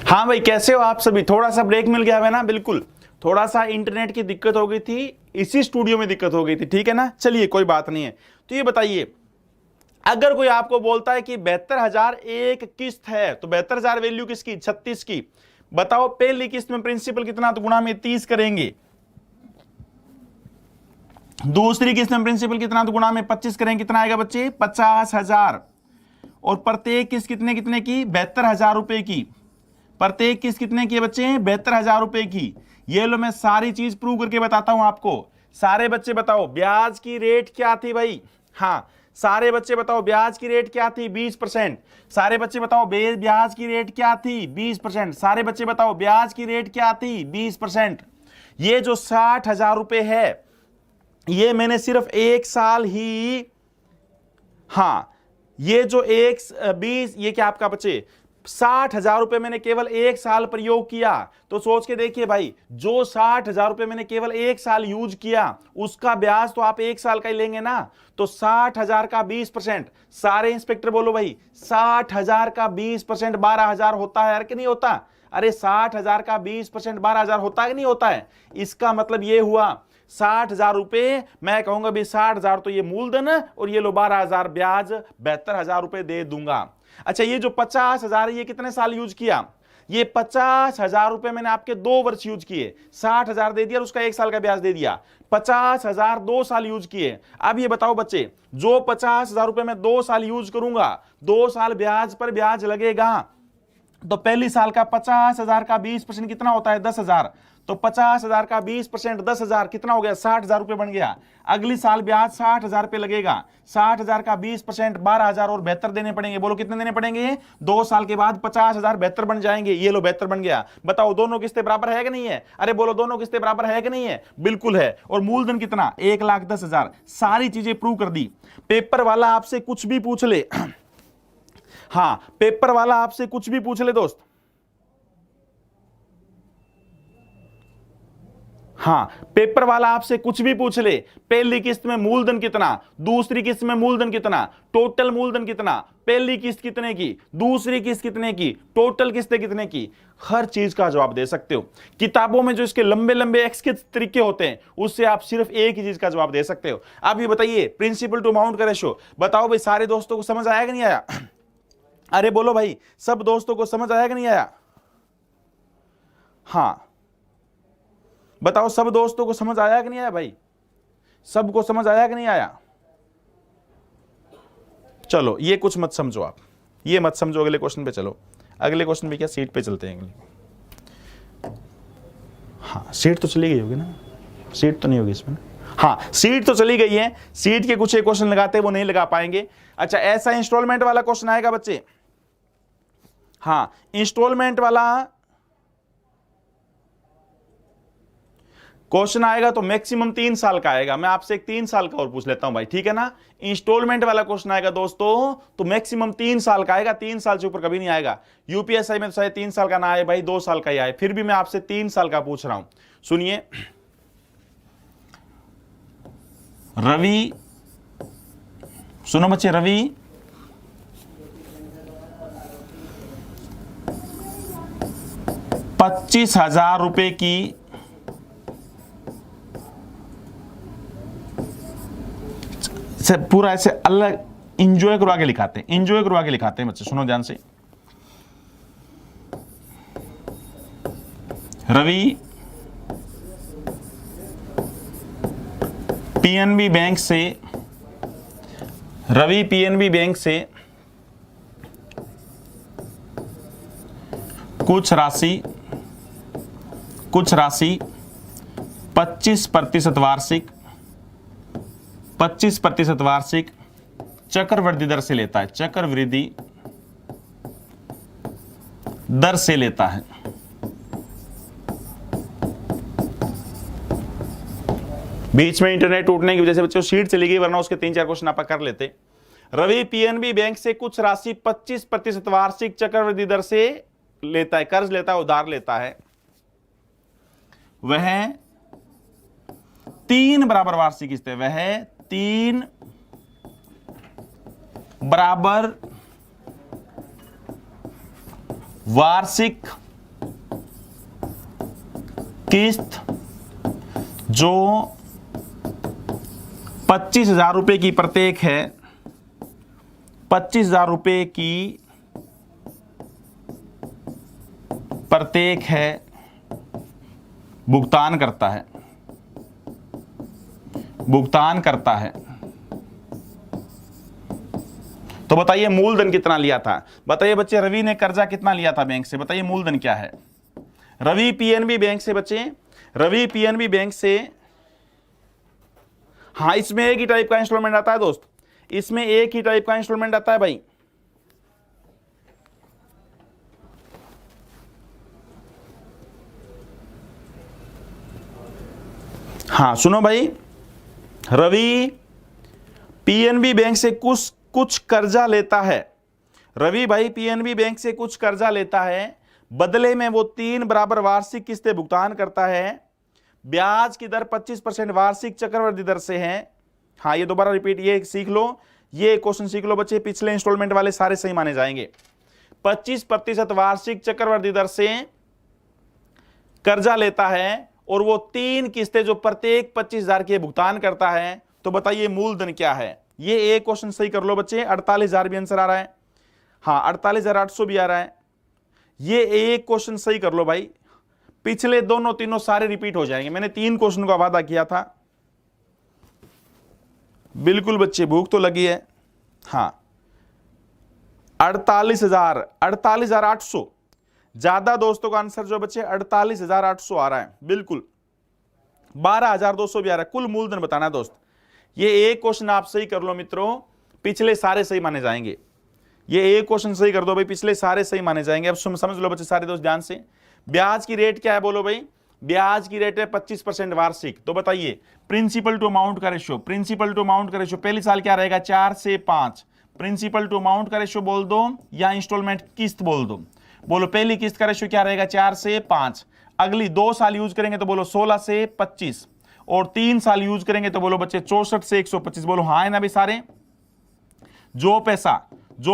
हाँ भाई कैसे हो आप सभी? थोड़ा सा ब्रेक मिल गया है ना? बिल्कुल, थोड़ा सा इंटरनेट की दिक्कत हो गई थी, इसी स्टूडियो में दिक्कत हो गई थी, ठीक है ना? चलिए कोई बात नहीं है। तो ये बताइए, अगर कोई आपको बोलता है कि 72,000 एक किस्त है, तो 72,000 वैल्यू किसकी? 36 की। बताओ पहली किस्त में प्रिंसिपल कितना? तो गुणा में 30 करेंगे। दूसरी किस्त में प्रिंसिपल कितना? तो गुणा में 25 करेंगे। कितना आएगा बच्चे? 50,000। और प्रत्येक किस्त कितने कितने की? 72,000 रुपए की। प्रत्येक किस्त कितने की है बच्चे? 72,000 रुपए की। ये लो मैं सारी चीज प्रूव करके बताता हूं आपको, सारे बच्चे बताओ ब्याज की रेट क्या थी भाई? हाँ, सारे बच्चे बताओ ब्याज की रेट क्या थी? 20%। सारे बच्चे बताओ ब्याज की रेट क्या थी? 20%। सारे बच्चे बताओ ब्याज की रेट क्या थी? 20%। ये जो 60,000 रुपए है, ये मैंने सिर्फ एक साल ही, हाँ, ये जो 20, ये क्या आपका बच्चे 60,000 रुपए मैंने केवल एक साल प्रयोग किया। तो सोच के देखिए भाई, जो 60,000 रुपए मैंने केवल एक साल यूज किया, उसका ब्याज तो आप एक साल का ही लेंगे ना। तो 60,000 का 20%, सारे इंस्पेक्टर बोलो भाई, 60,000 का 20% 12,000 होता है कि नहीं होता? अरे 60,000 का 20% 12,000 होता है कि नहीं होता है? इसका मतलब ये हुआ 60,000 रुपए, मैं कहूंगा भी 60,000 तो ये मूलधन और ये लो 12,000 ब्याज, 72,000 रुपए दे दूंगा। अच्छा, ये जो 50,000 है, ये कितने साल यूज किया? ये 50,000 रुपए मैंने आपके 2 वर्ष यूज किए, 60,000 दे दिया और उसका एक साल का ब्याज दे दिया। 50,000 2 साल यूज किए। अब ये बताओ बच्चे, जो 50,000 रुपए मैं 2 साल यूज करूंगा, 2 साल ब्याज पर ब्याज लगेगा, तो पहली साल का 50,000 का 20% कितना होता है? 10,000। तो 50,000 का 20% 10,000 कितना हो गया? 60,000 रुपए बन गया। अगली साल ब्याज 60,000 पे लगेगा, 60,000 का 20% 12,000 और 72 देने पड़ेंगे। बोलो कितने देने पड़ेंगे? 2 साल के बाद 50,000 72 बन जाएंगे। ये लो 72 बन गया। बताओ दोनों किस्तें बराबर है कि नहीं है? अरे बोलो दोनों किस्तें बराबर है कि नहीं है? बिल्कुल है। और मूलधन कितना? 1,10,000। सारी चीजें प्रूव कर दी। पेपर वाला आपसे कुछ भी पूछ ले, हाँ, पेपर वाला आपसे कुछ भी पूछ ले दोस्त, हाँ, पेपर वाला आपसे कुछ भी पूछ ले, पहली किस्त में मूलधन कितना, दूसरी किस्त में मूलधन कितना, टोटल मूलधन कितना, पहली किस्त कितने की, दूसरी किस्त कितने की, टोटल किस्तें कितने की, हर चीज का जवाब दे सकते हो। किताबों में जो इसके लंबे लंबे एक्स के तरीके होते हैं, उससे आप सिर्फ एक ही चीज का जवाब दे सकते हो। आप ये बताइए, प्रिंसिपल टू अमाउंट का रेशो, बताओ भाई सारे दोस्तों को समझ आया कि नहीं आया? अरे बोलो भाई, सब दोस्तों को समझ आया कि नहीं आया? हाँ, बताओ सब दोस्तों को समझ आया कि नहीं आया भाई? सबको समझ आया कि नहीं आया? चलो ये कुछ मत समझो, आप ये मत समझो, अगले क्वेश्चन पे चलो। अगले क्वेश्चन पे क्या, सीट पे चलते हैं अगले। हाँ, सीट तो चली गई होगी ना? सीट तो नहीं होगी इसमें? हाँ, सीट तो चली गई है। सीट के कुछ एक क्वेश्चन लगाते हैं, वो नहीं लगा पाएंगे। अच्छा, ऐसा इंस्टॉलमेंट वाला क्वेश्चन आएगा बच्चे, हाँ, इंस्टॉलमेंट वाला क्वेश्चन आएगा तो मैक्सिमम 3 साल का आएगा। मैं आपसे एक 3 साल का और पूछ लेता हूं भाई, ठीक है ना? इंस्टॉलमेंट वाला क्वेश्चन आएगा दोस्तों तो मैक्सिमम 3 साल का आएगा, 3 साल से ऊपर कभी नहीं आएगा। यूपीएसआई में तो शायद 3 साल का ना आए भाई, 2 साल का ही आए, फिर भी मैं आपसे 3 साल का पूछ रहा हूं। सुनिए, रवि, सुनो बच्चे, रवि 25,000 रुपए की से पूरा ऐसे अलग इंजॉय करवा के लिखाते हैं, इंजॉय करवा के लिखाते हैं बच्चे, सुनो ध्यान से। रवि पीएनबी बैंक से, रवि पीएनबी बैंक से कुछ राशि 25% वार्षिक, 25% वार्षिक चक्रवृद्धि दर से लेता है, चक्रवृद्धि दर से लेता है। बीच में इंटरनेट टूटने की वजह से बच्चों सीट चली गई, वरना उसके 3-4 क्वेश्चन आप कर लेते। रवि पीएनबी बैंक से कुछ राशि 25% वार्षिक चक्रवृद्धि दर से लेता है, कर्ज लेता है, उधार लेता है। वह 3 बराबर वार्षिक किस्तें, वह 3 बराबर वार्षिक किस्त जो 25,000 रुपए की प्रत्येक है, 25,000 रुपए की प्रत्येक है, भुगतान करता है, भुगतान करता है। तो बताइए मूलधन कितना लिया था? बताइए बच्चे, रवि ने कर्जा कितना लिया था बैंक से? बताइए मूलधन क्या है? रवि पीएनबी बैंक से, बच्चे रवि पीएनबी बैंक से हाँ, इसमें एक ही टाइप का इंस्टॉलमेंट आता है दोस्त, इसमें एक ही टाइप का इंस्टॉलमेंट आता है भाई। हाँ सुनो भाई, रवि पीएनबी बैंक से कुछ कर्जा लेता है। रवि भाई पीएनबी बैंक से कुछ कर्जा लेता है, बदले में वो 3 बराबर वार्षिक किस्तें भुगतान करता है, ब्याज की दर 25% वार्षिक चक्रवृद्धि दर से है। हाँ ये दोबारा रिपीट, ये सीख लो, ये क्वेश्चन सीख लो बच्चे, पिछले इंस्टॉलमेंट वाले सारे सही माने जाएंगे। 25% वार्षिक चक्रवृद्धि दर से कर्जा लेता है और वो 3 किस्तें जो प्रत्येक 25,000 की भुगतान करता है। तो बताइए मूलधन क्या है? ये एक क्वेश्चन सही कर लो बच्चे, 48,000 भी आंसर आ रहा है, हाँ 48,800 भी आ रहा है। ये एक क्वेश्चन सही कर लो भाई, पिछले दोनों तीनों सारे रिपीट हो जाएंगे। मैंने 3 क्वेश्चन का वादा किया था। बिल्कुल बच्चे, भूख तो लगी है। हाँ 48,800 ज्यादा दोस्तों का आंसर जो बच्चे 48,800 आ रहा है, बिल्कुल 12,200 भी आ रहा है। कुल मूलधन बताना है दोस्त। ये एक क्वेश्चन आप सही कर लो मित्रों, पिछले सारे सही माने जाएंगे। ये एक क्वेश्चन सही कर दो भाई, पिछले सारे सही माने जाएंगे। अब समझ लो बच्चे सारे दोस्त ध्यान से। ब्याज की रेट क्या है बोलो भाई? ब्याज की रेट है 25% वार्षिक। तो बताइए प्रिंसिपल टू अमाउंट का रेशियो, प्रिंसिपल टू अमाउंट का रेशियो पहले साल क्या रहेगा? 4 से 5। प्रिंसिपल टू अमाउंट का रेशियो बोल दो या इंस्टॉलमेंट किस्त बोल दो। बोलो पहली किस्त का रेशियो क्या रहेगा? 4 से 5। अगली 2 साल यूज करेंगे तो बोलो 16 से 25, और 3 साल यूज करेंगे तो बोलो बच्चे 64 से 125। बोलो हाँ है ना भाई सारे? जो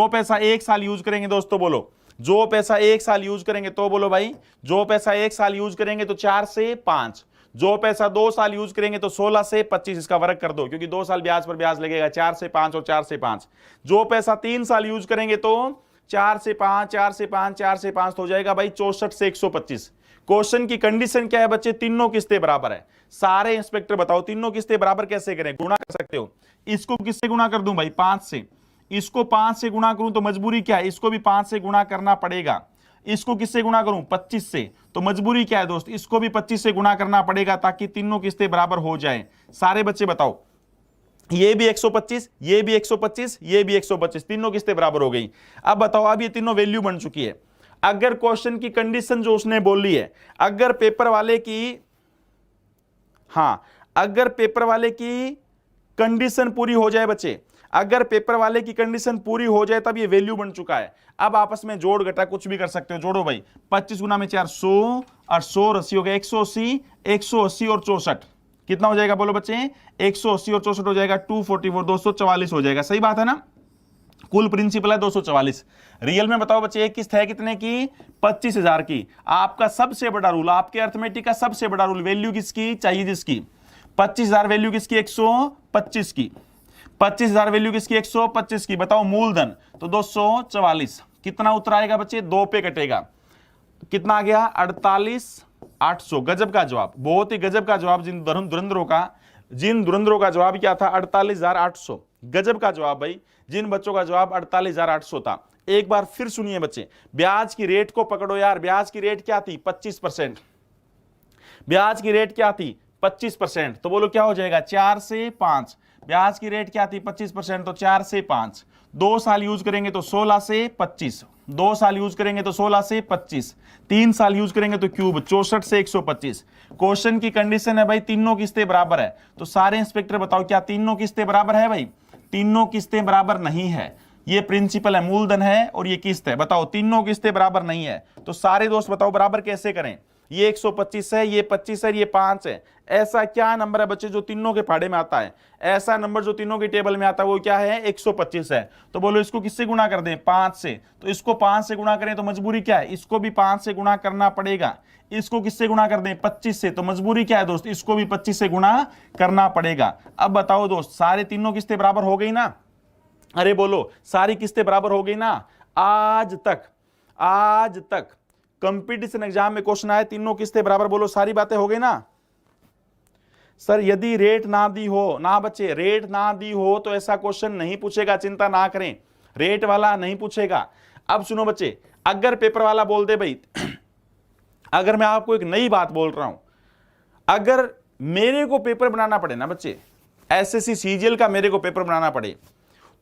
पैसा 1 साल यूज करेंगे दोस्तों, बोलो जो पैसा 1 साल यूज करेंगे तो बोलो भाई, जो पैसा 1 साल यूज करेंगे तो 4 से 5, जो पैसा 2 साल यूज करेंगे तो 16 से 25। इसका वर्ग कर दो क्योंकि 2 साल ब्याज पर ब्याज लगेगा, 4 से 5 और 4 से 5। जो पैसा 3 साल यूज करेंगे तो 4 से 5, 4 से 5, 4 से 5 हो जाएगा भाई 64 से 125। क्वेश्चन की कंडीशन क्या है बच्चे? तीनों किस्तें बराबर है। सारे इंस्पेक्टर बताओ तीनों किस्तें बराबर कैसे करें? गुणा कर सकते हो। इसको किससे गुणा कर दूं भाई? 5 से। इसको 5 से गुणा करूं तो मजबूरी क्या है? इसको भी 5 से गुणा करना पड़ेगा। इसको किससे गुणा करूं? 25 से। तो मजबूरी क्या है दोस्त? इसको भी 25 से गुणा करना पड़ेगा ताकि तीनों किस्तें बराबर हो जाए। सारे बच्चे बताओ, ये भी 125, ये भी 125, ये भी 125, तीनों किस्तें बराबर हो गई। अब बताओ, अब ये तीनों वैल्यू बन चुकी है। अगर क्वेश्चन की कंडीशन जो उसने बोली है, अगर पेपर वाले की, हाँ अगर पेपर वाले की कंडीशन पूरी हो जाए बच्चे, अगर पेपर वाले की कंडीशन पूरी हो जाए तब ये वैल्यू बन चुका है। अब आपस में जोड़ घटा कुछ भी कर सकते हो। जोड़ो भाई, 25 गुना में 4 100 और 100 80 हो गया 180, 180 और 64 कितना हो जाएगा बोलो बच्चे? 180 और 64 हो जाएगा 244, 244 हो जाएगा। सही बात है ना? कुल प्रिंसिपल है 244। रियल में बताओ बच्चे एक किस्त है कितने की? 25,000 की। आपका सबसे बड़ा रूल, आपके अर्थमेटिक का सबसे बड़ा रूल, वैल्यू किसकी चाहिए? जिसकी 25,000 वैल्यू किसकी? 125 की। 25,000 वैल्यू किसकी? 125 की। बताओ मूलधन तो 244। कितना उत्तर आएगा बच्चे? 2 पे कटेगा। कितना आ गया? 48,800। गजब का जवाब, बहुत ही गजब का जवाब। जिन धुरंधरों का जवाब क्या था? 48,800। गजब का जवाब भाई। जिन बच्चों का जवाब 48,800 था। एक बार फिर सुनिए बच्चे, ब्याज की रेट को पकड़ो यार। ब्याज की रेट क्या थी? 25%। ब्याज की रेट क्या थी? 25%। तो बोलो क्या हो जाएगा? 4 से 5। ब्याज की रेट क्या थी? 25%, तो 4 से 5। 2 साल यूज करेंगे तो 16 से 25, 2 साल यूज करेंगे तो 16 से 25, 3 साल यूज करेंगे तो क्यूब 64 से 125। क्वेश्चन की कंडीशन है भाई तीनों किस्तें बराबर है। तो सारे इंस्पेक्टर बताओ क्या तीनों किस्तें बराबर है भाई? तीनों किस्तें बराबर नहीं है। ये प्रिंसिपल है, मूलधन है, और ये किस्त है। बताओ तीनों किस्तें बराबर नहीं है। तो सारे दोस्त बताओ बराबर कैसे करें? ये 125 है, ये 25 है, ये 5 है। ऐसा क्या नंबर है बच्चे जो तीनों के फाड़े में आता है? ऐसा नंबर जो तीनों की टेबल में आता है वो क्या है? 125 है। तो बोलो इसको किससे गुणा कर दें? 5 से। तो इसको 5 से गुणा करें तो मजबूरी क्या है? इसको भी 5 से गुणा करना पड़ेगा। इसको किससे गुणा कर दें? 25 से। तो मजबूरी क्या है दोस्त? इसको भी 25 से गुणा करना पड़ेगा। अब बताओ दोस्त, सारे तीनों किस्तें बराबर हो गई ना? अरे बोलो, सारी किस्तें बराबर हो गई ना? आज तक कंपटीशन एग्जाम में क्वेश्चन आए तीनों किस्तें बराबर, बोलो सारी बातें हो गई ना? सर यदि रेट ना दी हो ना बच्चे, रेट ना दी हो तो ऐसा क्वेश्चन नहीं पूछेगा, चिंता ना करें, रेट वाला नहीं पूछेगा। अब सुनो बच्चे, अगर पेपर वाला बोल दे भाई अगर मैं आपको एक नई बात बोल रहा हूं, अगर मेरे को पेपर बनाना पड़े ना बच्चे, एसएससी सीजीएल का मेरे को पेपर बनाना पड़े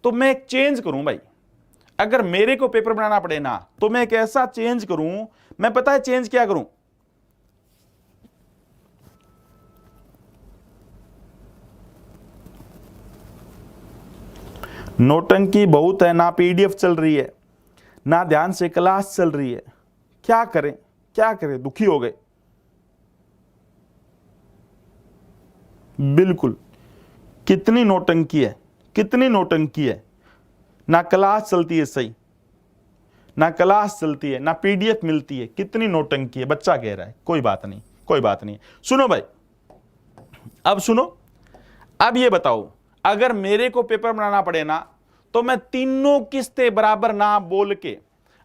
तो मैं एक चेंज करूं भाई। अगर मेरे को पेपर बनाना पड़े ना तो मैं एक ऐसा चेंज करूं, मैं पता है चेंज क्या करूं, नोटंकी बहुत है, ना पीडीएफ चल रही है ना ध्यान से क्लास चल रही है, क्या करें क्या करें, दुखी हो गए। बिल्कुल, कितनी नोटंकी है, कितनी नोटंकी है, ना क्लास चलती है सही, ना क्लास चलती है, ना पीडीएफ मिलती है, कितनी नोटंकी है। बच्चा कह रहा है कोई बात नहीं, कोई बात नहीं। सुनो भाई, अब सुनो, अब ये बताओ, अगर मेरे को पेपर बनाना पड़े ना तो मैं तीनों किस्तें बराबर ना बोल के,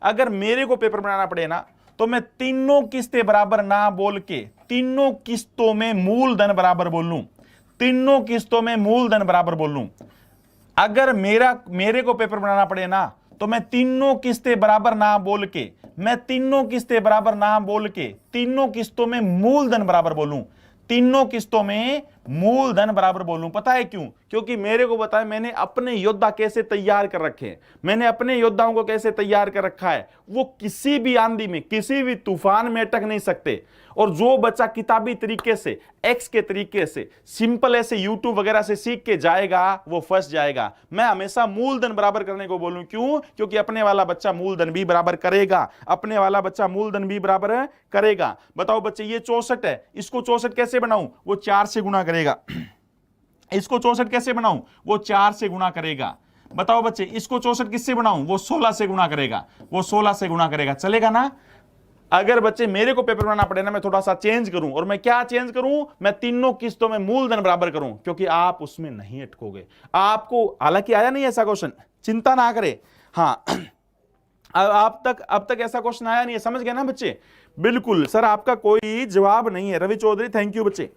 अगर मेरे को पेपर बनाना पड़े ना तो मैं तीनों किस्तें बराबर ना बोल के तीनों किस्तों में मूलधन बराबर बोल लूं, तीनों किस्तों में मूलधन बराबर बोल लूं। अगर मेरे को पेपर बनाना पड़े ना तो मैं तीनों किस्तें बराबर ना बोल के, मैं तीनों किस्तें बराबर ना बोल के तीनों किस्तों में मूलधन बराबर बोलूं, तीनों किस्तों में मूलधन बराबर बोलूं। पता है क्यों? क्योंकि मेरे को पता है मैंने अपने योद्धा कैसे तैयार कर रखे हैं, मैंने अपने योद्धाओं को कैसे तैयार कर रखा है। वो किसी भी आंधी में, किसी भी तूफान में अटक नहीं सकते। और जो बच्चा किताबी तरीके से, एक्स के तरीके से, सिंपल ऐसे यूट्यूब वगैरह से सीख के जाएगा वो फंस जाएगा। मैं हमेशा मूलधन बराबर करने को बोलूं, क्यों? क्योंकि अपने वाला बच्चा मूलधन भी बराबर करेगा, अपने वाला बच्चा मूलधन भी बराबर करेगा। बताओ बच्चे, ये 64 है, इसको 64 कैसे बनाऊं? वो 4 से गुणा करेगा। इसको 64 कैसे बनाऊं? वो 4 से गुणा करेगा। बताओ बच्चे, इसको 64 किससे बनाऊं? वो 16 से गुणा करेगा, वो 16 से गुणा करेगा। चलेगा ना? अगर बच्चे मेरे को पेपर बनाना पड़े ना, मैं थोड़ा सा चेंज करूं, और मैं क्या चेंज करूं? मैं तीनों किस्तों में मूलधन बराबर करूं, क्योंकि आप उसमें नहीं अटकोगे। आपको हालांकि आया नहीं ऐसा क्वेश्चन, चिंता ना करें। हाँ, अब तक ऐसा क्वेश्चन आया नहीं है, समझ गए ना बच्चे? बिल्कुल सर, आपका कोई जवाब नहीं है। रवि चौधरी, थैंक यू बच्चे,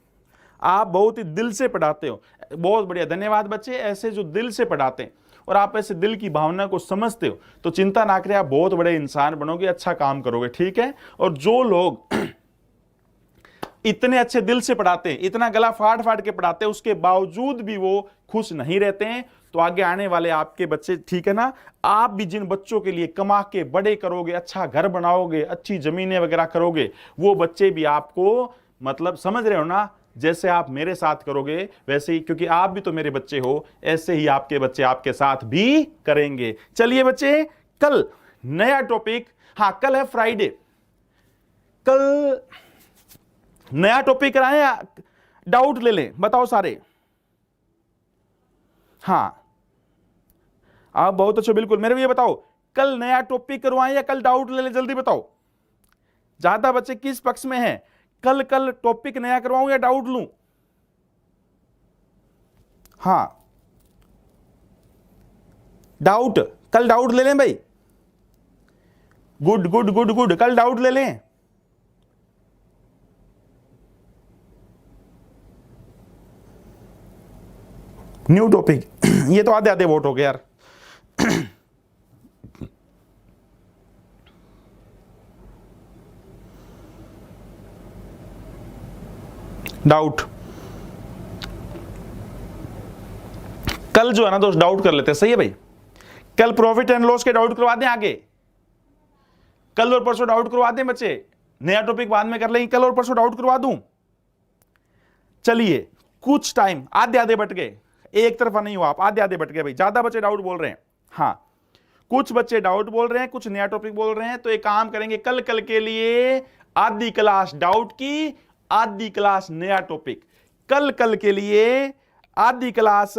आप बहुत ही दिल से पढ़ाते हो, बहुत बढ़िया, धन्यवाद बच्चे। ऐसे जो दिल से पढ़ाते हैं और आप ऐसे दिल की भावना को समझते हो तो चिंता ना करें, आप बहुत बड़े इंसान बनोगे, अच्छा काम करोगे, ठीक है? और जो लोग इतने अच्छे दिल से पढ़ाते हैं, इतना गला फाड़ फाड़ के पढ़ाते हैं, उसके बावजूद भी वो खुश नहीं रहते हैं, तो आगे आने वाले आपके बच्चे, ठीक है ना, आप भी जिन बच्चों के लिए कमा के बड़े करोगे, अच्छा घर बनाओगे, अच्छी जमीनें वगैरह करोगे, वो बच्चे भी आपको, मतलब समझ रहे हो ना, जैसे आप मेरे साथ करोगे वैसे ही, क्योंकि आप भी तो मेरे बच्चे हो, ऐसे ही आपके बच्चे आपके साथ भी करेंगे। चलिए बच्चे, कल नया टॉपिक, हाँ कल है फ्राइडे, कल नया टॉपिक कराएं या डाउट ले लें? बताओ सारे। हाँ, आप बहुत अच्छे, बिल्कुल। मेरे को ये बताओ, कल नया टॉपिक करवाएं या कल डाउट ले लें? जल्दी बताओ, ज्यादा बच्चे किस पक्ष में हैं? कल टॉपिक नया करवाऊं या डाउट लूं? हाँ, डाउट, कल डाउट ले लें भाई। गुड गुड गुड गुड, कल डाउट ले लें। न्यू टॉपिक, ये तो आधे आधे वोट हो गए यार। डाउट, कल जो है ना दोस्त डाउट कर लेते हैं, सही है भाई? कल प्रॉफिट एंड लॉस के डाउट करवा दें आगे, कल और परसों डाउट करवा दें बच्चे, नया टॉपिक बाद में कर लेंगे, कल और परसों डाउट करवा दूं। चलिए, कुछ टाइम आधे आधे बट गए, एक तरफा नहीं हुआ, आप आधे आधे बट गए भाई, ज्यादा बच्चे डाउट बोल रहे हैं। हाँ, कुछ बच्चे डाउट बोल रहे हैं, कुछ नया टॉपिक बोल रहे हैं, तो एक काम करेंगे, कल के लिए आधी क्लास डाउट की, आधी क्लास नया टॉपिक। कल के लिए आधी क्लास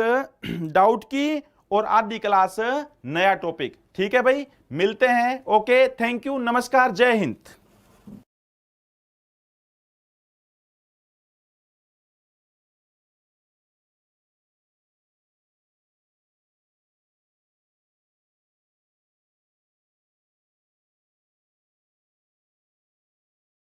डाउट की और आधी क्लास नया टॉपिक, ठीक है भाई? मिलते हैं, ओके, थैंक यू, नमस्कार, जय हिंद।